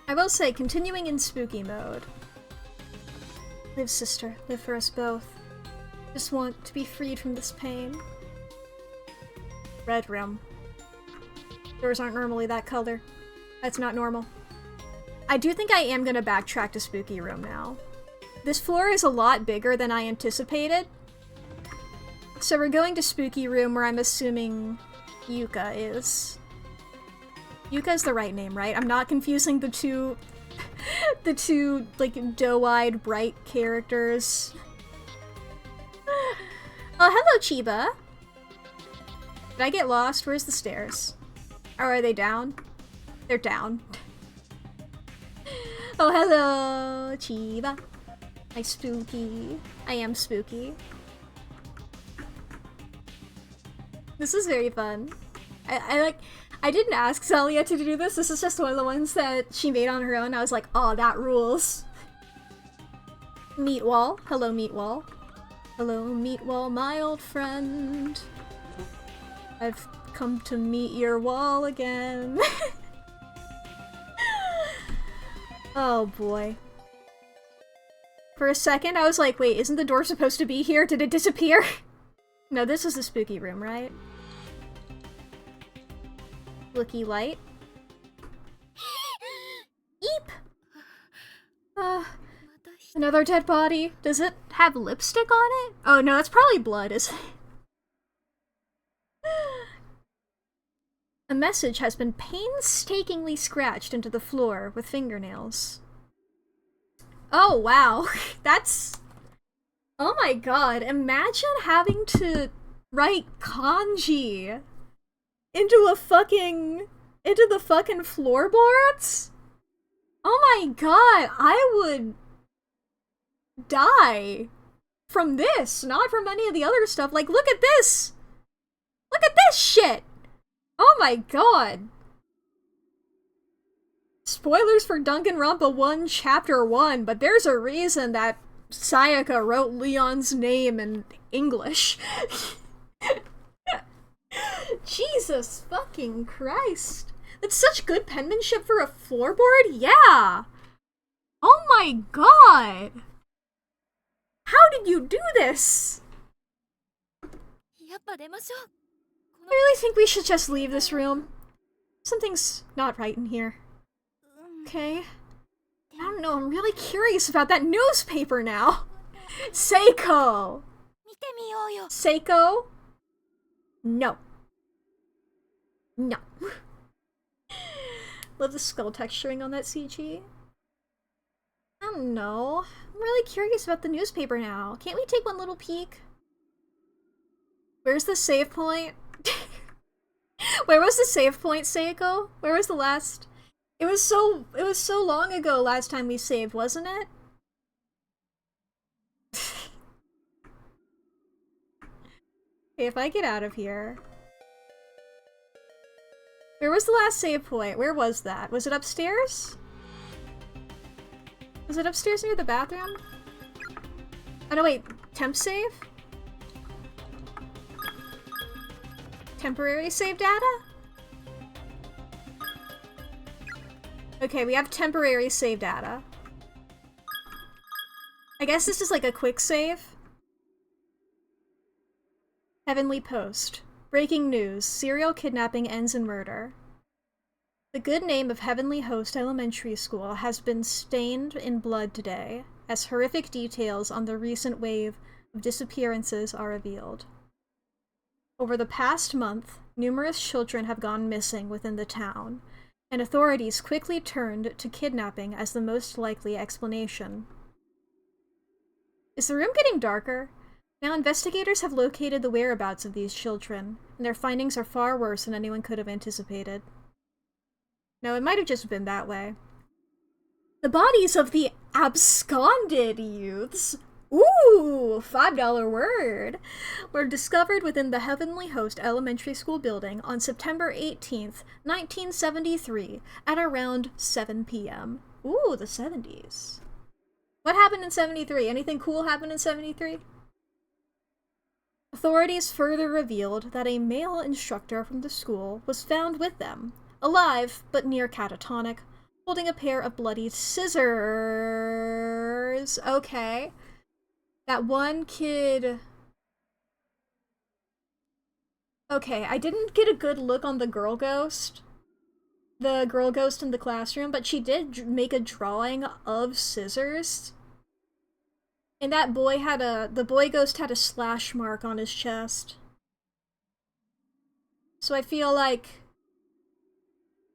I will say, continuing in spooky mode. Live, sister. Live for us both. Just want to be freed from this pain. Red room. Doors aren't normally that color. That's not normal. I do think I am gonna backtrack to spooky room now. This floor is a lot bigger than I anticipated. So we're going to spooky room where I'm assuming Yuka is. Yuka's the right name, right? I'm not confusing the two like doe-eyed bright characters. Oh, hello, Chiba. Did I get lost? Where's the stairs? Oh, are they down? They're down. Oh, hello, Chiba. I spooky. I am spooky. This is very fun. I didn't ask Celia to do this. This is just one of the ones that she made on her own. I was like, oh, that rules. Meatwall. Hello, Meatwall. Hello, Meatwall, my old friend. I've come to meet your wall again. Oh boy. For a second, I was like, wait, isn't the door supposed to be here? Did it disappear? No, this is the spooky room, right? Looky light. Eep! Another dead body. Does it have lipstick on it? Oh no, it's probably blood, isn't it? A message has been painstakingly scratched into the floor with fingernails. Oh wow, that's... Oh my god, imagine having to write kanji into the fucking floorboards? Oh my god, I would die from this, not from any of the other stuff. Like, look at this! Look at this shit! Oh my god! Spoilers for Danganronpa 1 Chapter 1, but there's a reason that Sayaka wrote Leon's name in English. Jesus fucking Christ. That's such good penmanship for a floorboard? Yeah! Oh my god! How did you do this? I really think we should just leave this room. Something's not right in here. Okay. I don't know, I'm really curious about that newspaper now. Seiko! Seiko? No. No. Love the skull texturing on that CG. I don't know. I'm really curious about the newspaper now. Can't we take one little peek? Where's the save point? Where was the save point, Seiko? Where was the last... It was so long ago last time we saved, wasn't it? Okay, if I get out of here... Where was the last save point? Where was that? Was it upstairs? Was it upstairs near the bathroom? Oh no, wait. Temp save? Temporary save data? Okay, we have temporary save data. I guess this is like a quick save. Heavenly Post. Breaking news. Serial kidnapping ends in murder. The good name of Heavenly Host Elementary School has been stained in blood today, as horrific details on the recent wave of disappearances are revealed. Over the past month, numerous children have gone missing within the town, and authorities quickly turned to kidnapping as the most likely explanation. Is the room getting darker? Now investigators have located the whereabouts of these children, and their findings are far worse than anyone could have anticipated. No, it might have just been that way. The bodies of the absconded youths, ooh, $5 word, were discovered within the Heavenly Host Elementary School building on September 18th, 1973, at around 7 p.m. Ooh, the 70s. What happened in 73? Anything cool happened in 73? Authorities further revealed that a male instructor from the school was found with them, alive but near catatonic, holding a pair of bloody scissors. Okay. That one kid... Okay, I didn't get a good look on the girl ghost. The girl ghost in the classroom, but she did make a drawing of scissors. And that boy had the boy ghost had a slash mark on his chest. So I feel like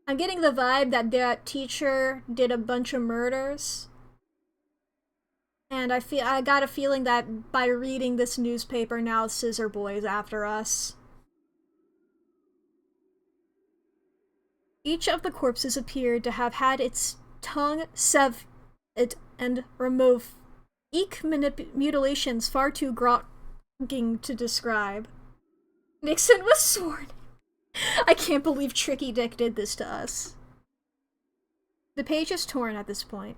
I'm getting the vibe that that teacher did a bunch of murders. And I got a feeling that by reading this newspaper now, Scissor Boy's after us. Each of the corpses appeared to have had its tongue it and remove mutilations far too grokking to describe. Nixon was sworn. I can't believe Tricky Dick did this to us. The page is torn at this point,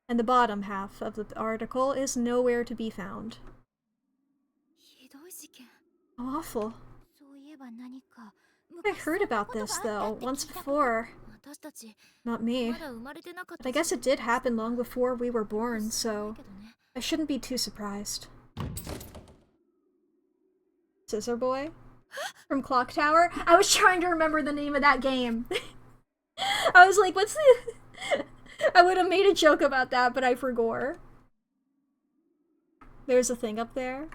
and the bottom half of the article is nowhere to be found. How awful. I heard about this, though, once before. Not me. But I guess it did happen long before we were born, so I shouldn't be too surprised. Scissor Boy? From Clock Tower? I was trying to remember the name of that game. I was like, what's the... I would have made a joke about that, but I forgot. There's a thing up there.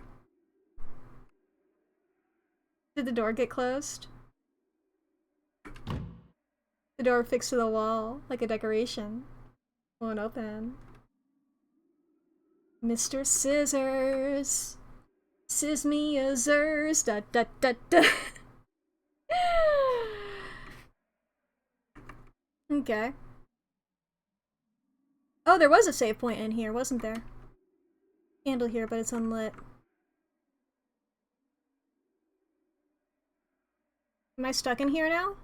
Did the door get closed? The door fixed to the wall, like a decoration. Won't open. Mr. Scissors. Sizz me a zers. Da da da da. Okay. Oh, there was a save point in here, wasn't there? Candle here, but it's unlit. Am I stuck in here now?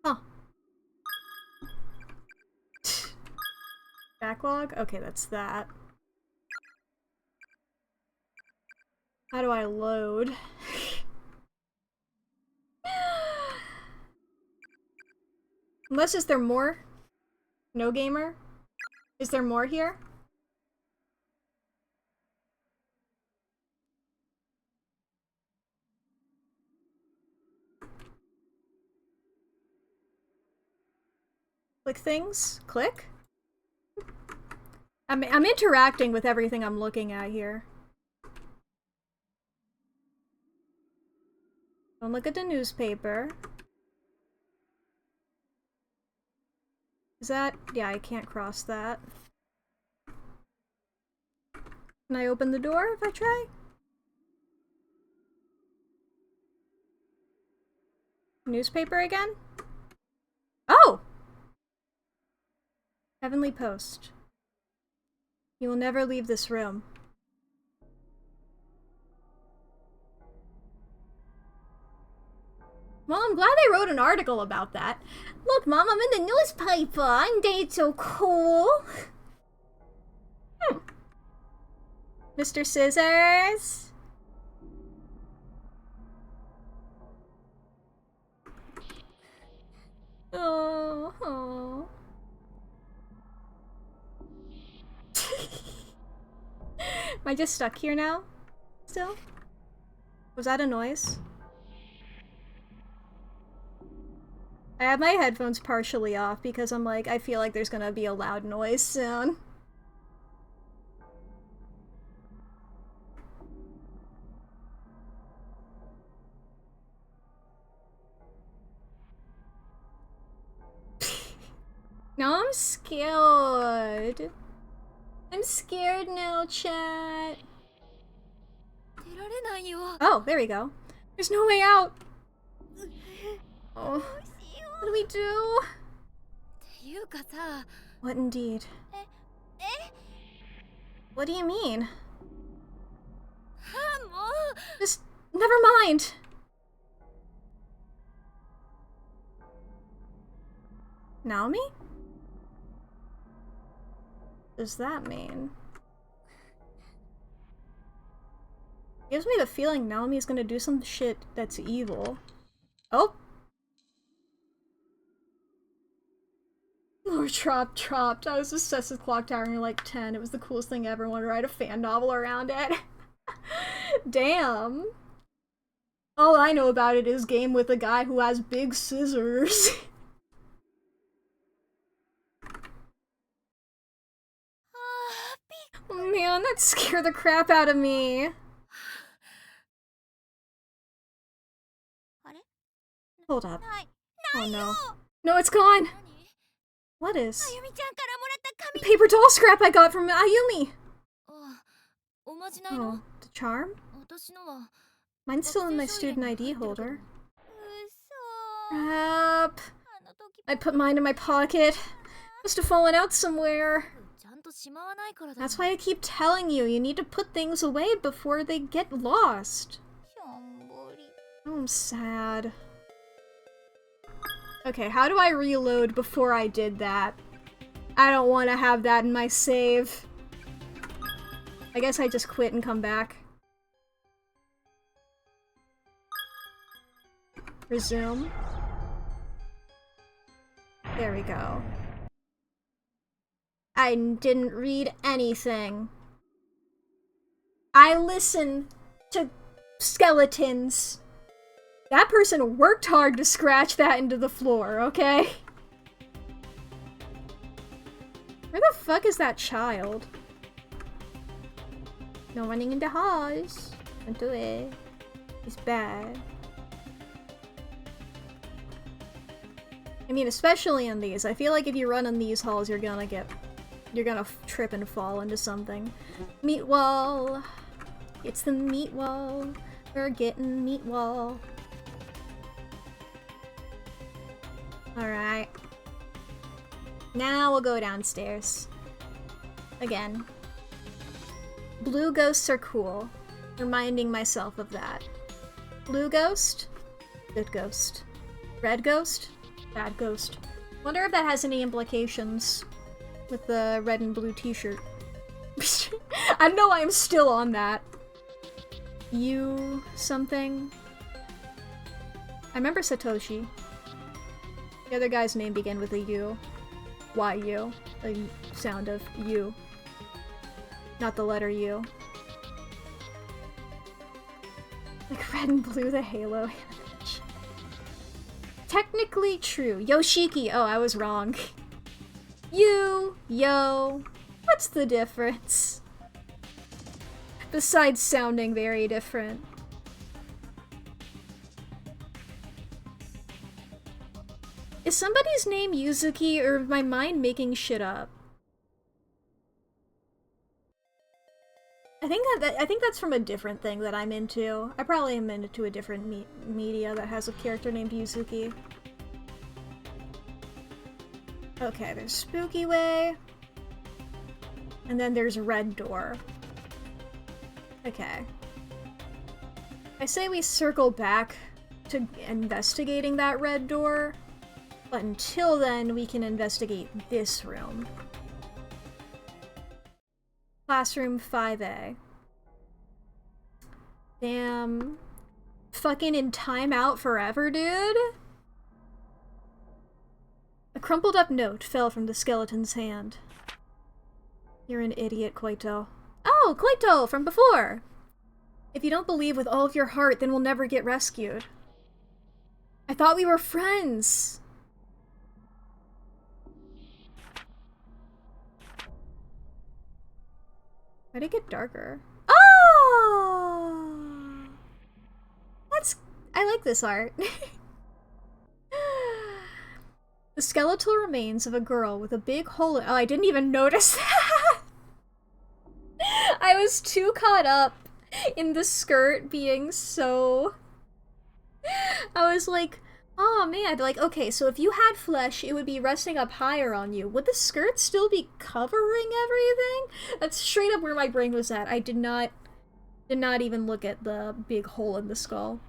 Huh. Backlog? Okay, that's that. How do I load? Unless, is there more? No gamer? Is there more here? Click things? Click? I'm interacting with everything I'm looking at here. Don't look at the newspaper. Is that... yeah, I can't cross that. Can I open the door if I try? Newspaper again? Oh! Heavenly Post. You will never leave this room. Well, I'm glad they wrote an article about that. Look, Mom, I'm in the newspaper. Ain't they so cool? Mr. Scissors? Oh. Am I just stuck here now? Still? Was that a noise? I have my headphones partially off because I'm like, I feel like there's gonna be a loud noise soon. Now I'm scared. I'm scared now, chat. Oh, there we go. There's no way out. Oh, what do we do? What indeed? What do you mean? Just never mind. Naomi? What does that mean? Gives me the feeling Naomi's gonna do some shit that's evil. Oh! Lord Tropped. I was obsessed with Clock Tower when you were like 10. It was the coolest thing ever. I wanted to write a fan novel around it. Damn. All I know about it is game with a guy who has big scissors. Oh man, that scared the crap out of me. Hold up. Oh no. No, it's gone! What is? The paper doll scrap I got from Ayumi! Oh, the charm? Mine's still in my student ID holder. Crap. I put mine in my pocket. Must have fallen out somewhere. That's why I keep telling you, you need to put things away before they get lost. Oh, I'm sad. Okay, how do I reload before I did that? I don't want to have that in my save. I guess I just quit and come back. Resume. There we go. I didn't read anything. I listen to skeletons. That person worked hard to scratch that into the floor, okay? Where the fuck is that child? No running into halls. Don't do it. It's bad. I mean, especially in these. I feel like if you run in these halls, you're gonna trip and fall into something. Meat wall. It's the meat wall. We're getting meat wall. Alright. Now we'll go downstairs. Again. Blue ghosts are cool. Reminding myself of that. Blue ghost? Good ghost. Red ghost? Bad ghost. Wonder if that has any implications with the red and blue t-shirt. I know I'm still on that. You something? I remember Satoshi. The other guy's name began with a U. Y-U. The sound of U. Not the letter U. Like red and blue, the halo image. Technically true. Yoshiki! Oh, I was wrong. You, yo. What's the difference? Besides sounding very different. Is somebody's name Yuzuki, or is my mind making shit up? I think that's from a different thing that I'm into. I probably am into a different media that has a character named Yuzuki. Okay, there's Spooky Way. And then there's Red Door. Okay. I say we circle back to investigating that red door, but until then we can investigate this room. Classroom 5A. Damn. Fucking in timeout forever, dude? A crumpled up note fell from the skeleton's hand. You're an idiot, Koito. Oh, Koito, from before! If you don't believe with all of your heart, then we'll never get rescued. I thought we were friends! Why'd it get darker? Oh! I like this art. The skeletal remains of a girl with a big hole in— oh, I didn't even notice that! I was too caught up in the skirt being so— I was like, oh man, like, okay, so if you had flesh, it would be resting up higher on you. Would the skirt still be covering everything? That's straight up where my brain was at. I did not even look at the big hole in the skull.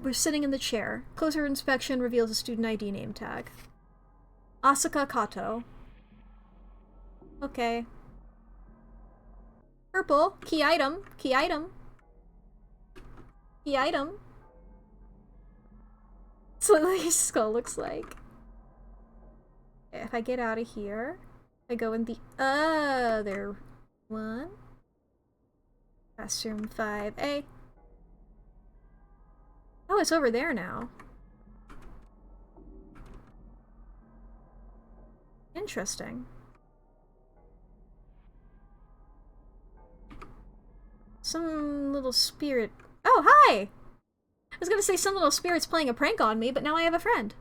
We're sitting in the chair. Closer inspection reveals a student ID name tag. Asaka Kato. Okay. Purple. Key item. Key item. Key item. That's what Leigh's skull looks like. If I get out of here, I go in the other one. Classroom 5A. Oh, it's over there now. Interesting. Some little spirit— oh, hi! I was gonna say some little spirit's playing a prank on me, but now I have a friend.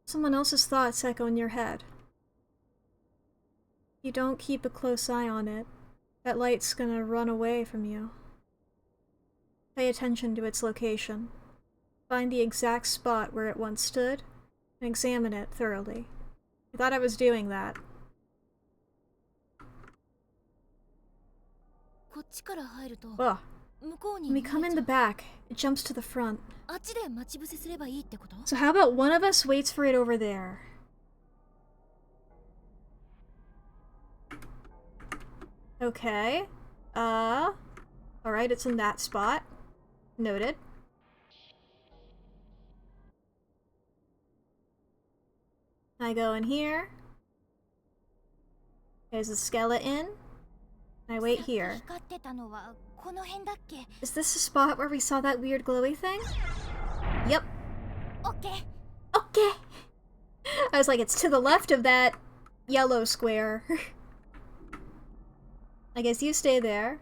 Someone else's thoughts echo in your head. You don't keep a close eye on it, that light's gonna run away from you. Pay attention to its location. find the exact spot where it once stood and examine it thoroughly. I thought I was doing that. Ugh. When we come in the back, it jumps to the front. So how about one of us waits for it over there? Okay. Alright, it's in that spot. Noted. I go in here. There's a skeleton. I wait here. Is this the spot where we saw that weird glowy thing? Yep. Okay. Okay. I was like, it's to the left of that yellow square. I guess you stay there.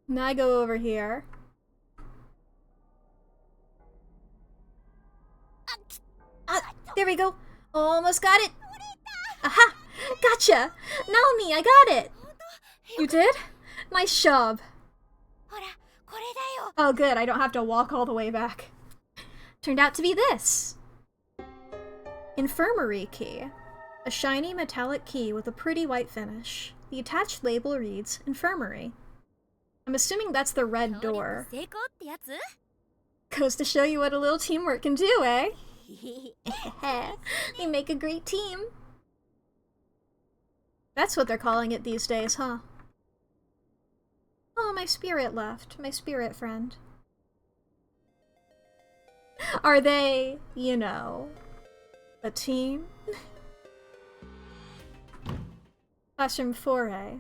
Now I go over here. There we go. Almost got it. Aha! Gotcha! Naomi, I got it! You did? Nice job. Oh good, I don't have to walk all the way back. Turned out to be this. Infirmary key. A shiny metallic key with a pretty white finish. The attached label reads Infirmary. I'm assuming that's the red door. Goes to show you what a little teamwork can do, eh? They make a great team. That's what they're calling it these days, huh? Oh, my spirit left. My spirit friend. Are they, you know, a team? Classroom 4A.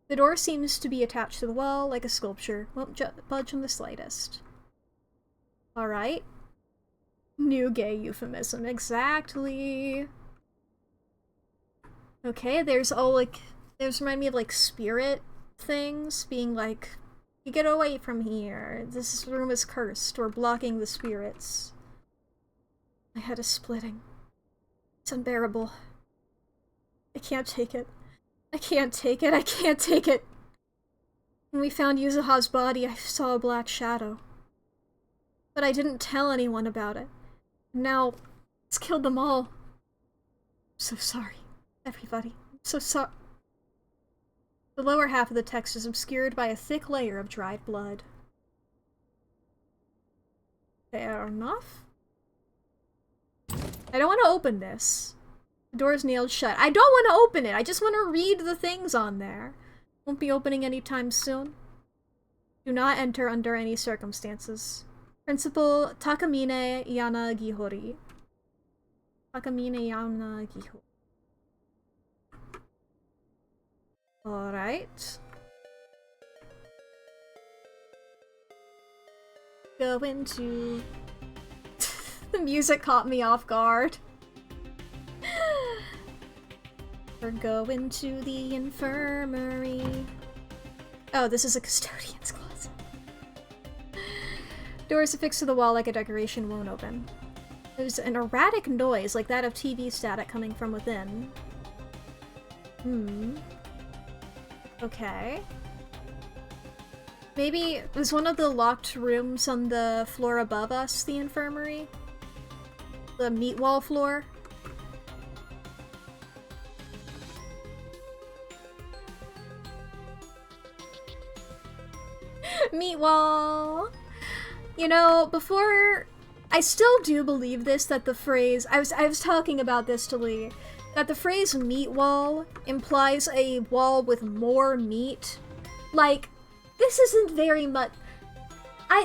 The door seems to be attached to the wall like a sculpture. Won't budge in the slightest. Alright. New gay euphemism. Exactly. Okay, there's all like... Those remind me of like spirit things being like, you get away from here. This room is cursed. We're blocking the spirits. My head is splitting. It's unbearable. I can't take it. I can't take it. I can't take it. When we found Yuzuha's body, I saw a black shadow. But I didn't tell anyone about it. Now, it's killed them all. I'm so sorry, everybody. I'm so sorry. The lower half of the text is obscured by a thick layer of dried blood. Fair enough. I don't want to open this. The door is nailed shut. I don't want to open it. I just want to read the things on there. Won't be opening anytime soon. Do not enter under any circumstances. Principal Takamine Yanagihori. Takamine Yanagihori. Alright. Go into... The music caught me off guard. We're going to the infirmary. Oh, this is a custodian's closet. Doors affixed to the wall like a decoration won't open. There's an erratic noise like that of TV static coming from within. Okay. Maybe was one of the locked rooms on the floor above us the infirmary? The meat wall floor? Meat wall! You know, before... I still do believe this, that the phrase... I was talking about this to Leigh. That the phrase meat wall implies a wall with more meat. Like, this isn't very much...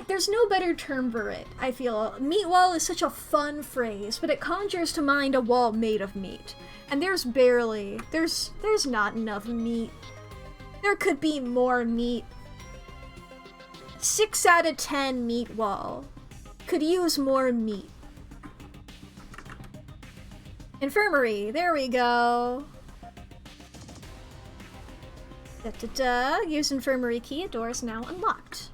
there's no better term for it, I feel. Meat wall is such a fun phrase, but it conjures to mind a wall made of meat. And there's barely... There's not enough meat. There could be more meat. 6 out of 10 meat wall. Could use more meat. Infirmary, there we go. Da-da-da. Use infirmary key, door is now unlocked.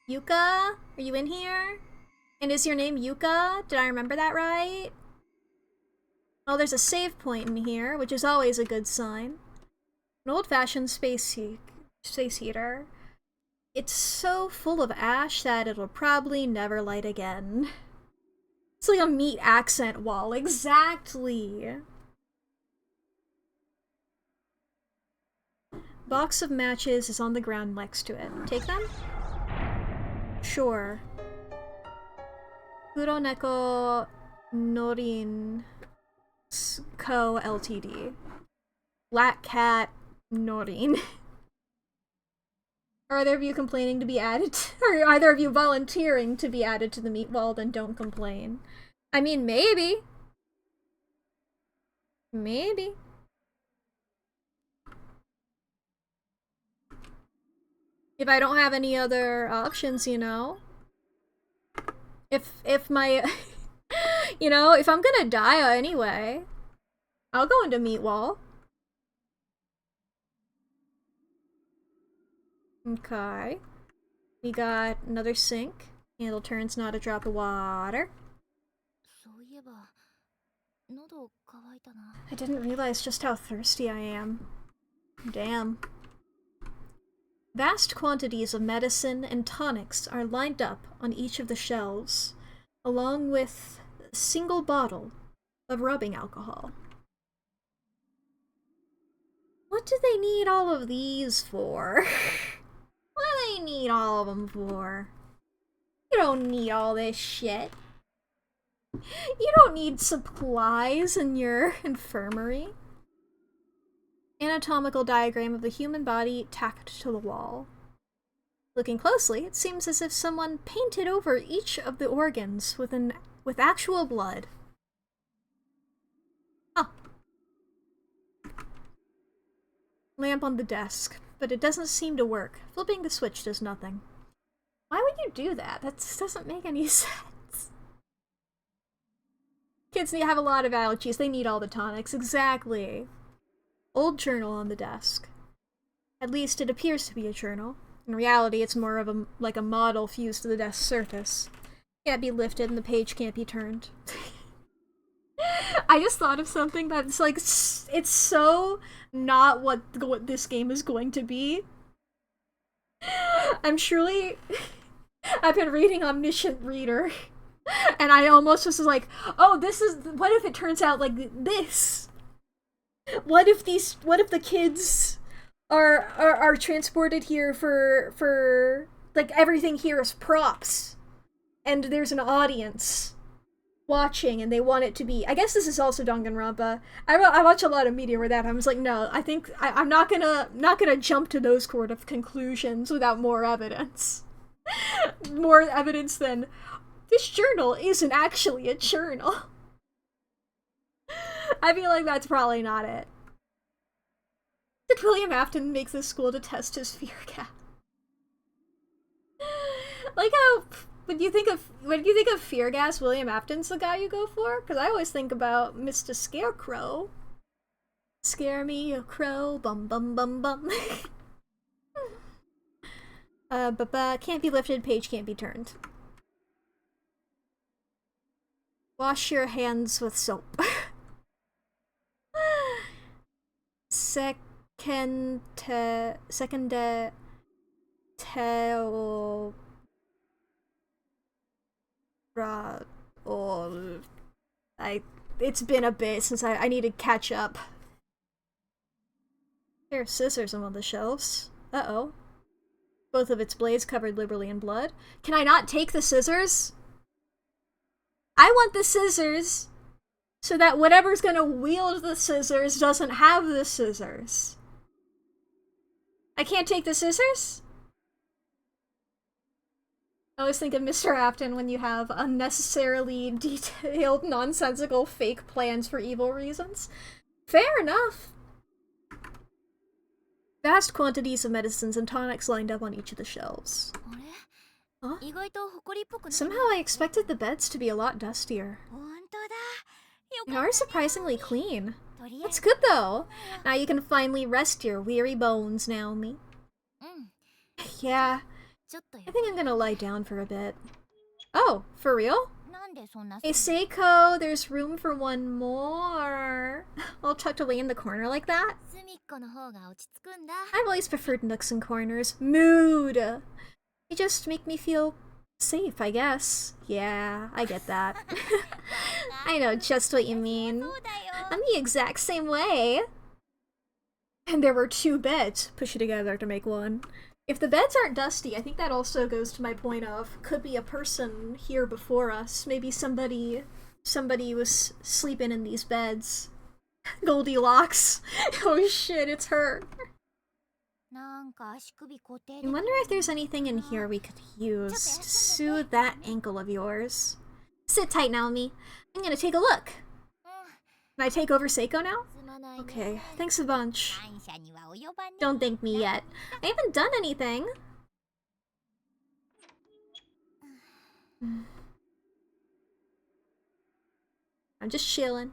Yuka, are you in here? And is your name Yuka? Did I remember that right? Oh, there's a save point in here, which is always a good sign. An old-fashioned space heater. It's so full of ash that it'll probably never light again. It's like a meat accent wall. Exactly. Box of matches is on the ground next to it. Take them? Sure. Kuroneko Norin Co. Ltd. Black Cat Norin. Are either of you complaining to be added or are either of you volunteering to be added to the meat wall? Then don't complain. I mean, maybe. Maybe. If I don't have any other options, you know? If my... you know, if I'm gonna die anyway, I'll go into meat wall. Okay. We got another sink. Handle turns, not a drop of water. I didn't realize just how thirsty I am. Damn. Vast quantities of medicine and tonics are lined up on each of the shelves, along with a single bottle of rubbing alcohol. What do they need all of these for? What do they need all of them for? You don't need all this shit. You don't need supplies in your infirmary. Anatomical diagram of the human body tacked to the wall. Looking closely, it seems as if someone painted over each of the organs with actual blood. Huh. Lamp on the desk, but it doesn't seem to work. Flipping the switch does nothing. Why would you do that? That doesn't make any sense. Kids have a lot of allergies. They need all the tonics. Exactly. Old journal on the desk. At least it appears to be a journal. In reality, it's more of a model fused to the desk surface. Can't be lifted and the page can't be turned. I just thought of something that's like, it's so not what this game is going to be. I've been reading Omniscient Reader, and I almost was like, oh, what if it turns out like this? What if the kids are transported here for like everything here is props, and there's an audience watching and they want it to be, I guess this is also Danganronpa. I watch a lot of media where that I was like, no, I think I'm not gonna jump to those sort of conclusions without more evidence. More evidence than this journal isn't actually a journal. I feel like that's probably not it. Did William Afton make this school to test his fear gap? Like how when you think of fear gas, William Afton's the guy you go for? Because I always think about Mr. Scarecrow. Scare me, a crow, bum bum bum bum. But can't be lifted, page can't be turned. Wash your hands with soap. Second it's been a bit since I need to catch up. There are scissors on one of the shelves. Uh-oh. Both of its blades covered liberally in blood. Can I not take the scissors? I want the scissors so that whatever's gonna wield the scissors doesn't have the scissors. I can't take the scissors? I always think of Mr. Afton when you have unnecessarily detailed, nonsensical fake plans for evil reasons. Fair enough. Vast quantities of medicines and tonics lined up on each of the shelves. Huh? Somehow I expected the beds to be a lot dustier. They are surprisingly clean. That's good though. Now you can finally rest your weary bones, Naomi. Yeah, I think I'm gonna lie down for a bit. Oh, for real? Hey Seiko, there's room for one more. All tucked away in the corner like that. I've always preferred nooks and corners. Mood! They just make me feel safe, I guess. Yeah, I get that. I know just what you mean. I'm the exact same way. And there were 2 beds pushed together to make one. If the beds aren't dusty, I think that also goes to my point of could be a person here before us. Maybe somebody was sleeping in these beds. Goldilocks. Oh shit, it's her. I wonder if there's anything in here we could use to soothe that ankle of yours. Sit tight, Naomi. I'm gonna take a look. Can I take over Seiko now? Okay, thanks a bunch. Don't thank me yet. I haven't done anything. I'm just chilling.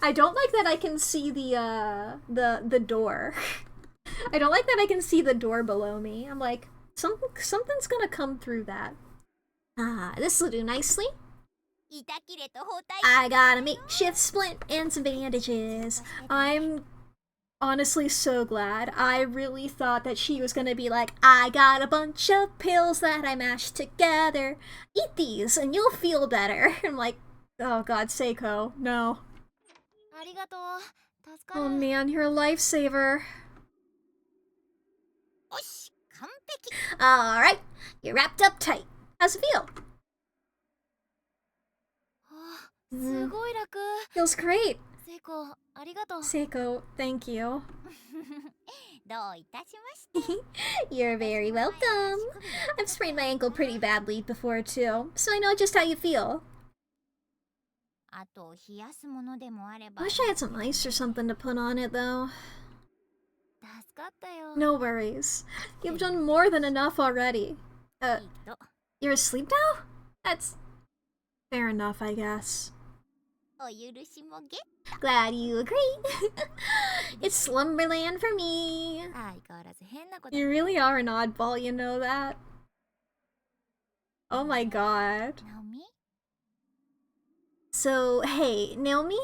I don't like that I can see the door. I don't like that I can see the door below me. I'm like, something's gonna come through that. Ah, this'll do nicely. I got a makeshift splint and some bandages. I'm honestly so glad. I really thought that she was gonna be like, I got a bunch of pills that I mashed together. Eat these and you'll feel better. I'm like, oh god, Seiko, no. Oh man, you're a lifesaver. Alright, you're wrapped up tight. How's it feel? Feels great. Seiko, thank you. You're very welcome. I've sprained my ankle pretty badly before too, so I know just how you feel. I wish I had some ice or something to put on it though. No worries. You've done more than enough already. You're asleep now? That's fair enough, I guess. Glad you agree. It's slumberland for me. You really are an oddball, you know that? Oh my god. So, hey, Naomi?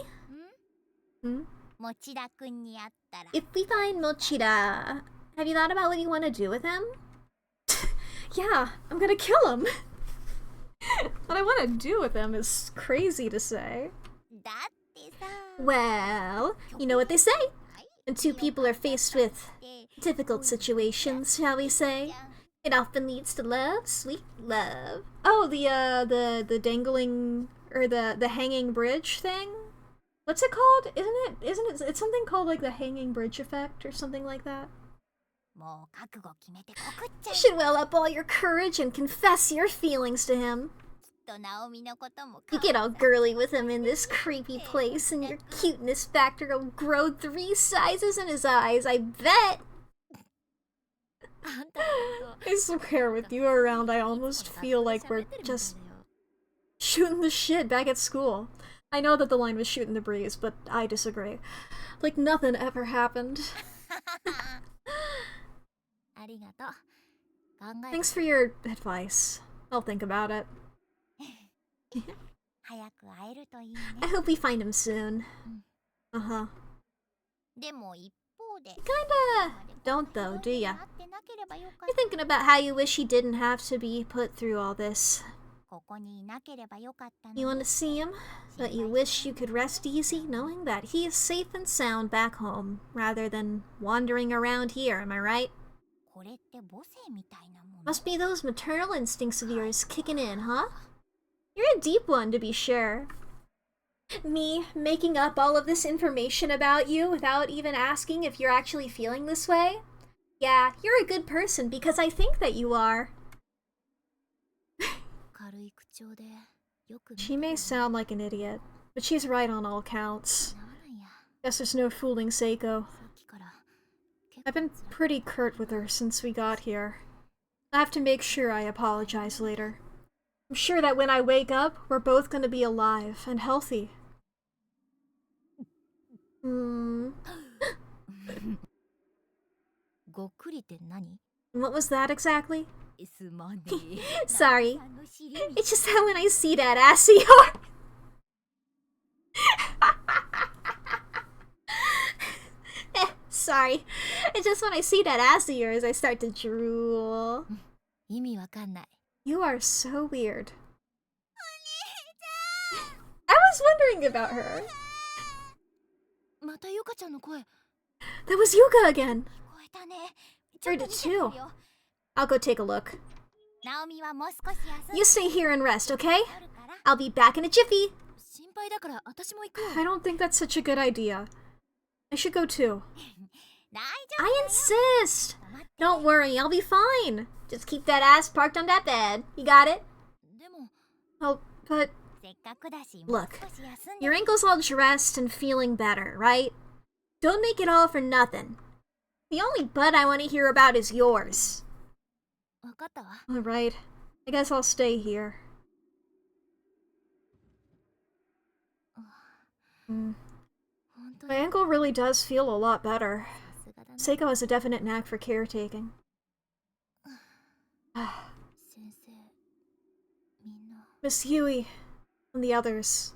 If we find Mochida, have you thought about what you want to do with him? Yeah, I'm gonna kill him. What I want to do with him is crazy to say. Well, you know what they say. When 2 people are faced with difficult situations, shall we say, it often leads to love, sweet love. Oh, the dangling or the hanging bridge thing? What's it called? Isn't it it's something called like the hanging bridge effect or something like that? You should well up all your courage and confess your feelings to him. You get all girly with him in this creepy place, and your cuteness factor will grow 3 sizes in his eyes, I bet! I swear, with you around, I almost feel like we're just shooting the shit back at school. I know that the line was shooting the breeze, but I disagree. Like nothing ever happened. Thanks for your advice. I'll think about it. I hope we find him soon. Uh-huh. Kinda don't though, do ya? You're thinking about how you wish he didn't have to be put through all this. You want to see him, but you wish you could rest easy knowing that he is safe and sound back home, rather than wandering around here, am I right? Must be those maternal instincts of yours kicking in, huh? You're a deep one, to be sure. Me making up all of this information about you without even asking if you're actually feeling this way? Yeah, you're a good person because I think that you are. She may sound like an idiot, but she's right on all counts. Guess there's no fooling Seiko. I've been pretty curt with her since we got here. I have to make sure I apologize later. I'm sure that when I wake up, we're both gonna be alive and healthy. What was that exactly? Sorry. It's just that when I see that ass of yours... Sorry. It's just when I see that ass of yours, I start to drool. You are so weird. I was wondering about her. That was Yuka again. Heard it too. I'll go take a look. You stay here and rest, okay? I'll be back in a jiffy. I don't think that's such a good idea. I should go too. I insist! Don't worry, I'll be fine. Just keep that ass parked on that bed. You got it? Oh, but... Look, your ankle's all dressed and feeling better, right? Don't make it all for nothing. The only butt I want to hear about is yours. Alright, I guess I'll stay here. My ankle really does feel a lot better. Seiko has a definite knack for caretaking. Miss Yui and the others.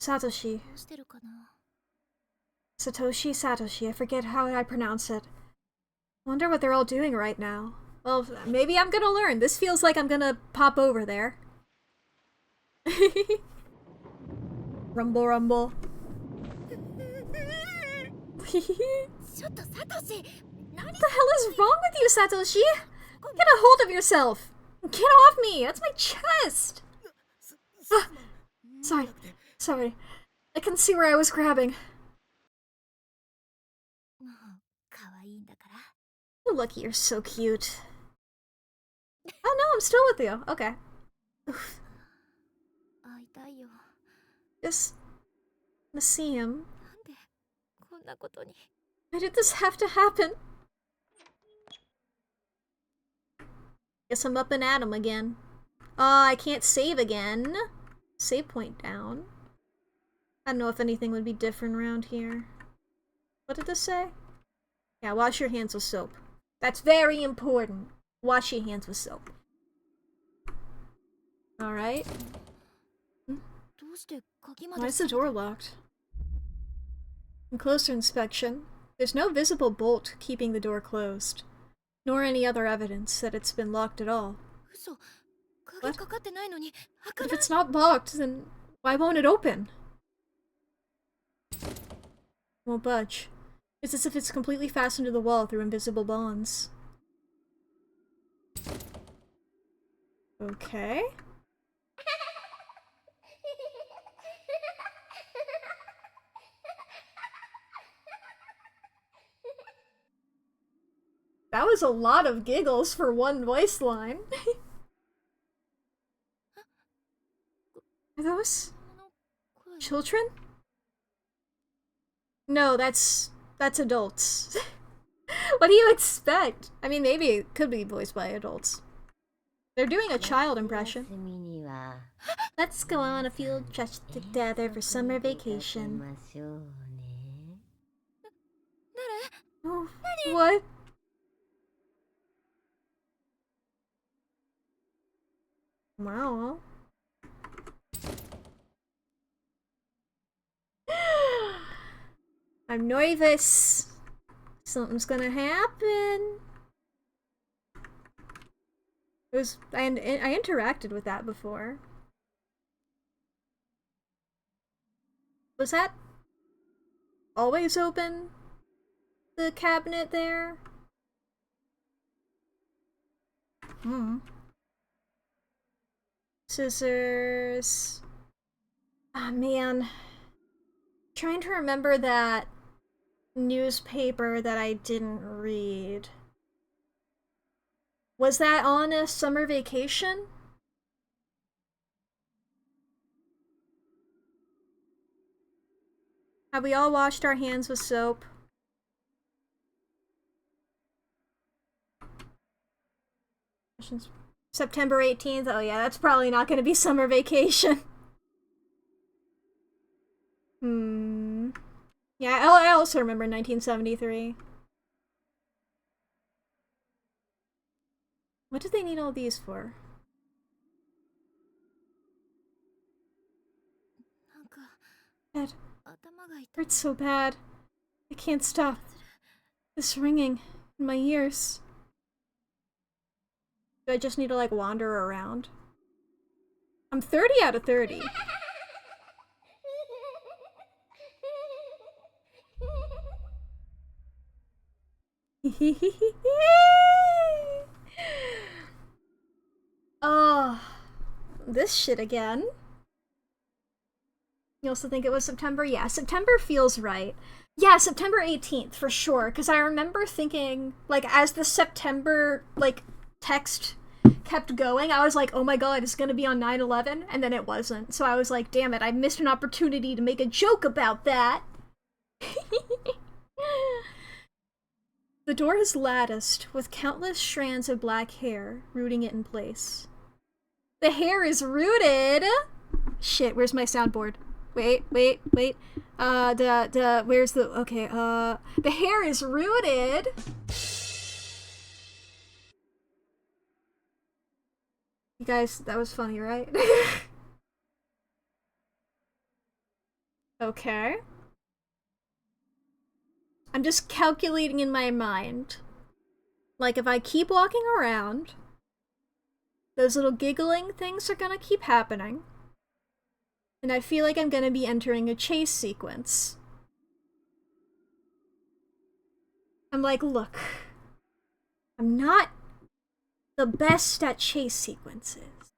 Satoshi. Satoshi, I forget how I pronounce it. Wonder what they're all doing right now. Well, maybe I'm gonna learn. This feels like I'm gonna pop over there. Rumble, rumble. What the hell is wrong with you, Satoshi? Get a hold of yourself! Get off me! That's my chest! Sorry. I couldn't see where I was grabbing. Oh, look, you're so cute. Oh no, I'm still with you. Okay. Oof. Just... to see him. Why did this have to happen? Guess I'm up and at him again. I can't save again. Save point down. I don't know if anything would be different around here. What did this say? Yeah, wash your hands with soap. That's very important. Wash your hands with soap. Alright. Why is the door locked? On closer inspection, there's no visible bolt keeping the door closed, nor any other evidence that it's been locked at all. What? But if it's not locked, then why won't it open? Won't budge. It's as if it's completely fastened to the wall through invisible bonds. Okay. That was a lot of giggles for one voice line. Are those children? No, that's adults. What do you expect? I mean, maybe it could be voiced by adults. They're doing a child impression. Let's go on a field trip together for summer vacation. Oh, what? Wow. I'm nervous. Something's gonna happen. I interacted with that before. Was that always open? The cabinet there? Scissors. Ah, man. Trying to remember that newspaper that I didn't read. Was that on a summer vacation? Have we all washed our hands with soap? September 18th? Oh yeah, that's probably not gonna be summer vacation. Yeah, I also remember 1973. What do they need all these for? Head. Hurts so bad. I can't stop. This ringing in my ears. Do I just need to like wander around? I'm 30 out of 30. Oh, this shit again. You also think it was September? Yeah, September feels right. Yeah, September 18th for sure, because I remember thinking, like, as the September, like, text kept going, I was like, oh my god, it's gonna be on 9/11, and then it wasn't. So I was like, damn it, I missed an opportunity to make a joke about that. The door is latticed, with countless strands of black hair rooting it in place. The hair is rooted! Shit, where's my soundboard? Wait. Where's the, okay, the hair is rooted. You guys, that was funny, right? Okay. I'm just calculating in my mind. Like, if I keep walking around, those little giggling things are gonna keep happening. And I feel like I'm gonna be entering a chase sequence. I'm like, look, I'm not the best at chase sequences.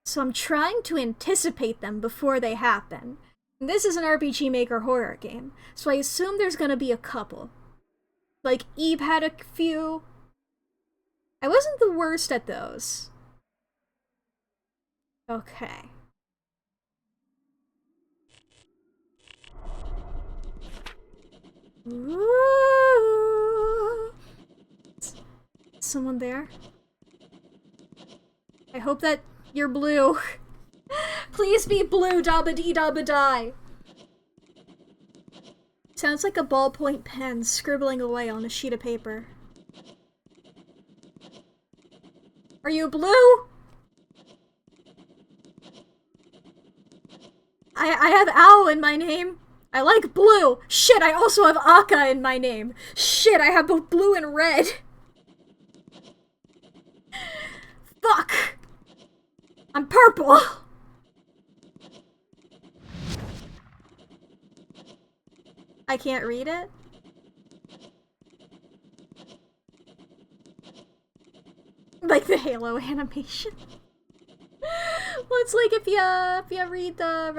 So I'm trying to anticipate them before they happen. And this is an RPG Maker horror game, so I assume there's gonna be a couple. Like, Eve had a few. I wasn't the worst at those. Okay. Ooh. Someone there? I hope that you're blue. Please be blue, dabba dee dabba die. Sounds like a ballpoint pen scribbling away on a sheet of paper. Are you blue? I have owl in my name. I like blue. Shit, I also have Akka in my name. Shit, I have both blue and red. Fuck. I'm purple. I can't read it? Like the Halo animation. Well, it's like if you read the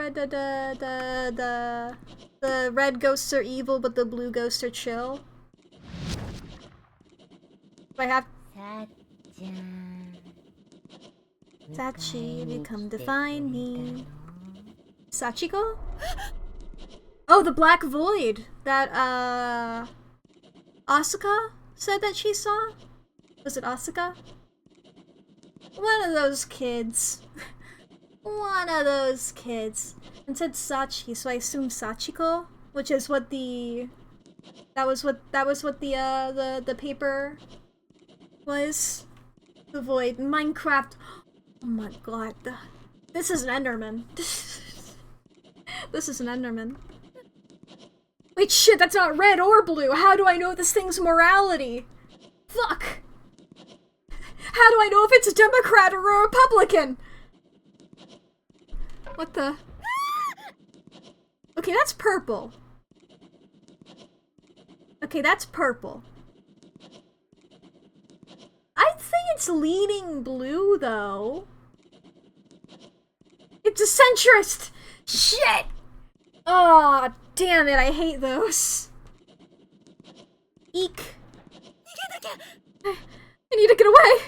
red ghosts are evil, but the blue ghosts are chill. I have Sachi, you come to find me. Sachiko? Oh, the Black Void that Asuka said that she saw? Was it Asuka? One of those kids. One of those kids. And said Sachi, so I assume Sachiko, which is what the that was what the paper was. The Void. Minecraft. Oh my god. This is an Enderman. This is an Enderman. Wait, shit, that's not red or blue. How do I know this thing's morality? Fuck. How do I know if it's a Democrat or a Republican? What the? Okay, that's purple. Okay, that's purple. I think it's leaning blue, though. It's a centrist! Shit! Oh, damn it, I hate those. Eek. I need to get away!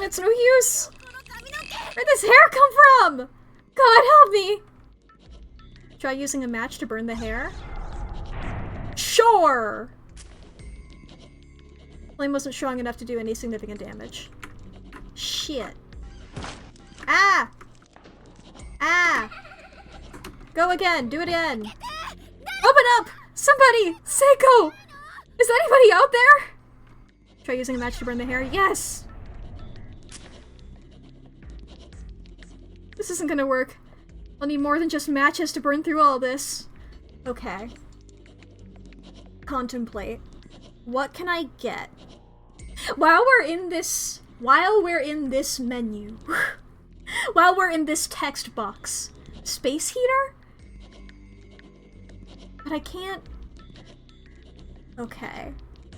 It's no use! Where'd this hair come from? God help me! Try using a match to burn the hair? Sure! Flame wasn't strong enough to do any significant damage. Shit. Ah! Ah! Go again! Do it again! Open up! Somebody! Seiko! Is anybody out there? Try using a match to burn the hair. Yes! This isn't gonna work. I'll need more than just matches to burn through all this. Okay. Contemplate. What can I get? While we're in this menu, while we're in this text box, space heater? But I can't... Okay.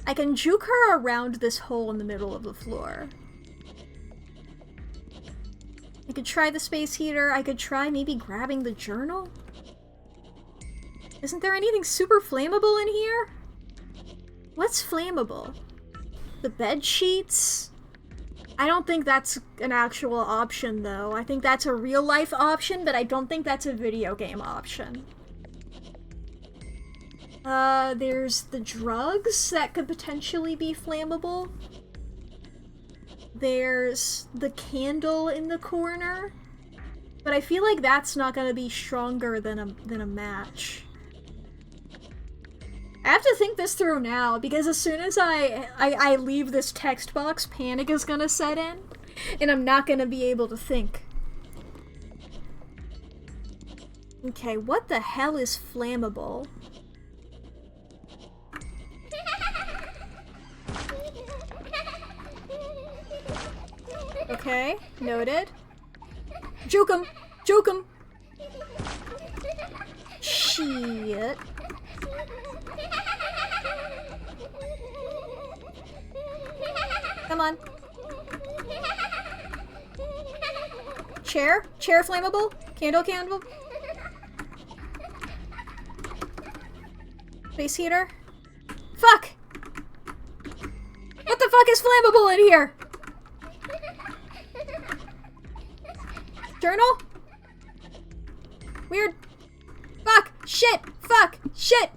I can juke her around this hole in the middle of the floor. I could try the space heater. I could try maybe grabbing the journal. Isn't there anything super flammable in here? What's flammable? The bed sheets? I don't think that's an actual option, though. I think that's a real-life option, but I don't think that's a video game option. There's the drugs that could potentially be flammable. There's the candle in the corner. But I feel like that's not gonna be stronger than a match. I have to think this through now, because as soon as I leave this text box, panic is gonna set in, and I'm not gonna be able to think. Okay, what the hell is flammable? Okay, noted. Juke him! Juke him! Shit. Come on. Chair? Chair flammable? Candle candle? Space heater? Fuck! What the fuck is flammable in here? Journal? Weird. Fuck! Shit! Fuck! Shit!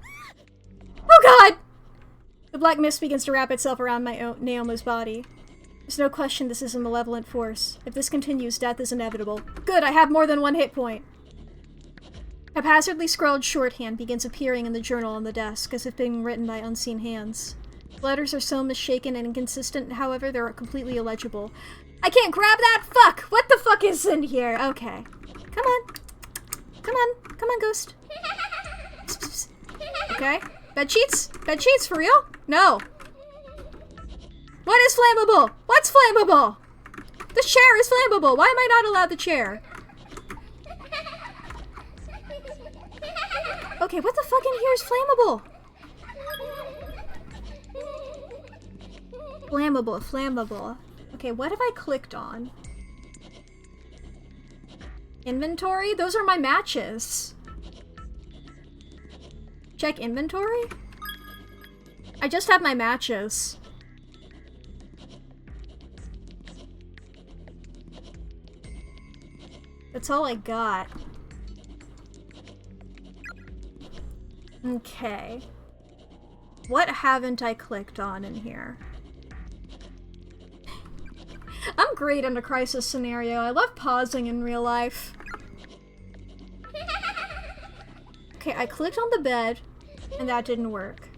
Oh god! The black mist begins to wrap itself around Naoma's body. There's no question this is a malevolent force. If this continues, death is inevitable. Good, I have more than one hit point. Haphazardly scrawled shorthand begins appearing in the journal on the desk, as if being written by unseen hands. The letters are so misshapen and inconsistent, however, they're completely illegible. I can't grab that! Fuck! What the fuck is in here? Okay. Come on. Come on. Come on, ghost. Okay. Bed sheets? Bed sheets, for real? No. What is flammable? What's flammable? This chair is flammable. Why am I not allowed the chair? Okay, what the fuck in here is flammable? Flammable, flammable. Okay, what have I clicked on? Inventory? Those are my matches. Check inventory? I just have my matches. That's all I got. Okay. What haven't I clicked on in here? I'm great in a crisis scenario. I love pausing in real life. Okay, I clicked on the bed, and that didn't work.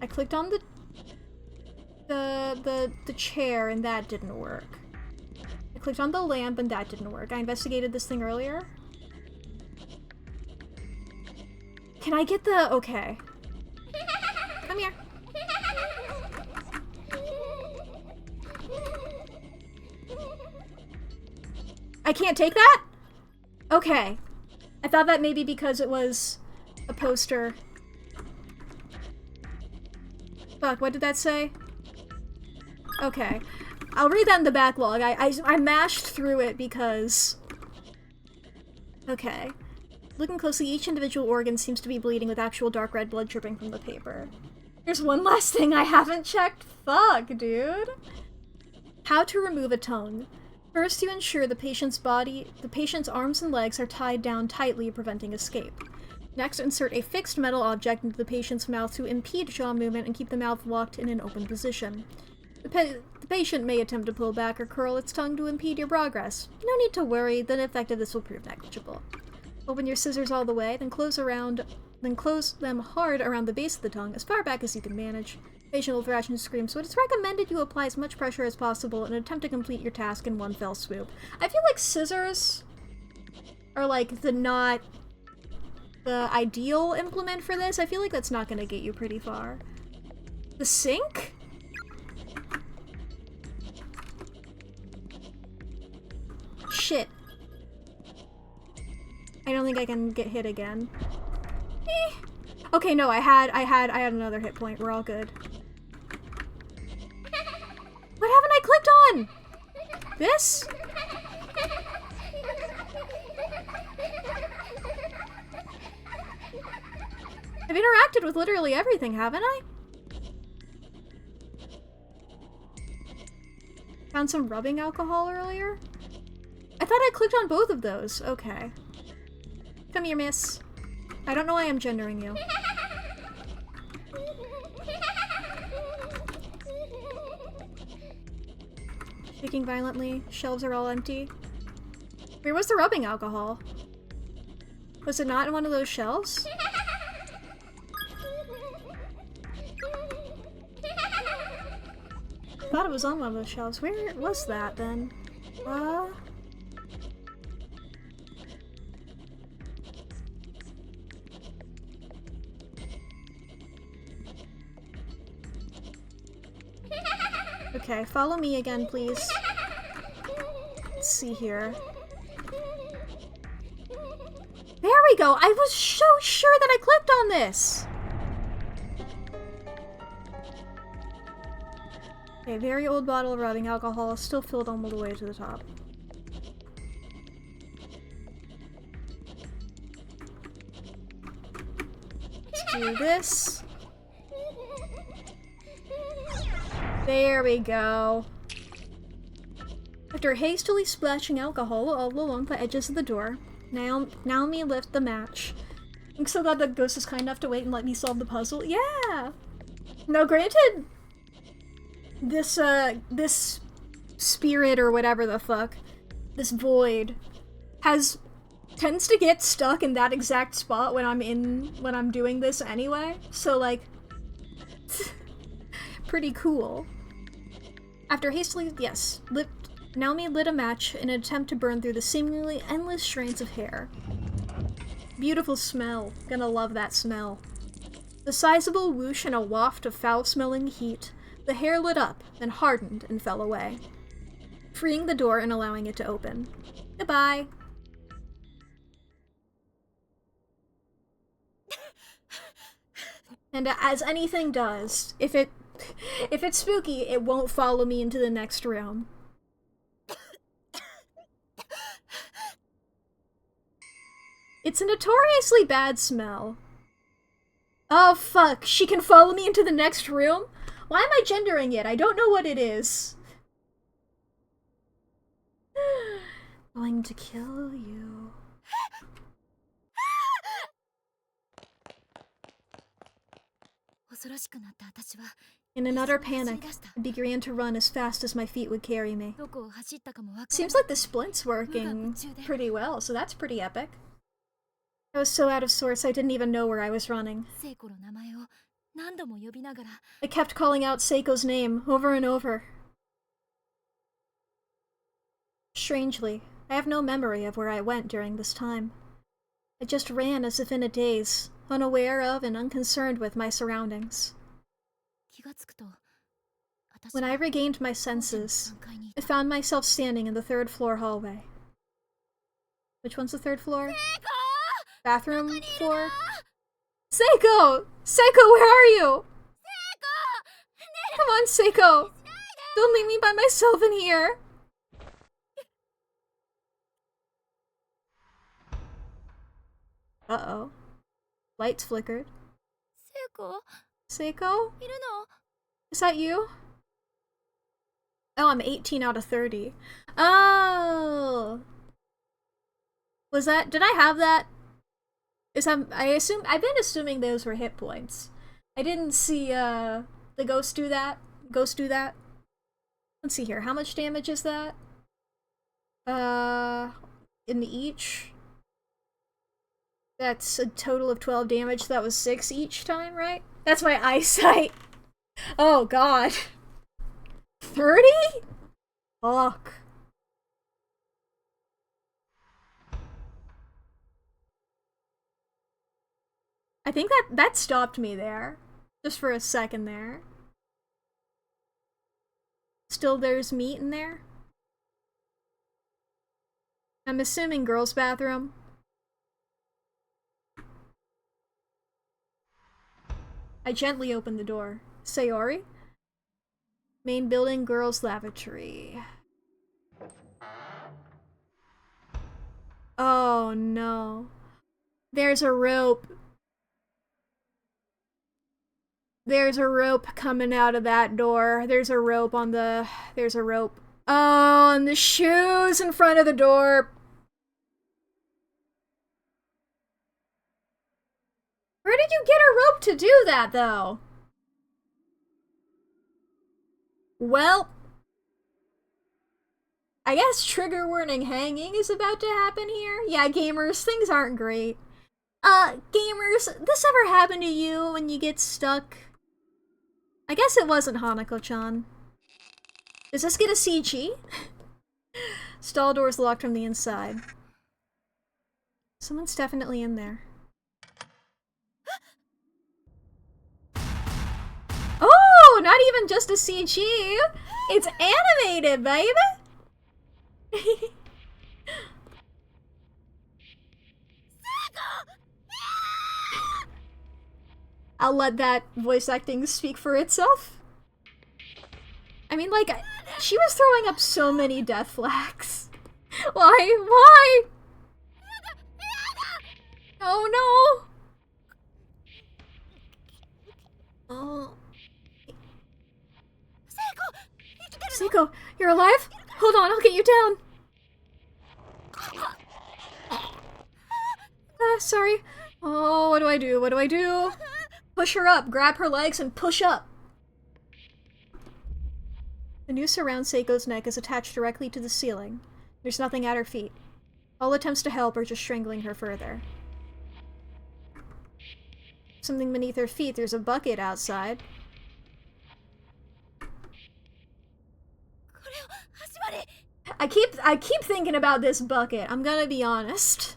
I clicked on the chair, and that didn't work. I clicked on the lamp, and that didn't work. I investigated this thing earlier. Can I get the... Okay. Come here. I can't take that? Okay. I thought that maybe because it was a poster. Fuck, what did that say? Okay. I'll read that in the backlog. I mashed through it because... Okay. Looking closely, each individual organ seems to be bleeding with actual dark red blood dripping from the paper. There's one last thing I haven't checked. Fuck, dude. How to remove a tongue. First, you ensure the patient's arms and legs are tied down tightly, preventing escape. Next, insert a fixed metal object into the patient's mouth to impede jaw movement and keep the mouth locked in an open position. The patient may attempt to pull back or curl its tongue to impede your progress. No need to worry, the effect of this will prove negligible. Open your scissors all the way, then close them hard around the base of the tongue, as far back as you can manage. Patient will thrash and scream, so it is recommended you apply as much pressure as possible and attempt to complete your task in one fell swoop. I feel like scissors are like the ideal implement for this. I feel like that's not gonna get you pretty far. The sink? Shit. I don't think I can get hit again. Okay, no, I had another hit point. We're all good. What haven't I clicked on? This? I've interacted with literally everything, haven't I? Found some rubbing alcohol earlier? I thought I clicked on both of those. Okay. Come here, miss. I don't know why I'm gendering you. Shaking violently. Shelves are all empty. Where was the rubbing alcohol? Was it not in one of those shelves? I thought it was on one of those shelves. Where was that then? Okay, follow me again, please. Let's see here. There we go! I was so sure that I clicked on this! Okay, very old bottle of rubbing alcohol, still filled all the way to the top. Let's do this. There we go. After hastily splashing alcohol all along the edges of the door, Naomi lit the match. I'm so glad that Ghost is kind enough to wait and let me solve the puzzle. Yeah! Now granted, this spirit or whatever the fuck, this void, tends to get stuck in that exact spot when I'm doing this anyway. So like, pretty cool. After hastily, Naomi lit a match in an attempt to burn through the seemingly endless strands of hair. Beautiful smell. Gonna love that smell. The sizable whoosh and a waft of foul-smelling heat. The hair lit up, then hardened and fell away, freeing the door and allowing it to open. Goodbye. And as anything does, if it's spooky, it won't follow me into the next room. It's a notoriously bad smell. Oh fuck, she can follow me into the next room? Why am I gendering it? I don't know what it is. Going to kill you. In an utter panic, I began to run as fast as my feet would carry me. Seems like the splint's working pretty well, so that's pretty epic. I was so out of sorts I didn't even know where I was running. I kept calling out Seiko's name over and over. Strangely, I have no memory of where I went during this time. I just ran as if in a daze, unaware of and unconcerned with my surroundings. When I regained my senses, I found myself standing in the third floor hallway. Which one's the third floor? Bathroom floor? Seiko! Seiko, where are you? Come on, Seiko! Don't leave me by myself in here! Uh-oh. Lights flickered. Seiko? Is that you? Oh, I'm 18 out of 30. Oh! Was that... Did I have that? I've been assuming those were hit points. I didn't see, the ghost do that. Let's see here. How much damage is that? In each? That's a total of 12 damage. That was 6 each time, right? That's my eyesight. Oh god. 30? Fuck. I think that stopped me there. Just for a second there. Still there's meat in there? I'm assuming girls' bathroom. I gently opened the door. Sayori? Main building, girls' lavatory. Oh no. There's a rope. There's a rope coming out of that door. There's a rope on the... There's a rope. Oh, and the shoes in front of the door. Where did you get a rope to do that, though? Well... I guess trigger warning hanging is about to happen here. Yeah, gamers, things aren't great. Gamers, this ever happened to you when you get stuck? I guess it wasn't Hanako-chan. Does this get a CG? Stall door's locked from the inside. Someone's definitely in there. Oh, not even just a CG. It's animated, baby. I'll let that voice acting speak for itself. I mean, like, she was throwing up so many death flags. Why? Why? Oh no! Oh. Seiko, you're alive? Hold on, I'll get you down. Sorry. Oh, what do I do? What do I do? Push her up, grab her legs, and push up. The noose around Seiko's neck is attached directly to the ceiling. There's nothing at her feet. All attempts to help are just strangling her further. Something beneath her feet. There's a bucket outside. I keep thinking about this bucket. I'm gonna be honest.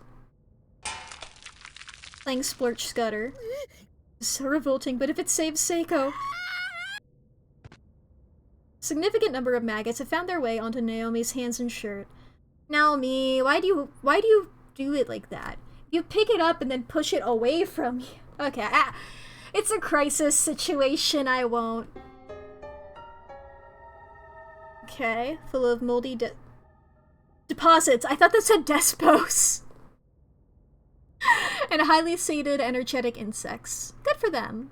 Playing Splurch Scudder. It's so revolting, but if it saves Seiko... Significant number of maggots have found their way onto Naomi's hands and shirt. Naomi, why do you do it like that? You pick it up and then push it away from you. Okay, it's a crisis situation, I won't. Okay, full of moldy deposits. I thought that said Despos. And highly sated, energetic insects. Good for them.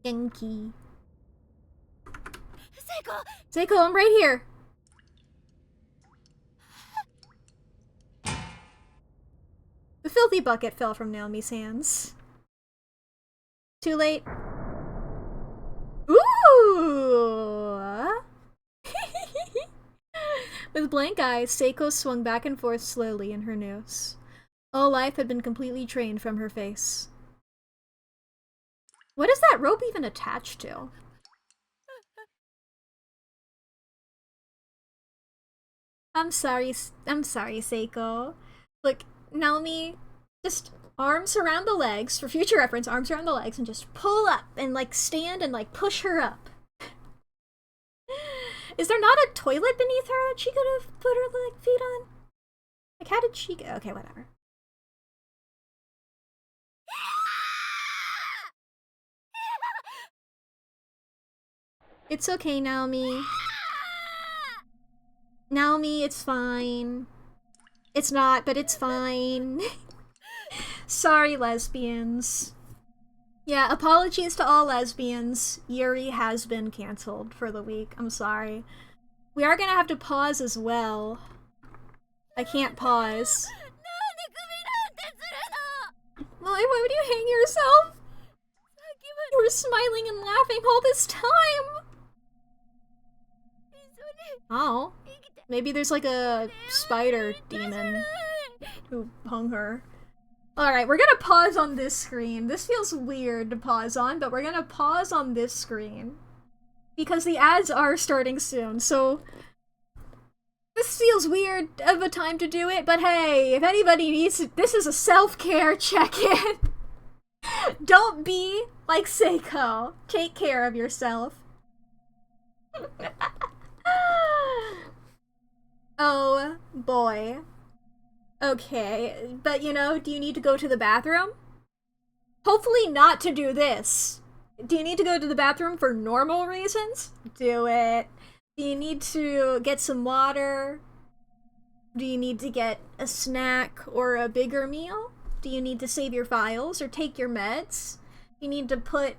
Genki. Seiko, I'm right here. The filthy bucket fell from Naomi's hands. Too late. Ooh! With blank eyes, Seiko swung back and forth slowly in her noose. All life had been completely drained from her face. What is that rope even attached to? I'm sorry, Seiko. Look, Naomi, just arms around the legs, for future reference, arms around the legs, and just pull up and, like, stand and, like, push her up. Is there not a toilet beneath her that she could have put her, like, feet on? Like, how did she go? Okay, whatever. It's okay, Naomi. Naomi, it's fine. It's not, but it's fine. Sorry, lesbians. Yeah, apologies to all lesbians. Yuri has been cancelled for the week. I'm sorry. We are gonna have to pause as well. I can't pause. Why would you hang yourself? You were smiling and laughing all this time! Oh. Maybe there's like a spider demon who hung her. Alright, we're gonna pause on this screen. This feels weird to pause on, but we're gonna pause on this screen. Because the ads are starting soon, so... This feels weird of a time to do it, but hey, if anybody needs it, this is a self-care check-in. Don't be like Seiko. Take care of yourself. Oh, boy. Okay, but you know, do you need to go to the bathroom? Hopefully not to do this. Do you need to go to the bathroom for normal reasons? Do it. Do you need to get some water? Do you need to get a snack or a bigger meal? Do you need to save your files or take your meds? You need to put,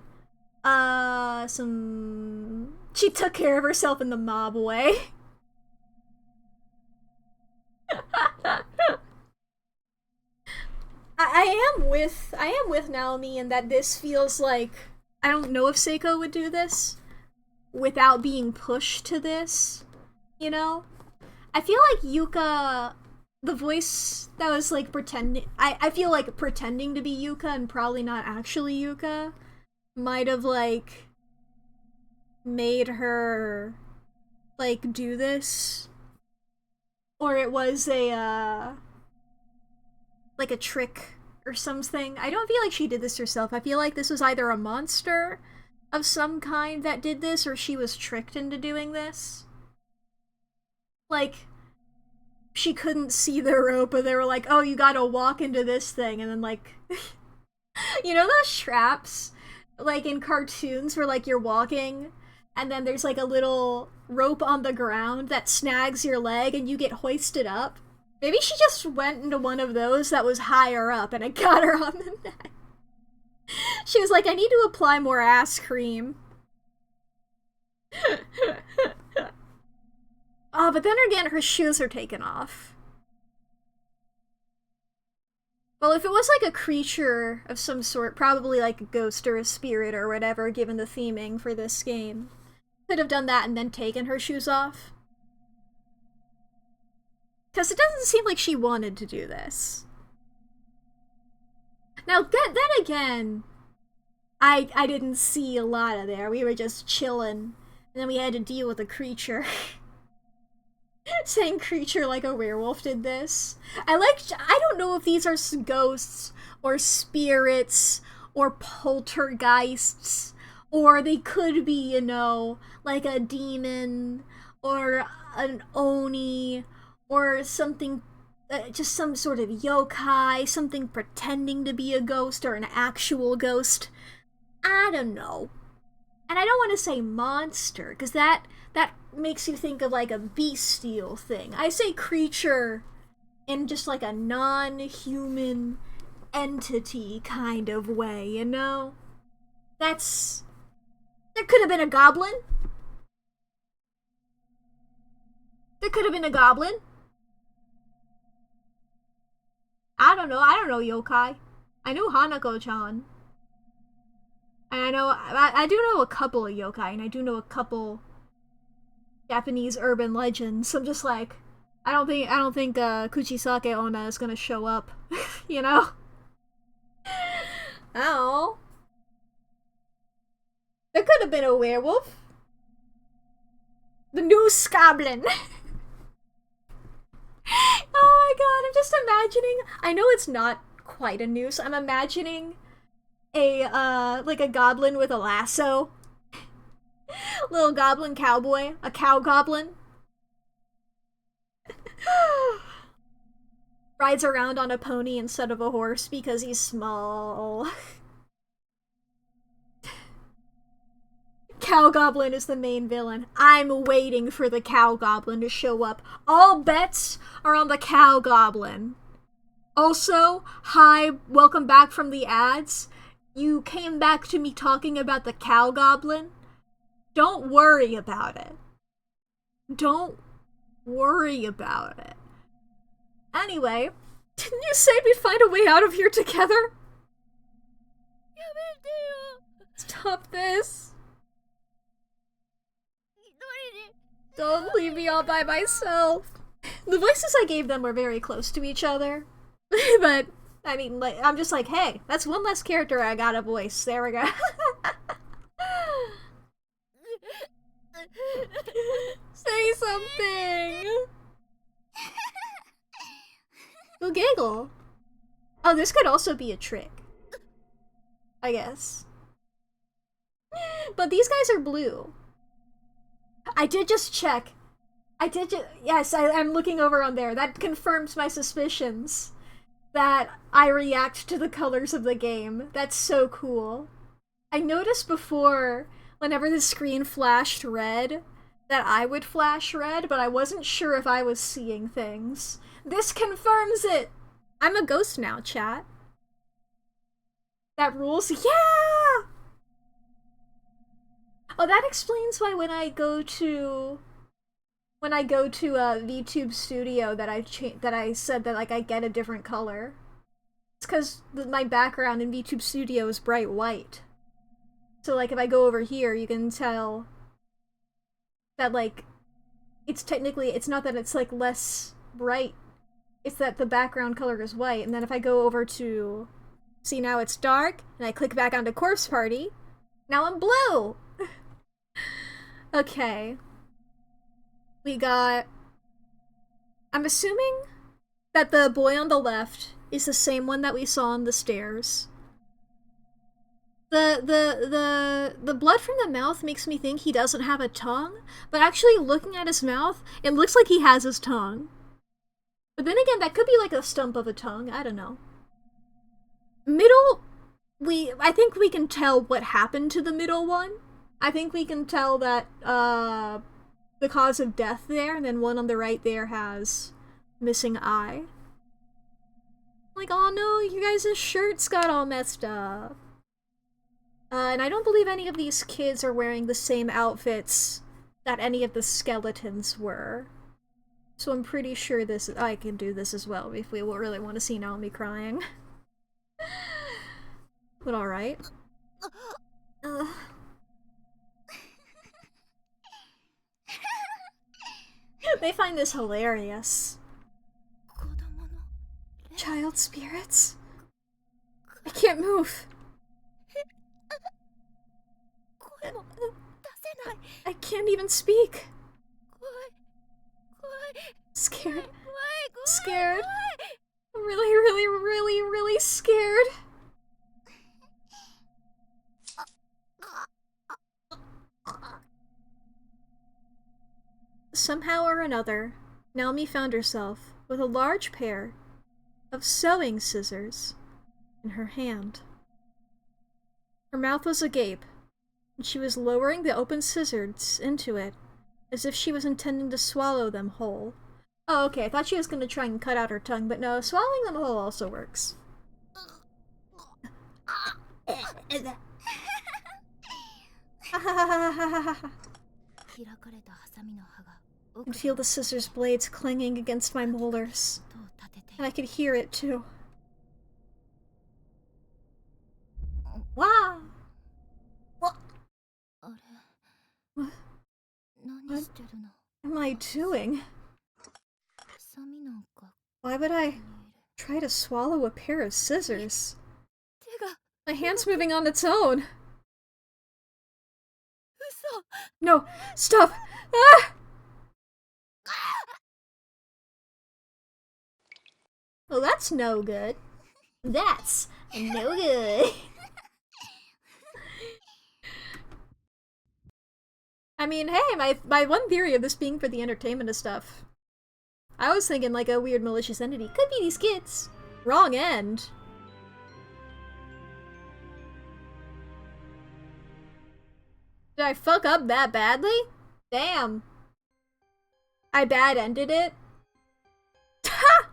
some... She took care of herself in the mob way. I am with Naomi in that this feels like, I don't know if Seiko would do this without being pushed to this, you know? I feel like Yuka, the voice that was like pretending, I feel like pretending to be Yuka and probably not actually Yuka might have like made her like do this, or it was a like a trick or something. I don't feel like she did this herself. I feel like this was either a monster of some kind that did this, or she was tricked into doing this. Like, she couldn't see the rope, but they were like, oh, you gotta walk into this thing, and then like... You know those traps? Like in cartoons where like you're walking, and then there's like a little rope on the ground that snags your leg and you get hoisted up? Maybe she just went into one of those that was higher up and it got her on the neck. She was like, I need to apply more ass cream. Oh, but then again, her shoes are taken off. Well, if it was like a creature of some sort, probably like a ghost or a spirit or whatever, given the theming for this game, could have done that and then taken her shoes off. Because it doesn't seem like she wanted to do this. Now, then again, I didn't see a lot of there. We were just chilling. And then we had to deal with a creature. Saying creature like a werewolf did this. I don't know if these are ghosts, or spirits, or poltergeists, or they could be, you know, like a demon, or an oni, or something, just some sort of yokai, something pretending to be a ghost or an actual ghost. I don't know. And I don't want to say monster, because that makes you think of like a bestial thing. I say creature in just like a non-human entity kind of way, you know? There could have been a goblin. There could have been a goblin. I don't know yokai. I knew Hanako-chan. And I do know a couple of yokai, and I do know a couple Japanese urban legends. So I'm just like, I don't think Kuchisake Onna is gonna show up, you know? Oh. There could have been a werewolf. The noose goblin. Oh my god, I'm just imagining, I know it's not quite a noose, I'm imagining a, like a goblin with a lasso. Little goblin cowboy, a cow goblin. Rides around on a pony instead of a horse because he's small. Cow goblin is the main villain. I'm waiting for the cow goblin to show up. All bets are on the cow goblin. Also, hi, welcome back from the ads. You came back to me talking about the cow goblin. Don't worry about it. Don't worry about it. Anyway, didn't you say we'd find a way out of here together? Stop this. Don't leave me all by myself. The voices I gave them were very close to each other. But I mean, like, I'm just like, hey, that's one less character I got a voice. There we go. Say something! Go giggle. Oh, this could also be a trick. I guess. But these guys are blue. I did just check. Yes, I'm looking over on there. That confirms my suspicions that I react to the colors of the game. That's so cool. I noticed before, whenever the screen flashed red, that I would flash red, but I wasn't sure if I was seeing things. This confirms it! I'm a ghost now, chat. That rules? Yeah! Oh, that explains why when I go to VTube Studio that I said that like I get a different color. It's because my background in VTube Studio is bright white. So like if I go over here, you can tell that like it's not that it's like less bright. It's that the background color is white, and then if I go over to see now it's dark, and I click back onto Corpse Party, now I'm blue. Okay. We got... I'm assuming that the boy on the left is the same one that we saw on the stairs. The blood from the mouth makes me think he doesn't have a tongue, but actually looking at his mouth, it looks like he has his tongue. But then again, that could be like a stump of a tongue, I don't know. Middle, I think we can tell what happened to the middle one. I think we can tell that, the cause of death there, and then one on the right there has missing eye. Like, oh no, you guys' shirts got all messed up. And I don't believe any of these kids are wearing the same outfits that any of the skeletons were. So I'm pretty sure I can do this as well if we really want to see Naomi crying. But alright. They find this hilarious. Child spirits? I can't move. I can't even speak. Scared. Scared. I'm really, really, really, really scared. Somehow or another, Naomi found herself with a large pair of sewing scissors in her hand. Her mouth was agape, and she was lowering the open scissors into it, as if she was intending to swallow them whole. Oh, okay, I thought she was going to try and cut out her tongue, but no, swallowing them whole also works. I could feel the scissors blades clanging against my molars, and I could hear it too. Wow! What am I doing? Why would I try to swallow a pair of scissors? My hand's moving on its own. No! Stop! Ah! Well, that's no good. That's no good. I mean, hey, my one theory of this being for the entertainment of stuff. I was thinking like a weird malicious entity. Could be these kids. Wrong end. Did I fuck up that badly? Damn. I bad-ended it? Ha!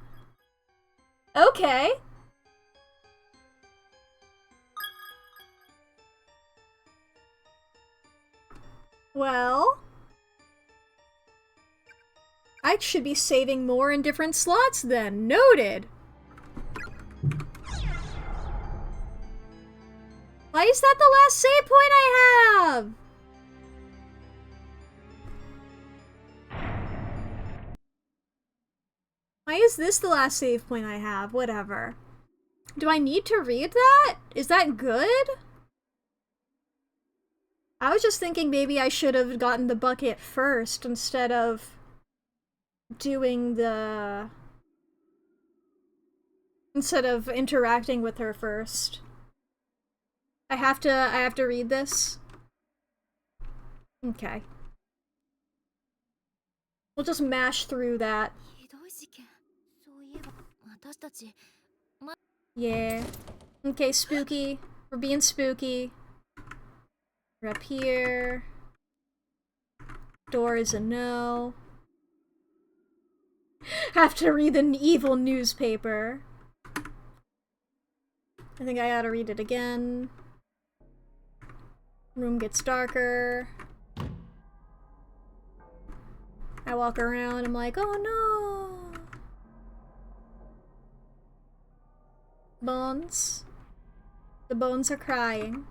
Okay. Well... I should be saving more in different slots then. Noted! Why is that the last save point I have? Why is this the last save point I have? Whatever. Do I need to read that? Is that good? I was just thinking maybe I should have gotten the bucket first instead of doing the... instead of interacting with her first. I have to read this? Okay. We'll just mash through that. Yeah. Okay, spooky. We're being spooky. We're up here. Door is a no. Have to read an evil newspaper. I think I gotta read it again. Room gets darker. I walk around, I'm like, oh no! Bones. The bones are crying.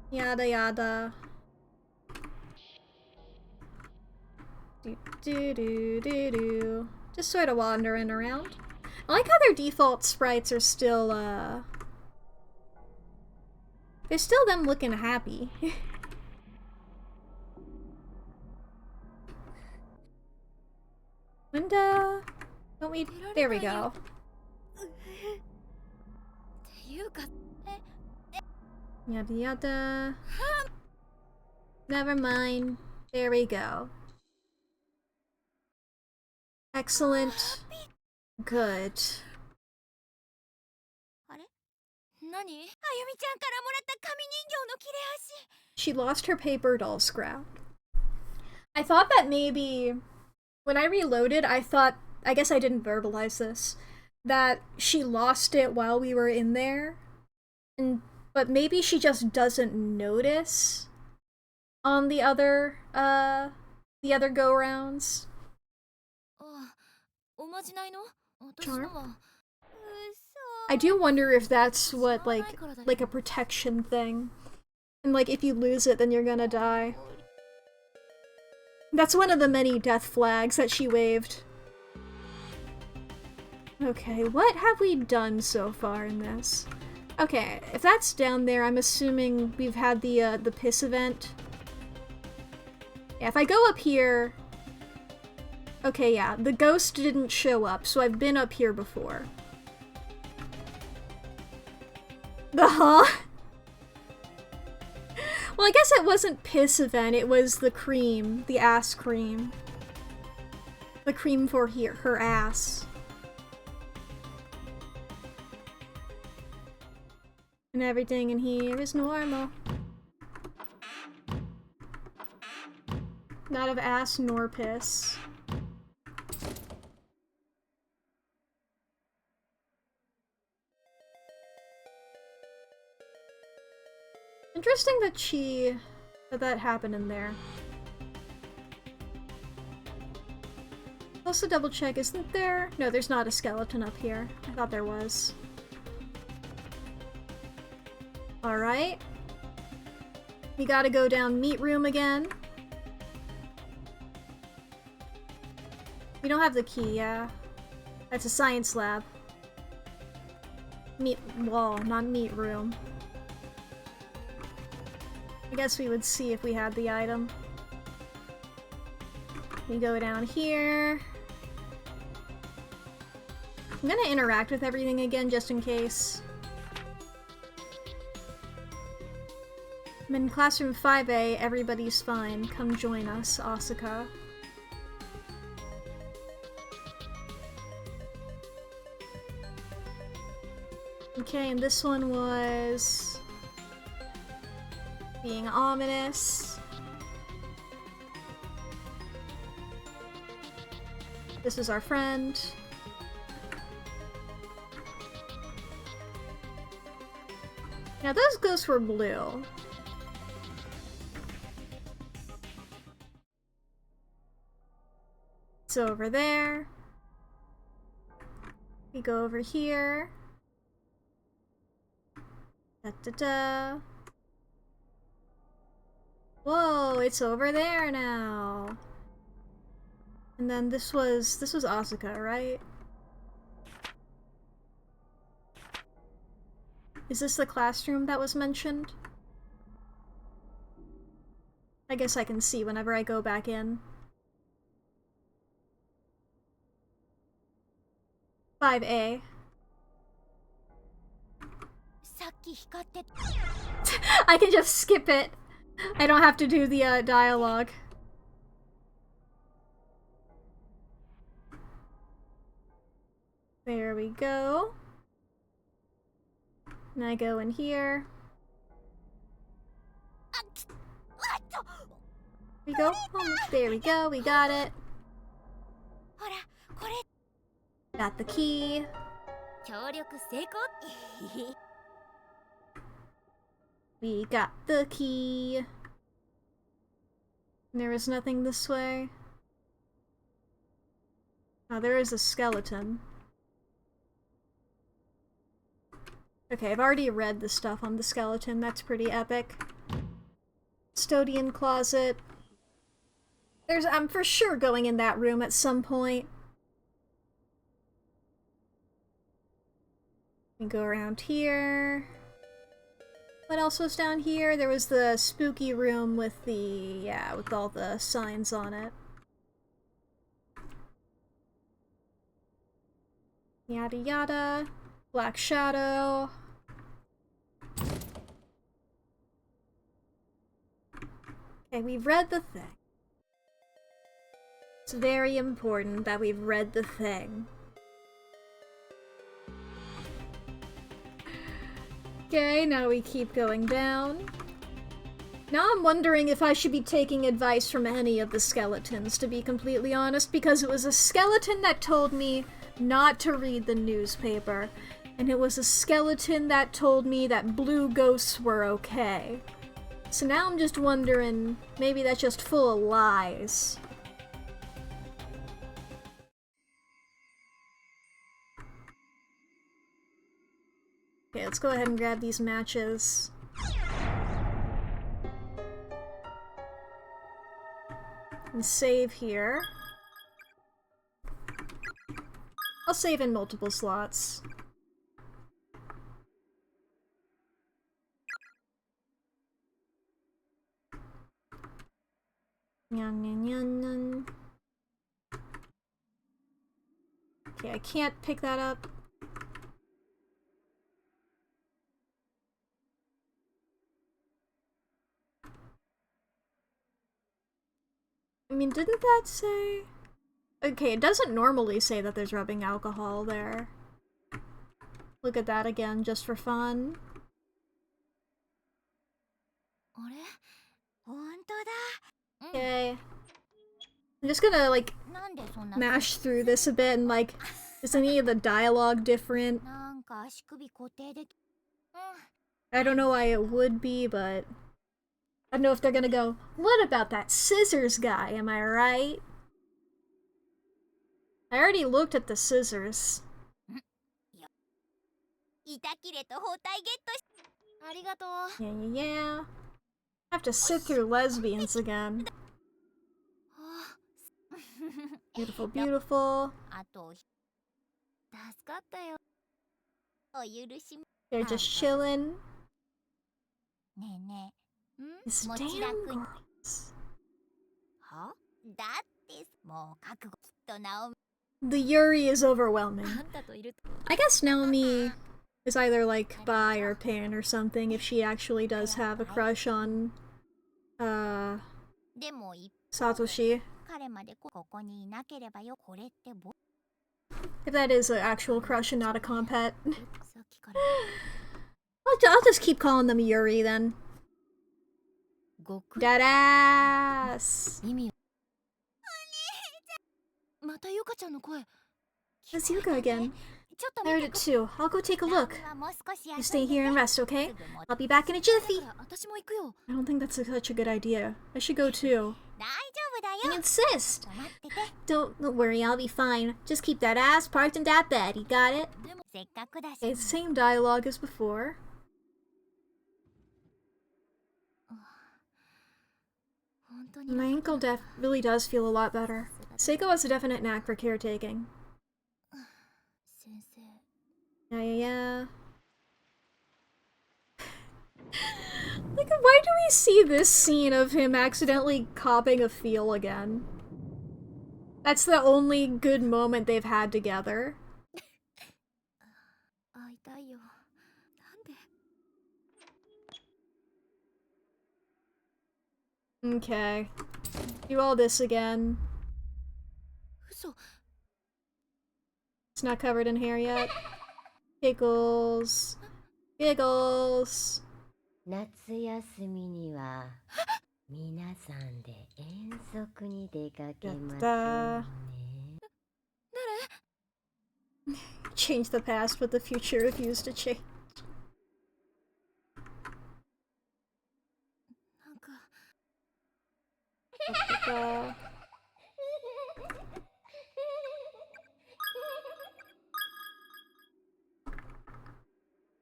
Yada yada. Do do do do do. Just sort of wandering around. I like how their default sprites are still, they're still them looking happy. Window. Don't we? There we go. Yada yada. Never mind. There we go. Excellent. Good. She lost her paper doll scrap. I thought that maybe when I reloaded, I guess I didn't verbalize this, that she lost it while we were in there. But maybe she just doesn't notice on the other go-rounds. Charm? I do wonder if that's what, like a protection thing. And like, if you lose it, then you're gonna die. That's one of the many death flags that she waved. Okay, what have we done so far in this? Okay, if that's down there, I'm assuming we've had the piss event. Yeah, if I go up here... Okay, yeah, the ghost didn't show up, so I've been up here before. Well, I guess it wasn't piss event, it was the cream. The ass cream. The cream for her ass. And everything in here is normal. Not of ass nor piss. Interesting that that happened in there. Also double check, isn't there? No, there's not a skeleton up here. I thought there was. Alright. We gotta go down meat room again. We don't have the key, yeah. That's a science lab. Meat wall, not meat room. I guess we would see if we had the item. We go down here. I'm gonna interact with everything again just in case. I'm in classroom 5A, everybody's fine. Come join us, Asuka. Okay, and this one was... being ominous. This is our friend. Now those ghosts were blue. It's over there. We go over here. Da-da-da. Whoa, it's over there now. And then this was Asuka, right? Is this the classroom that was mentioned? I guess I can see whenever I go back in. 5A. I can just skip it. I don't have to do the dialogue. There we go. And I go in here. There we go. Oh, there we go. We got it. Got the key. We got the key. There is nothing this way. Oh, there is a skeleton. Okay, I've already read the stuff on the skeleton. That's pretty epic. Custodian closet. I'm for sure going in that room at some point. We go around here. What else was down here? There was the spooky room with with all the signs on it. Yada yada. Black shadow. Okay, we've read the thing. It's very important that we've read the thing. Okay, now we keep going down. Now I'm wondering if I should be taking advice from any of the skeletons, to be completely honest, because it was a skeleton that told me not to read the newspaper, and it was a skeleton that told me that blue ghosts were okay. So now I'm just wondering, maybe that's just full of lies. Okay, let's go ahead and grab these matches. And save here. I'll save in multiple slots. Nyan, nyan, nyan, nyan. Okay, I can't pick that up. I mean, didn't that say... Okay, it doesn't normally say that there's rubbing alcohol there. Look at that again, just for fun. Okay. I'm just gonna, like, mash through this a bit and, like, is any of the dialogue different? I don't know why it would be, but... I don't know if they're gonna go, what about that scissors guy, am I right? I already looked at the scissors. Yeah. I have to sit through lesbians again. Beautiful, beautiful. They're just chilling. It's damn girls. The Yuri is overwhelming. I guess Naomi is either like bi or pan or something if she actually does have a crush on Satoshi. If that is an actual crush and not a compet. I'll just keep calling them Yuri then. Deadass! It's Yuka again. I heard it too. I'll go take a look. You stay here and rest, okay? I'll be back in a jiffy. I don't think that's such a good idea. I should go too. You insist! Don't worry, I'll be fine. Just keep that ass parked in that bed, you got it? Okay, same dialogue as before. My ankle really does feel a lot better. Seiko has a definite knack for caretaking. Yeah. Like, why do we see this scene of him accidentally copping a feel again? That's the only good moment they've had together. Okay. Do all this again. It's not covered in hair yet. Giggles. Giggles. 夏休みには皆さんで遠足に出かけましょうね。Change the past, but the future refused to change.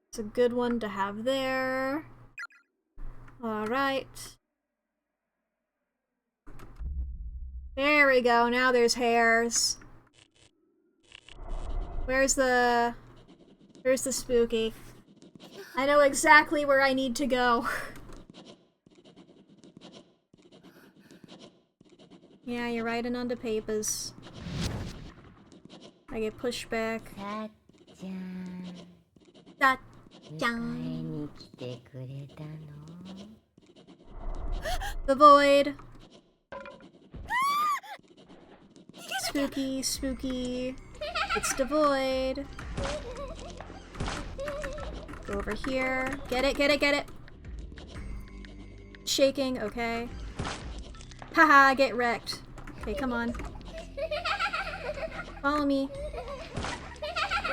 It's a good one to have there. Alright. There we go, now there's hairs. Where's the spooky? I know exactly where I need to go. Yeah, you're writing on the papers. I get pushed back. The void. Spooky, spooky. It's devoid. Go over here. Get it, get it, get it. Shaking, okay. Haha, get wrecked. Okay, come on. Follow me.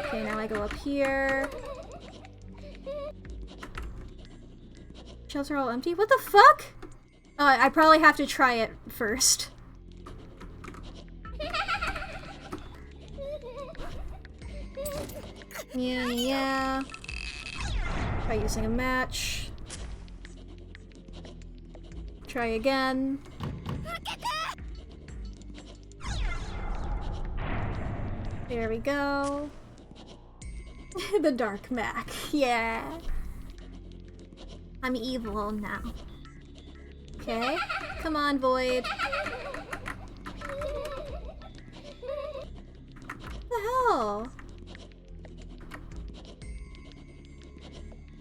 Okay, now I go up here. Shelves are all empty? What the fuck? Oh, I probably have to try it first. Yeah. Try using a match. Try again. There we go. The dark Mack. Yeah. I'm evil now. Okay. Come on, Void. What the hell?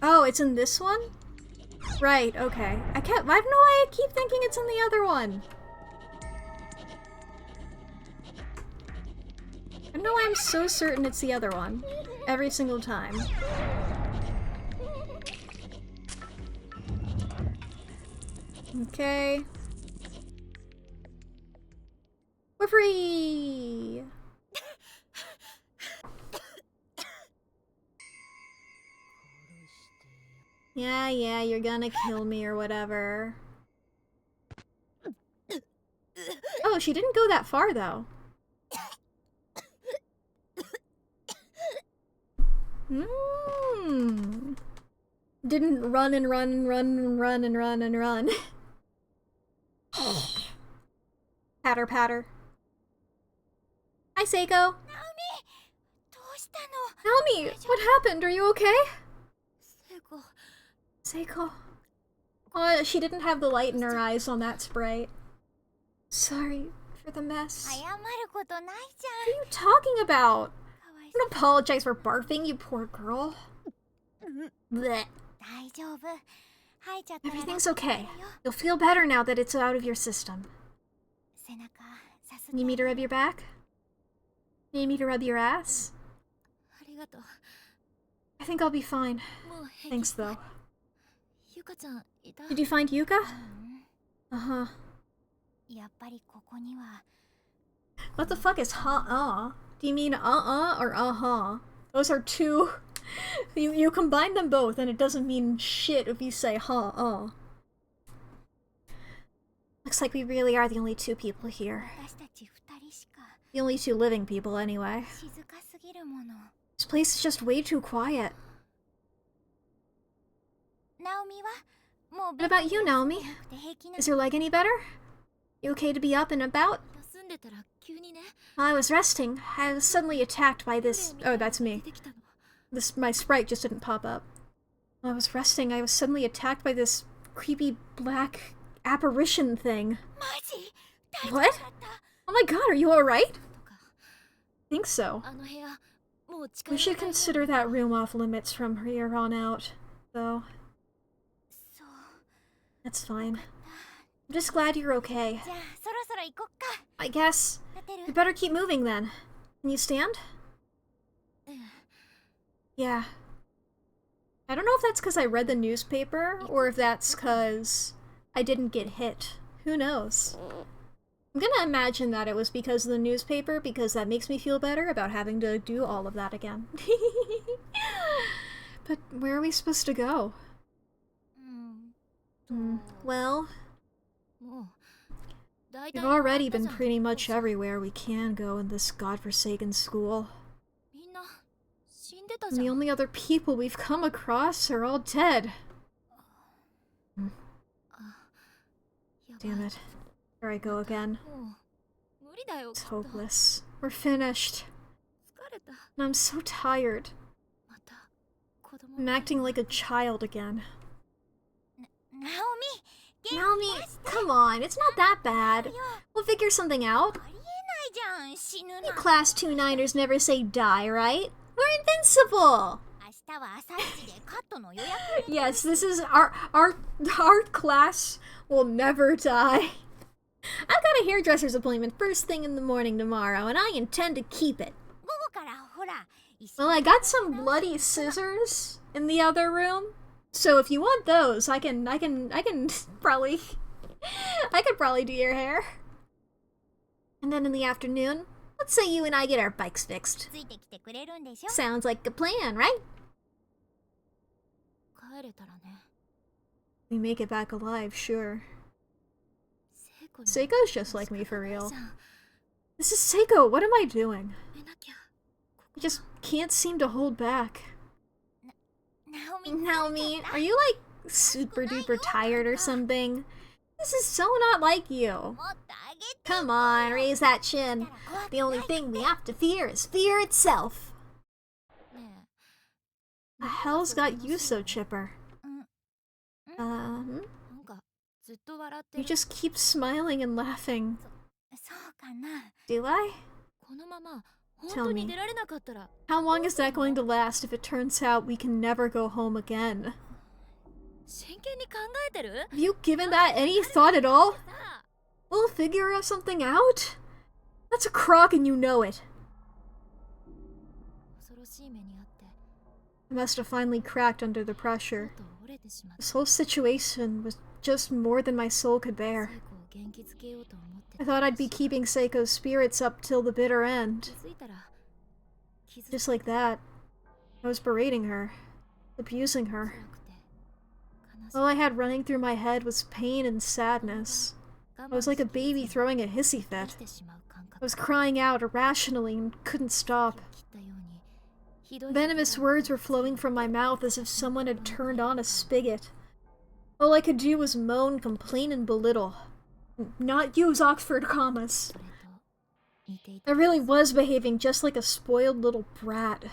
Oh, it's in this one? Right, okay. I don't know why I keep thinking it's in the other one. I don't know why I'm so certain it's the other one. Every single time. Okay. We're free! Yeah, you're gonna kill me or whatever. Oh, she didn't go that far, though. Didn't run and run and run and run and run and run. Patter, patter. Hi, Seiko. Naomi, what happened? Are you okay? Seiko. Oh, she didn't have the light in her eyes on that sprite. Sorry for the mess. What are you talking about? Don't apologize for barfing, you poor girl. Blech. Everything's okay. You'll feel better now that it's out of your system. Need me to rub your back? Need me to rub your ass? I think I'll be fine. Thanks, though. Did you find Yuka? Uh-huh. What the fuck is huh-uh? Do you mean uh-uh or uh-huh? Those are two... You combine them both and it doesn't mean shit if you say huh-uh. Looks like we really are the only two people here. The only two living people, anyway. This place is just way too quiet. What about you, Naomi? Is your leg any better? You okay to be up and about? While I was resting, I was suddenly attacked by this... Oh, that's me. My sprite just didn't pop up. While I was resting, I was suddenly attacked by this creepy black apparition thing. What? Oh my god, are you alright? I think so. We should consider that room off limits from here on out, though. That's fine. I'm just glad you're okay. I guess we better keep moving then. Can you stand? Yeah. I don't know if that's because I read the newspaper, or if that's because I didn't get hit. Who knows? I'm gonna imagine that it was because of the newspaper, because that makes me feel better about having to do all of that again. But where are we supposed to go? Well, we've already been pretty much everywhere we can go in this godforsaken school. And the only other people we've come across are all dead. Damn it. Here I go again. It's hopeless. We're finished. And I'm so tired. I'm acting like a child again. Naomi, come on, it's not that bad. We'll figure something out. You class 2-9ers never say die, right? We're invincible! Yes, this is our class will never die. I've got a hairdresser's appointment first thing in the morning tomorrow, and I intend to keep it. Well, I got some bloody scissors in the other room, so if you want those, I can probably do your hair. And then in the afternoon, let's say you and I get our bikes fixed. Sounds like a plan, right? We make it back alive, sure. Seiko's just like me for real. This is Seiko, what am I doing? I just can't seem to hold back. Naomi, are you like super duper tired or something? This is so not like you. Come on, raise that chin. The only thing we have to fear is fear itself. The hell's got you so chipper? You just keep smiling and laughing. Do I? Tell me, how long is that going to last if it turns out we can never go home again? Have you given that any thought at all? We'll figure something out? That's a crock and you know it. I must have finally cracked under the pressure. This whole situation was just more than my soul could bear. I thought I'd be keeping Seiko's spirits up till the bitter end. Just like that, I was berating her, abusing her. All I had running through my head was pain and sadness. I was like a baby throwing a hissy fit. I was crying out irrationally and couldn't stop. Venomous words were flowing from my mouth as if someone had turned on a spigot. All I could do was moan, complain, and belittle. Not use Oxford commas. I really was behaving just like a spoiled little brat.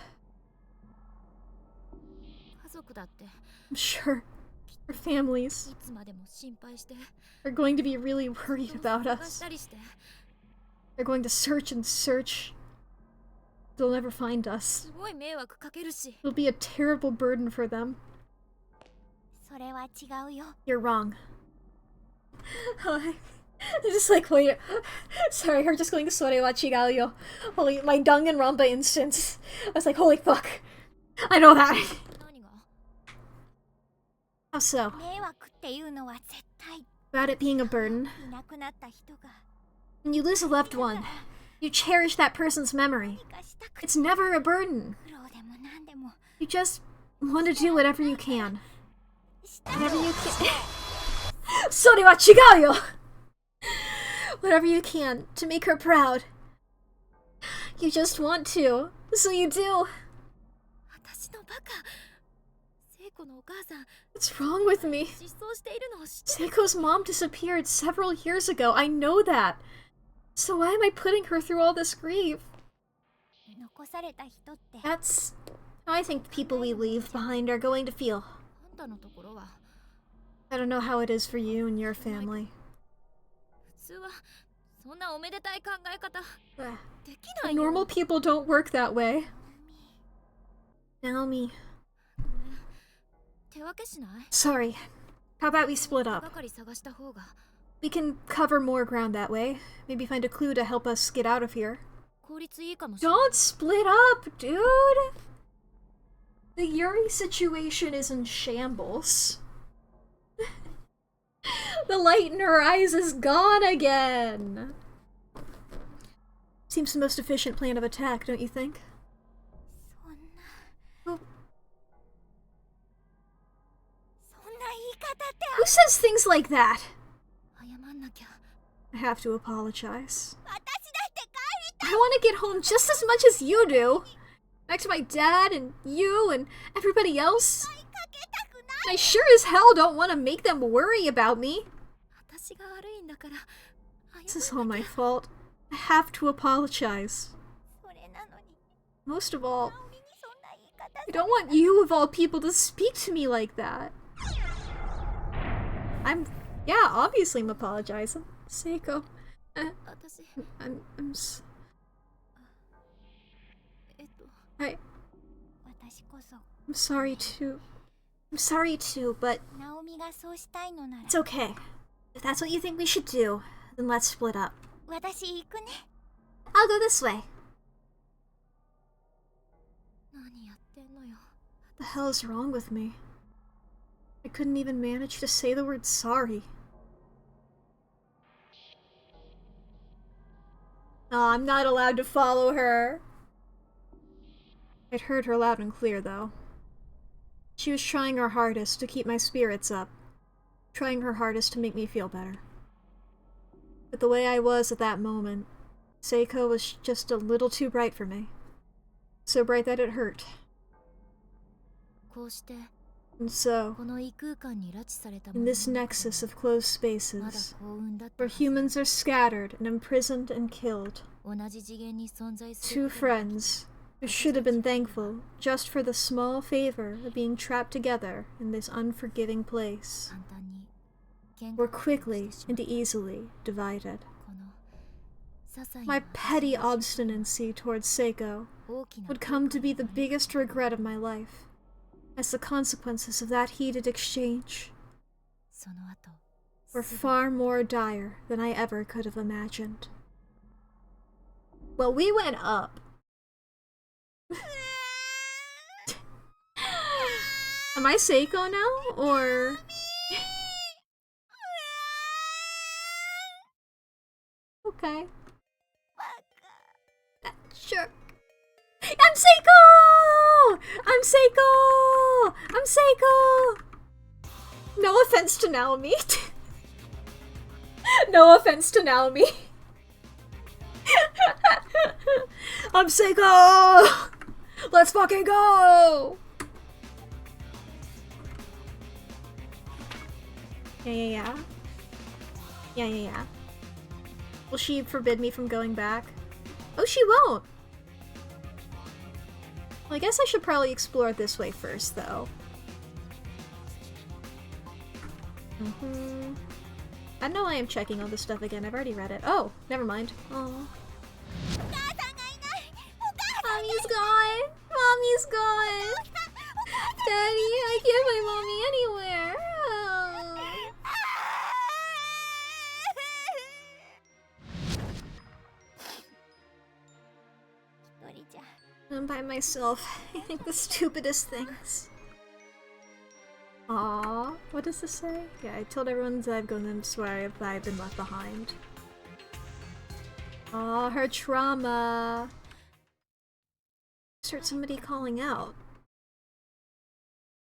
I'm sure our families are going to be really worried about us. They're going to search and search. They'll never find us. It'll be a terrible burden for them. You're wrong. Just like, wait. Sorry, her just going, Sore wa chigau yo. Holy, my Danganronpa instance. I was like, holy fuck. I know that. How so? About it being a burden. When you lose a loved one, you cherish that person's memory. It's never a burden. You just want to do whatever you can. Whatever you can. Sore wa chigau yo! Whatever you can to make her proud. You just want to, so you do. What's wrong with me? Seiko's mom disappeared several years ago, I know that. So why am I putting her through all this grief? That's how I think people we leave behind are going to feel. I don't know how it is for you and your family. Normal people don't work that way. Naomi. Sorry. How about we split up? We can cover more ground that way. Maybe find a clue to help us get out of here. Don't split up, dude! The Yuri situation is in shambles. The light in her eyes is gone again! Seems the most efficient plan of attack, don't you think? Oh. Who says things like that? I have to apologize. I want to get home just as much as you do. Back to my dad and you and everybody else. And I sure as hell don't want to make them worry about me. This is all my fault. I have to apologize. Most of all, I don't want you of all people to speak to me like that. Yeah, obviously I'm apologizing. Seiko. I'm sorry too. I'm sorry too, but it's okay. If that's what you think we should do, then let's split up. I'll go this way. What the hell is wrong with me? I couldn't even manage to say the word sorry. Oh, I'm not allowed to follow her. I'd heard her loud and clear, though. She was trying her hardest to keep my spirits up. Trying her hardest to make me feel better. But the way I was at that moment, Seiko was just a little too bright for me. So bright that it hurt. And so, in this nexus of closed spaces, where humans are scattered and imprisoned and killed, two friends who should have been thankful just for the small favor of being trapped together in this unforgiving place, were quickly and easily divided. My petty obstinacy towards Seiko would come to be the biggest regret of my life, as the consequences of that heated exchange were far more dire than I ever could have imagined. Well, we went up. Am I Seiko now, or... Okay. Sure. I'm Seiko! I'm Seiko! I'm Seiko! No offense to Naomi. No offense to Naomi. I'm Seiko! Let's fucking go! Yeah. Will she forbid me from going back? Oh, she won't! Well, I guess I should probably explore it this way first, though. I know I am checking all this stuff again. I've already read it. Oh, never mind. Oh. Mommy's gone! Mommy's gone! Daddy, I can't find Mommy anywhere! Oh. I'm by myself. I think the stupidest things. Aww, what does this say? Yeah, I told everyone that I've gone and swear if I've been left behind. Aw, her trauma. Just heard somebody calling out.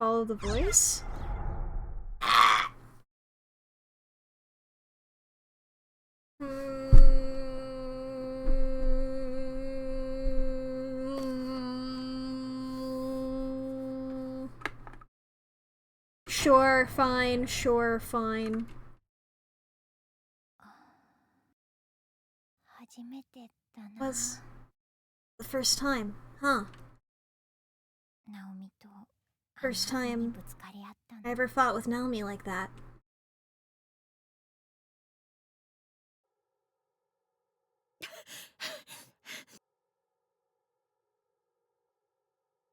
Follow the voice? Sure, fine, sure, fine. Was the first time, huh? First time I ever fought with Naomi like that.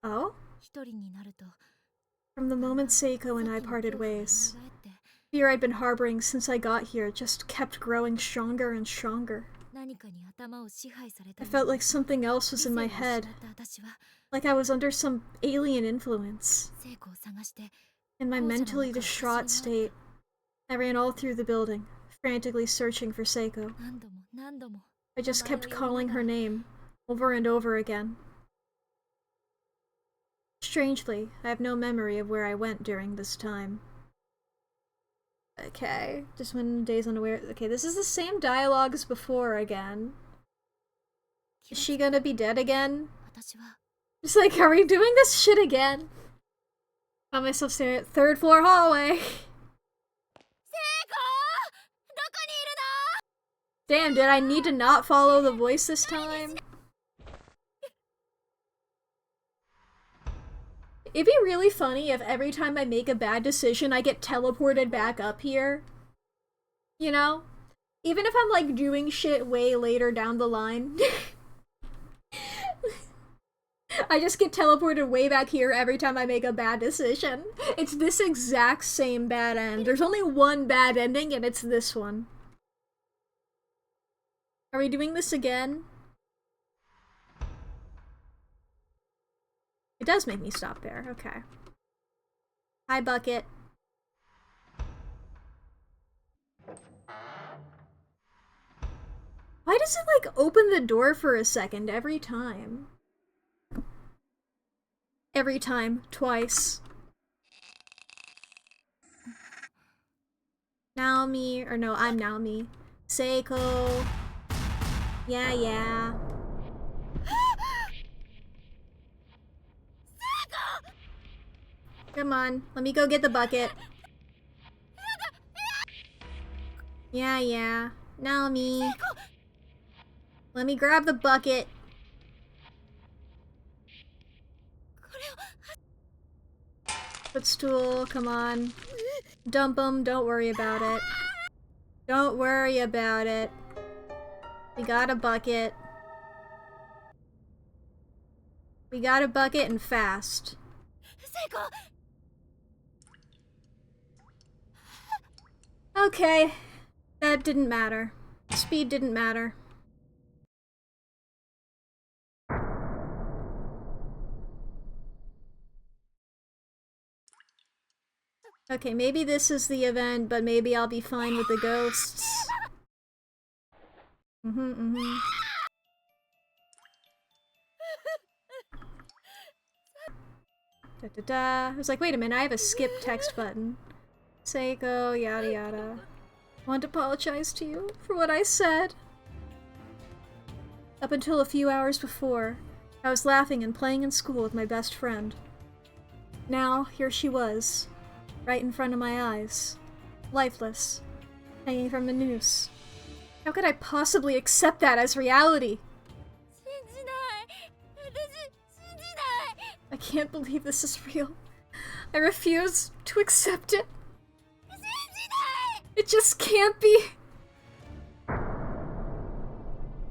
Oh? From the moment Seiko and I parted ways, fear I'd been harboring since I got here just kept growing stronger and stronger. I felt like something else was in my head, like I was under some alien influence. In my mentally distraught state, I ran all through the building, frantically searching for Seiko. I just kept calling her name, over and over again. Strangely, I have no memory of where I went during this time. Okay, just when days unaware. Okay, this is the same dialogue as before again. Is she gonna be dead again? Just like, are we doing this shit again? Found myself staring at third floor hallway. Damn, did I need to not follow the voice this time? It'd be really funny if every time I make a bad decision, I get teleported back up here. You know? Even if I'm like doing shit way later down the line. I just get teleported way back here every time I make a bad decision. It's this exact same bad end. There's only one bad ending and it's this one. Are we doing this again? It does make me stop there, okay. Hi, Bucket. Why does it, like, open the door for a second every time? Every time. Twice. Naomi, or no, I'm Naomi. Seiko. Yeah. Come on, let me go get the bucket. Yeah. Naomi. Let me grab the bucket. Footstool, come on. Dump him, don't worry about it. Don't worry about it. We got a bucket. We got a bucket and fast. Okay. That didn't matter. Speed didn't matter. Okay, maybe this is the event, but maybe I'll be fine with the ghosts. I was like, wait a minute, I have a skip text button. Seiko, yada. I want to apologize to you for what I said. Up until a few hours before, I was laughing and playing in school with my best friend. Now, here she was, right in front of my eyes, lifeless, hanging from a noose. How could I possibly accept that as reality? I can't believe this is real. I refuse to accept it. It just can't be.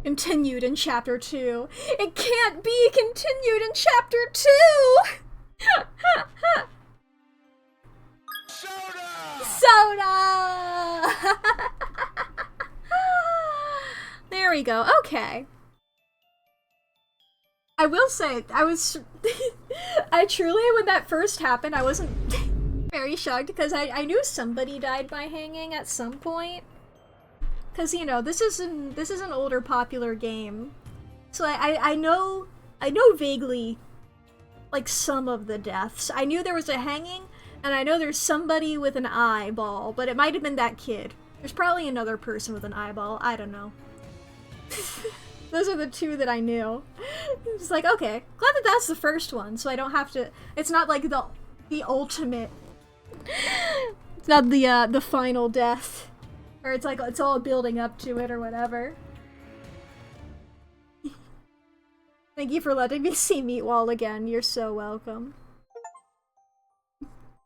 Continued in Chapter 2. It can't be continued in Chapter 2! Soda! There we go. Okay. I will say, I truly, when that first happened, I wasn't very shocked because I knew somebody died by hanging at some point. Because, you know, this is an older popular game. So I know vaguely, like, some of the deaths. I knew there was a hanging, and I know there's somebody with an eyeball, but it might have been that kid. There's probably another person with an eyeball. I don't know. Those are the two that I knew. It's like, okay, glad that that's the first one, so I don't have to. It's not like the ultimate. It's not the final death, or it's like it's all building up to it or whatever. Thank you for letting me see Meatwall again. You're so welcome.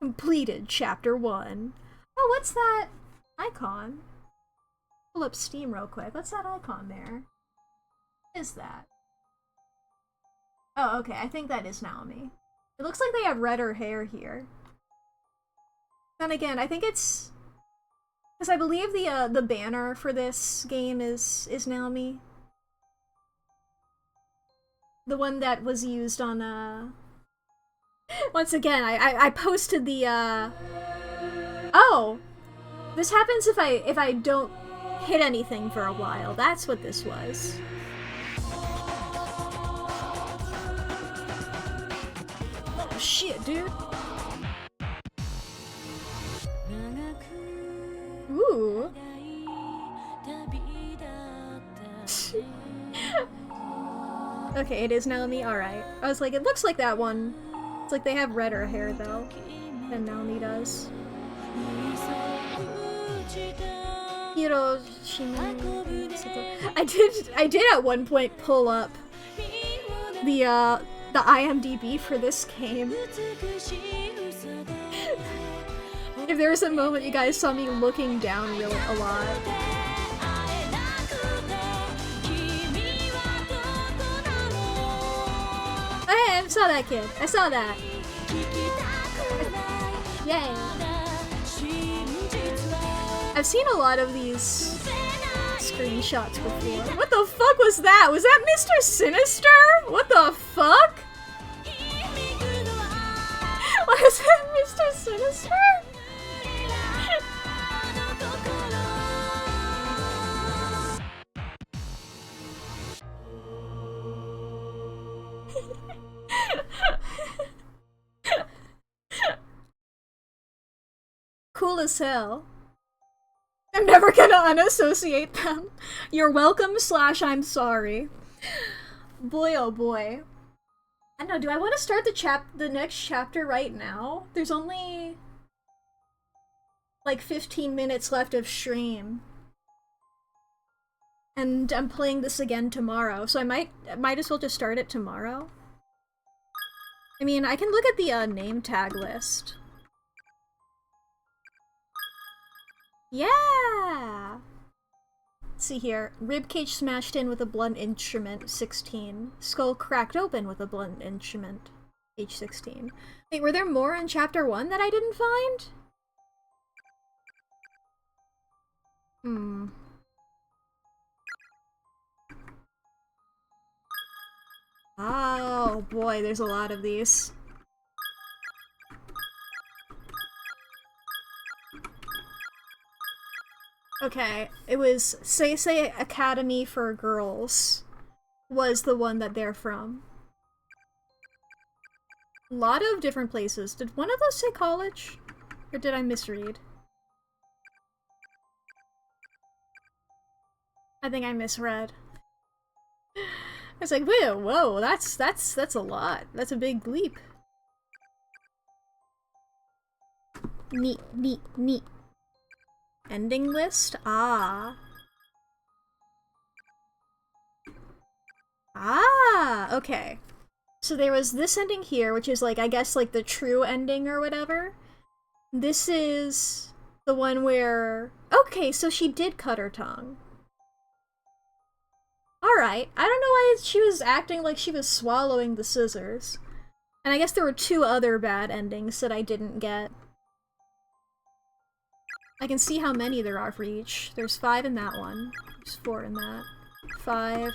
Completed chapter 1. Oh, what's that icon? Pull up Steam real quick. What's that icon there? What is that? Oh, okay. I think that is Naomi. It looks like they have redder hair here. Then again, I think it's because I believe the banner for this game is Naomi. The one that was used on once again, I posted the oh! This happens if I don't hit anything for a while. That's what this was. Oh shit, dude. Ooh. Okay, it is Naomi? Alright. I was like, it looks like that one. It's like they have redder hair though than Naomi does. I did at one point pull up the IMDb for this game. If there was a moment you guys saw me looking down a lot. Oh hey, I saw that kid. I saw that. Yay. I've seen a lot of these screenshots before. What the fuck was that? Was that Mr. Sinister? What the fuck? Was that Mr. Sinister? Cool as hell. I'm never gonna unassociate them. You're welcome / I'm sorry. Boy oh boy. I don't know, do I want to start the next chapter right now? There's only like 15 minutes left of stream. And I'm playing this again tomorrow, so I might as well just start it tomorrow. I mean, I can look at the name tag list. Yeah! Let's see here. Ribcage smashed in with a blunt instrument, 16. Skull cracked open with a blunt instrument, age 16. Wait, were there more in chapter 1 that I didn't find? Oh boy, there's a lot of these. Okay, it was Seisei Academy for Girls was the one that they're from. A lot of different places. Did one of those say college? Or did I misread? I think I misread. I was like, whoa, that's a lot. That's a big leap. Neat. Ending list? Ah, okay. So there was this ending here, which is like, I guess like the true ending or whatever. This is the one where... Okay, so she did cut her tongue. Alright, I don't know why she was acting like she was swallowing the scissors. And I guess there were 2 other bad endings that I didn't get. I can see how many there are for each. There's 5 in that one. There's 4 in that. 5.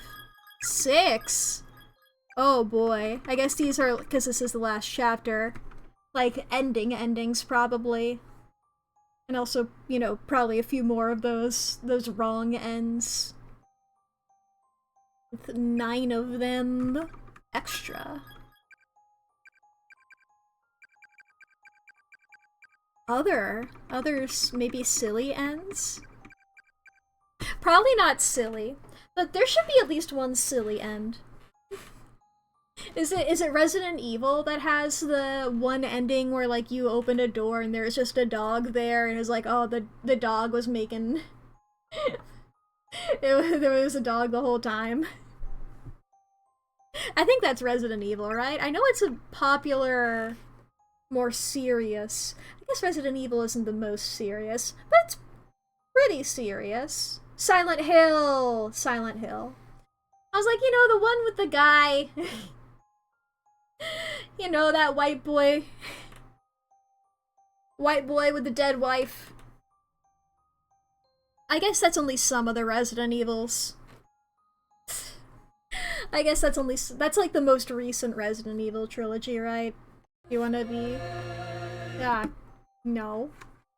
6! Oh boy. I guess these are, because this is the last chapter. Like, endings probably. And also, you know, probably a few more of those wrong ends. With 9 of them extra. Others maybe silly ends? Probably not silly, but there should be at least one silly end. Is it Resident Evil that has the one ending where like you open a door and there's just a dog there and it's like, oh, the dog was making there was a dog the whole time. I think that's Resident Evil, right? I know it's a popular more serious. I guess Resident Evil isn't the most serious, but it's pretty serious. Silent Hill! Silent Hill. I was like, you know, the one with the guy. You know, that white boy. White boy with the dead wife. I guess that's only some of the Resident Evils. I guess that's like the most recent Resident Evil trilogy, right? You wanna be... no.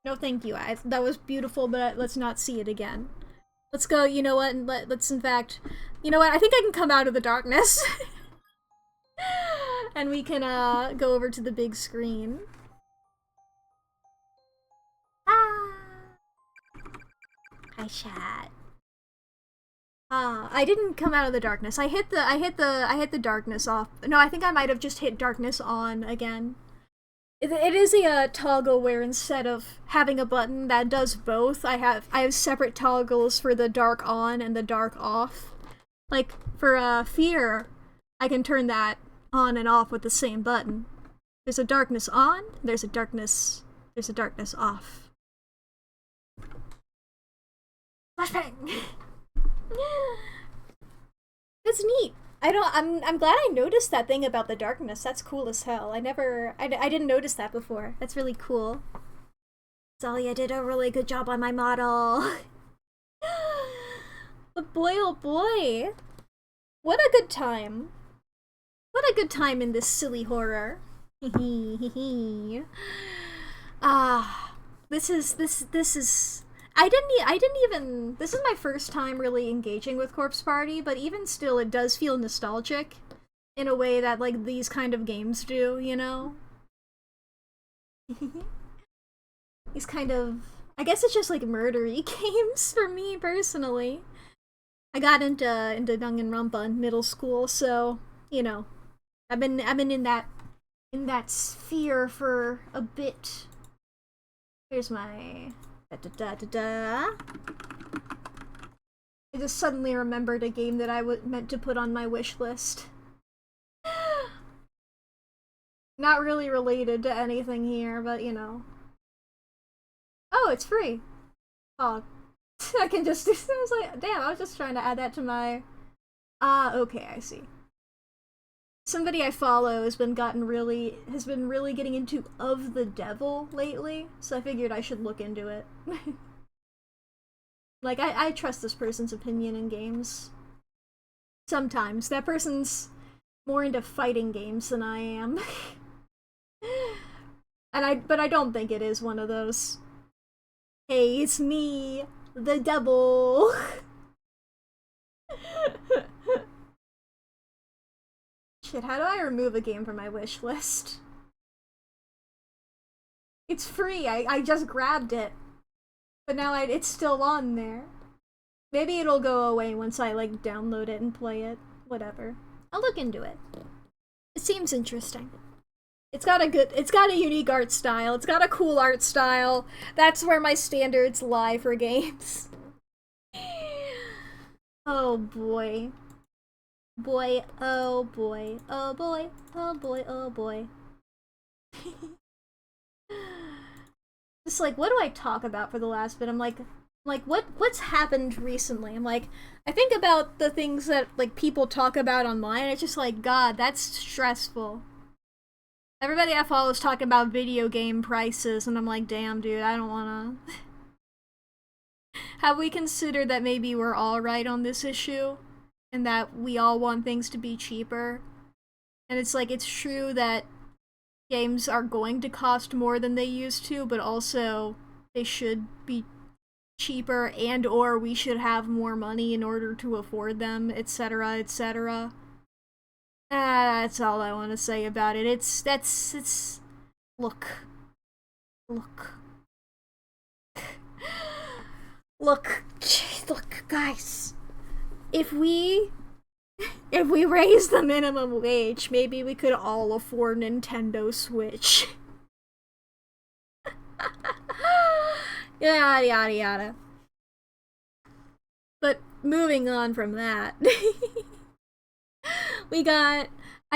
No thank you. That was beautiful, but let's not see it again. Let's go, you know what, and let's in fact... You know what, I think I can come out of the darkness. And we can, go over to the big screen. Hi, chat. I didn't come out of the darkness. I hit the darkness off. No, I think I might have just hit darkness on again. It is a toggle where instead of having a button that does both, I have separate toggles for the dark on and the dark off. Like for fear, I can turn that on and off with the same button. There's a darkness on, there's a darkness off. Flashbang! It's neat. I'm glad I noticed that thing about the darkness. That's cool as hell. I didn't notice that before. That's really cool. Zalia did a really good job on my model. But boy, oh boy. What a good time. What a good time in this silly horror. This is my first time really engaging with Corpse Party, but even still it does feel nostalgic in a way that like these kind of games do, you know? These kind of, I guess it's just like murdery games for me personally. I got into Danganronpa in middle school, so, you know, I've been in that sphere for a bit. Here's my I just suddenly remembered a game that I meant to put on my wish list. Not really related to anything here, but you know. Oh, it's free. Oh, I can just. I was like, damn, I was just trying to add that to my. Okay, I see. Somebody I follow has been really getting into Of the Devil lately, so I figured I should look into it. Like, I trust this person's opinion in games. Sometimes. That person's more into fighting games than I am. But I don't think it is one of those. Hey, it's me, the devil. Shit, how do I remove a game from my wish list? It's free, I just grabbed it. But now it's still on there. Maybe it'll go away once I, like, download it and play it. Whatever. I'll look into it. It seems interesting. It's got a unique art style. It's got a cool art style. That's where my standards lie for games. Oh boy. Boy, oh boy, oh boy, oh boy, oh boy. Just like, what do I talk about for the last bit? I'm like what's happened recently? I'm like, I think about the things that like people talk about online. It's just like, God, that's stressful. Everybody I follow is talking about video game prices, and I'm like, damn, dude, I don't wanna. Have we considered that maybe we're all right on this issue? And that we all want things to be cheaper? And it's like, it's true that games are going to cost more than they used to, but also they should be cheaper, and or we should have more money in order to afford them, etc., etc. That's all I want to say about it. It's look, guys. If we raise the minimum wage, maybe we could all afford Nintendo Switch. Yada yada yada. But moving on from that,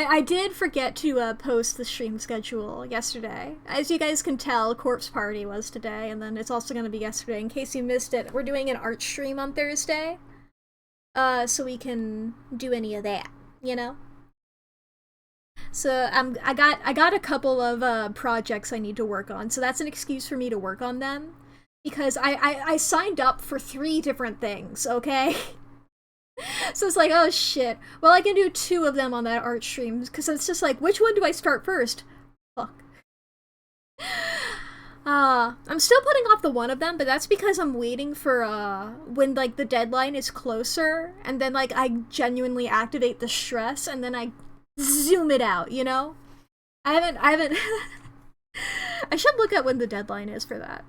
I did forget to post the stream schedule yesterday. As you guys can tell, Corpse Party was today, and then it's also going to be yesterday. In case you missed it, we're doing an art stream on Thursday, so we can do any of that, you know? So I got a couple of projects I need to work on, so that's an excuse for me to work on them. Because I signed up for 3 different things, okay? So it's like, oh shit. Well, I can do 2 of them on that art stream, because it's just like, which one do I start first? Fuck. I'm still putting off the one of them, but that's because I'm waiting for, when, like, the deadline is closer, and then, like, I genuinely activate the stress, and then I zoom it out, you know? I haven't, I should look at when the deadline is for that.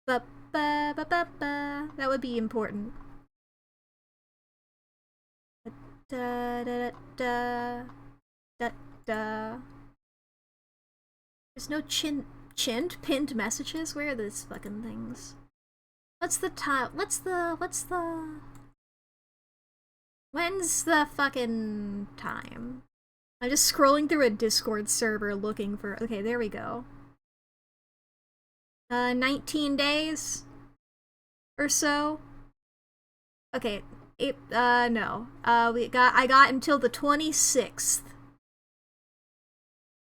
That would be important. Da, da, da, da, da. There's no pinned messages? Where are these fucking things? What's the time? When's the fucking time? I'm just scrolling through a Discord server looking for, okay, there we go. 19 days or so. Okay, no. I got until the 26th.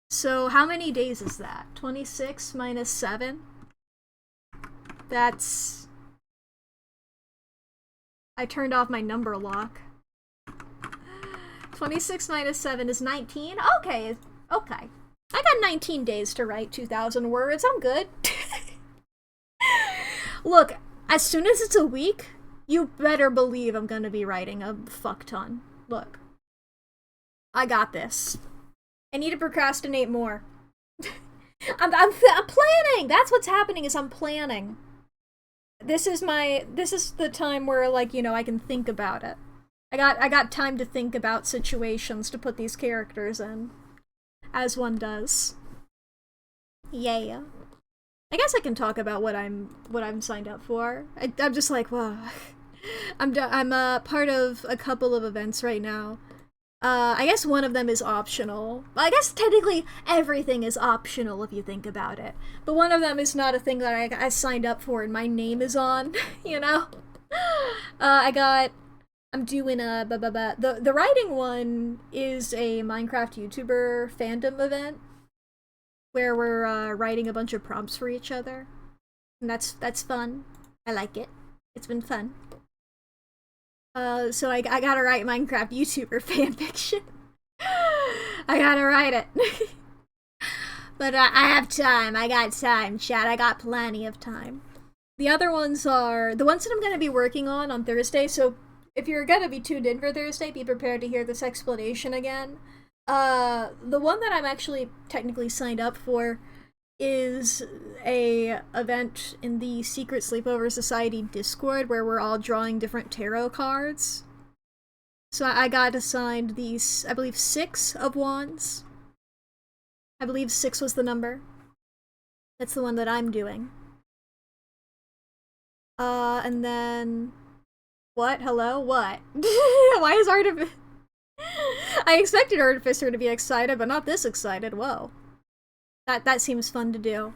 So how many days is that? 26 minus 7? That's... I turned off my number lock. 26 minus 7 is 19? Okay, okay. I got 19 days to write 2,000 words. I'm good. Look, as soon as it's a week, you better believe I'm gonna be writing a fuck ton. Look. I got this. I need to procrastinate more. I'm planning! That's what's happening, is I'm planning. This is the time where, like, you know, I can think about it. I got time to think about situations to put these characters in. As one does. Yeah. I guess I can talk about what I'm signed up for. I'm just like, whoa. I'm part of a couple of events right now. I guess one of them is optional. I guess technically everything is optional if you think about it. But one of them is not a thing that I signed up for and my name is on, you know? I'm doing the writing one is a Minecraft YouTuber fandom event where we're writing a bunch of prompts for each other. And that's fun. I like it. It's been fun. So I gotta write Minecraft YouTuber fanfiction. I gotta write it. But I have time. I got time, chat. I got plenty of time. The other ones are the ones that I'm gonna be working on Thursday, so if you're gonna be tuned in for Thursday, be prepared to hear this explanation again. The one that I'm actually technically signed up for is a event in the Secret Sleepover Society Discord where we're all drawing different tarot cards. So I got assigned these, I believe, 6 of wands. I believe 6 was the number. That's the one that I'm doing. And then... What? Hello? What? Why is Artificer... I expected Artificer to be excited, but not this excited. Whoa. That seems fun to do.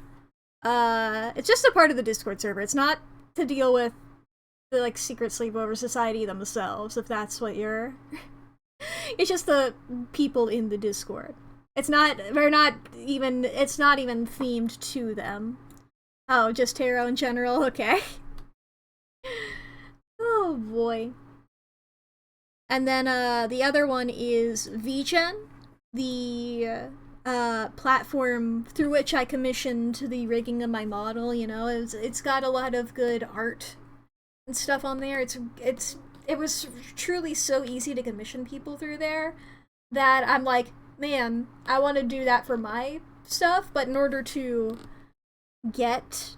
It's just a part of the Discord server. It's not to deal with the, like, Secret Sleepover Society themselves, if that's what you're... It's just the people in the Discord. It's not even themed to them. Oh, just tarot in general? Okay. Oh boy. And then the other one is VGen, the platform through which I commissioned the rigging of my model. You know, it's got a lot of good art and stuff on there. It was truly so easy to commission people through there that I'm like, man, I want to do that for my stuff, but in order to get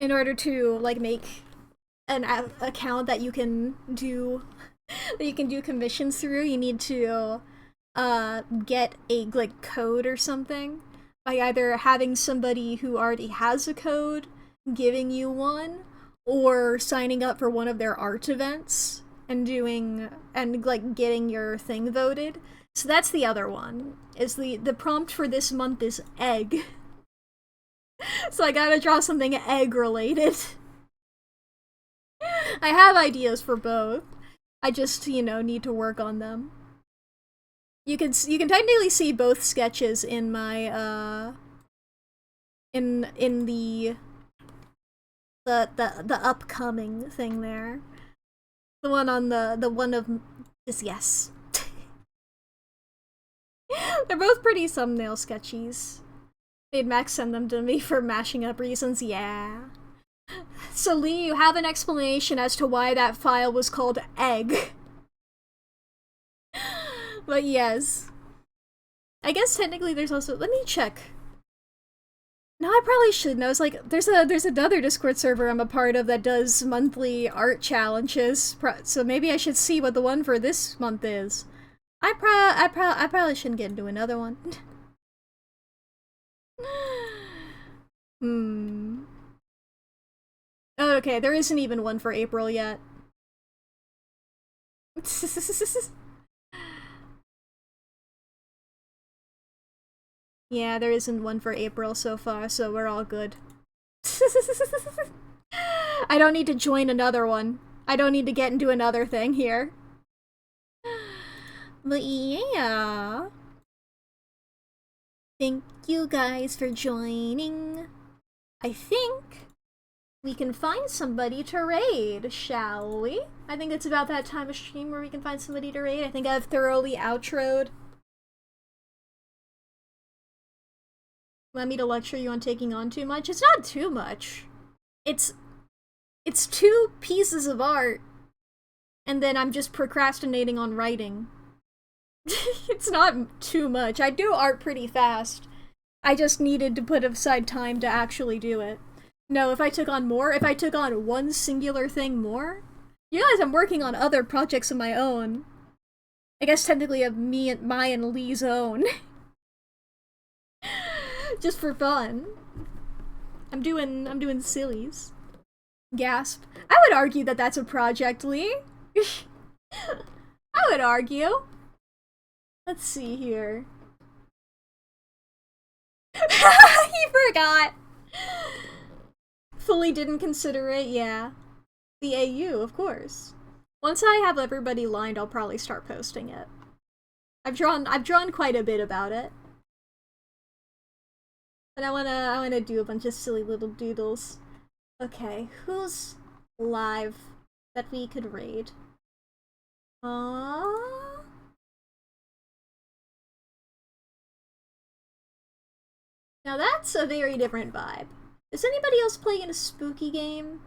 in order to, like, make an account that you can do commissions through, you need to get a, like, code or something by either having somebody who already has a code giving you one, or signing up for one of their art events. and like getting your thing voted. So that's the other one. Is the prompt for this month is egg. So I gotta draw something egg related. I have ideas for both. I just, need to work on them. You can technically see both sketches in my in the upcoming thing there. The one on the one of just yes. They're both pretty thumbnail sketchies. Made Max send them to me for mashing up reasons, yeah. So Leigh, you have an explanation as to why that file was called egg. But yes. I guess technically there's also, let me check. No, I probably shouldn't. I was like, there's another Discord server I'm a part of that does monthly art challenges, so maybe I should see what the one for this month is. I probably shouldn't get into another one. Oh, okay, there isn't even one for April yet. Yeah, there isn't one for April so far, so we're all good. I don't need to join another one. I don't need to get into another thing here. But yeah. Thank you guys for joining. I think we can find somebody to raid, shall we? I think it's about that time of stream where we can find somebody to raid. I think I've thoroughly outroed. Want me to lecture you on taking on too much? It's not too much. It's 2 pieces of art, and then I'm just procrastinating on writing. It's not too much. I do art pretty fast. I just needed to put aside time to actually do it. No, if I took on more, if I took on one singular thing more, you guys, I'm working on other projects of my own. I guess technically of my and Leigh's own. Just for fun. I'm doing sillies. Gasp. I would argue that that's a project, Leigh. I would argue. Let's see here. He forgot. Fully didn't consider it, yeah. The AU, of course. Once I have everybody lined, I'll probably start posting it. I've drawn quite a bit about it. But I wanna do a bunch of silly little doodles. Okay, who's live that we could raid? Now that's a very different vibe. Is anybody else playing a spooky game?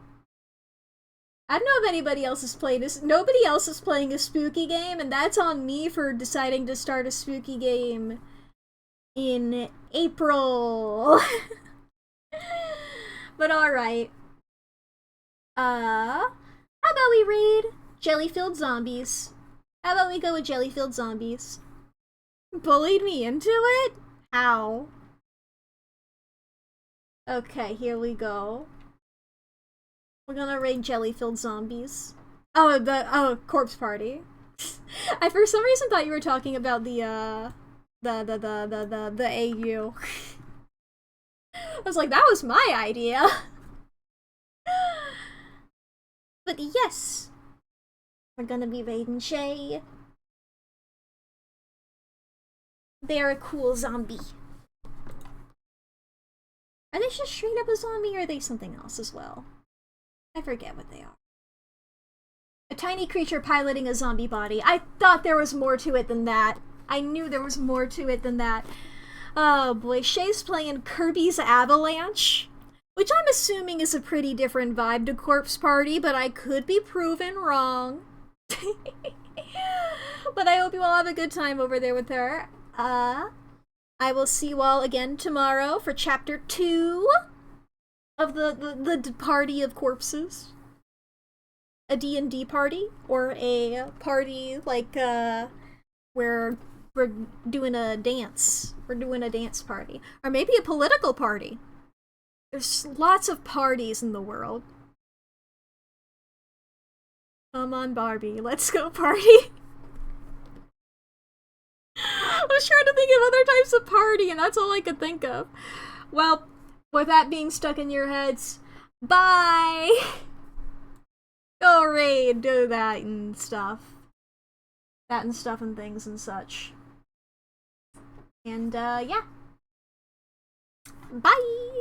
I don't know if anybody else has played this. Nobody else is playing a spooky game, and that's on me for deciding to start a spooky game in April. But alright. How about we raid Jelly-Filled Zombies? How about we go with Jelly-Filled Zombies? Bullied me into it? How? Okay, here we go. We're gonna raid Jelly-Filled Zombies. Oh, Corpse Party. I for some reason thought you were talking about the AU. I was like, that was my idea. But yes, we're gonna be raiding Shay. They're a cool zombie. Are they just straight up a zombie, or are they something else as well? I forget what they are. A tiny creature piloting a zombie body. I thought there was more to it than that. I knew there was more to it than that. Oh boy, Shay's playing Kirby's Avalanche, which I'm assuming is a pretty different vibe to Corpse Party, but I could be proven wrong. But I hope you all have a good time over there with her. I will see you all again tomorrow for chapter 2 of the party of corpses. A D&D party, or a party like where we're doing a dance. We're doing a dance party, or maybe a political party. There's lots of parties in the world. Come on, Barbie. Let's go party. I was trying to think of other types of party, and that's all I could think of. Well, with that being stuck in your heads, bye! Go raid, do that and stuff. That and stuff and things and such. And, yeah. Bye!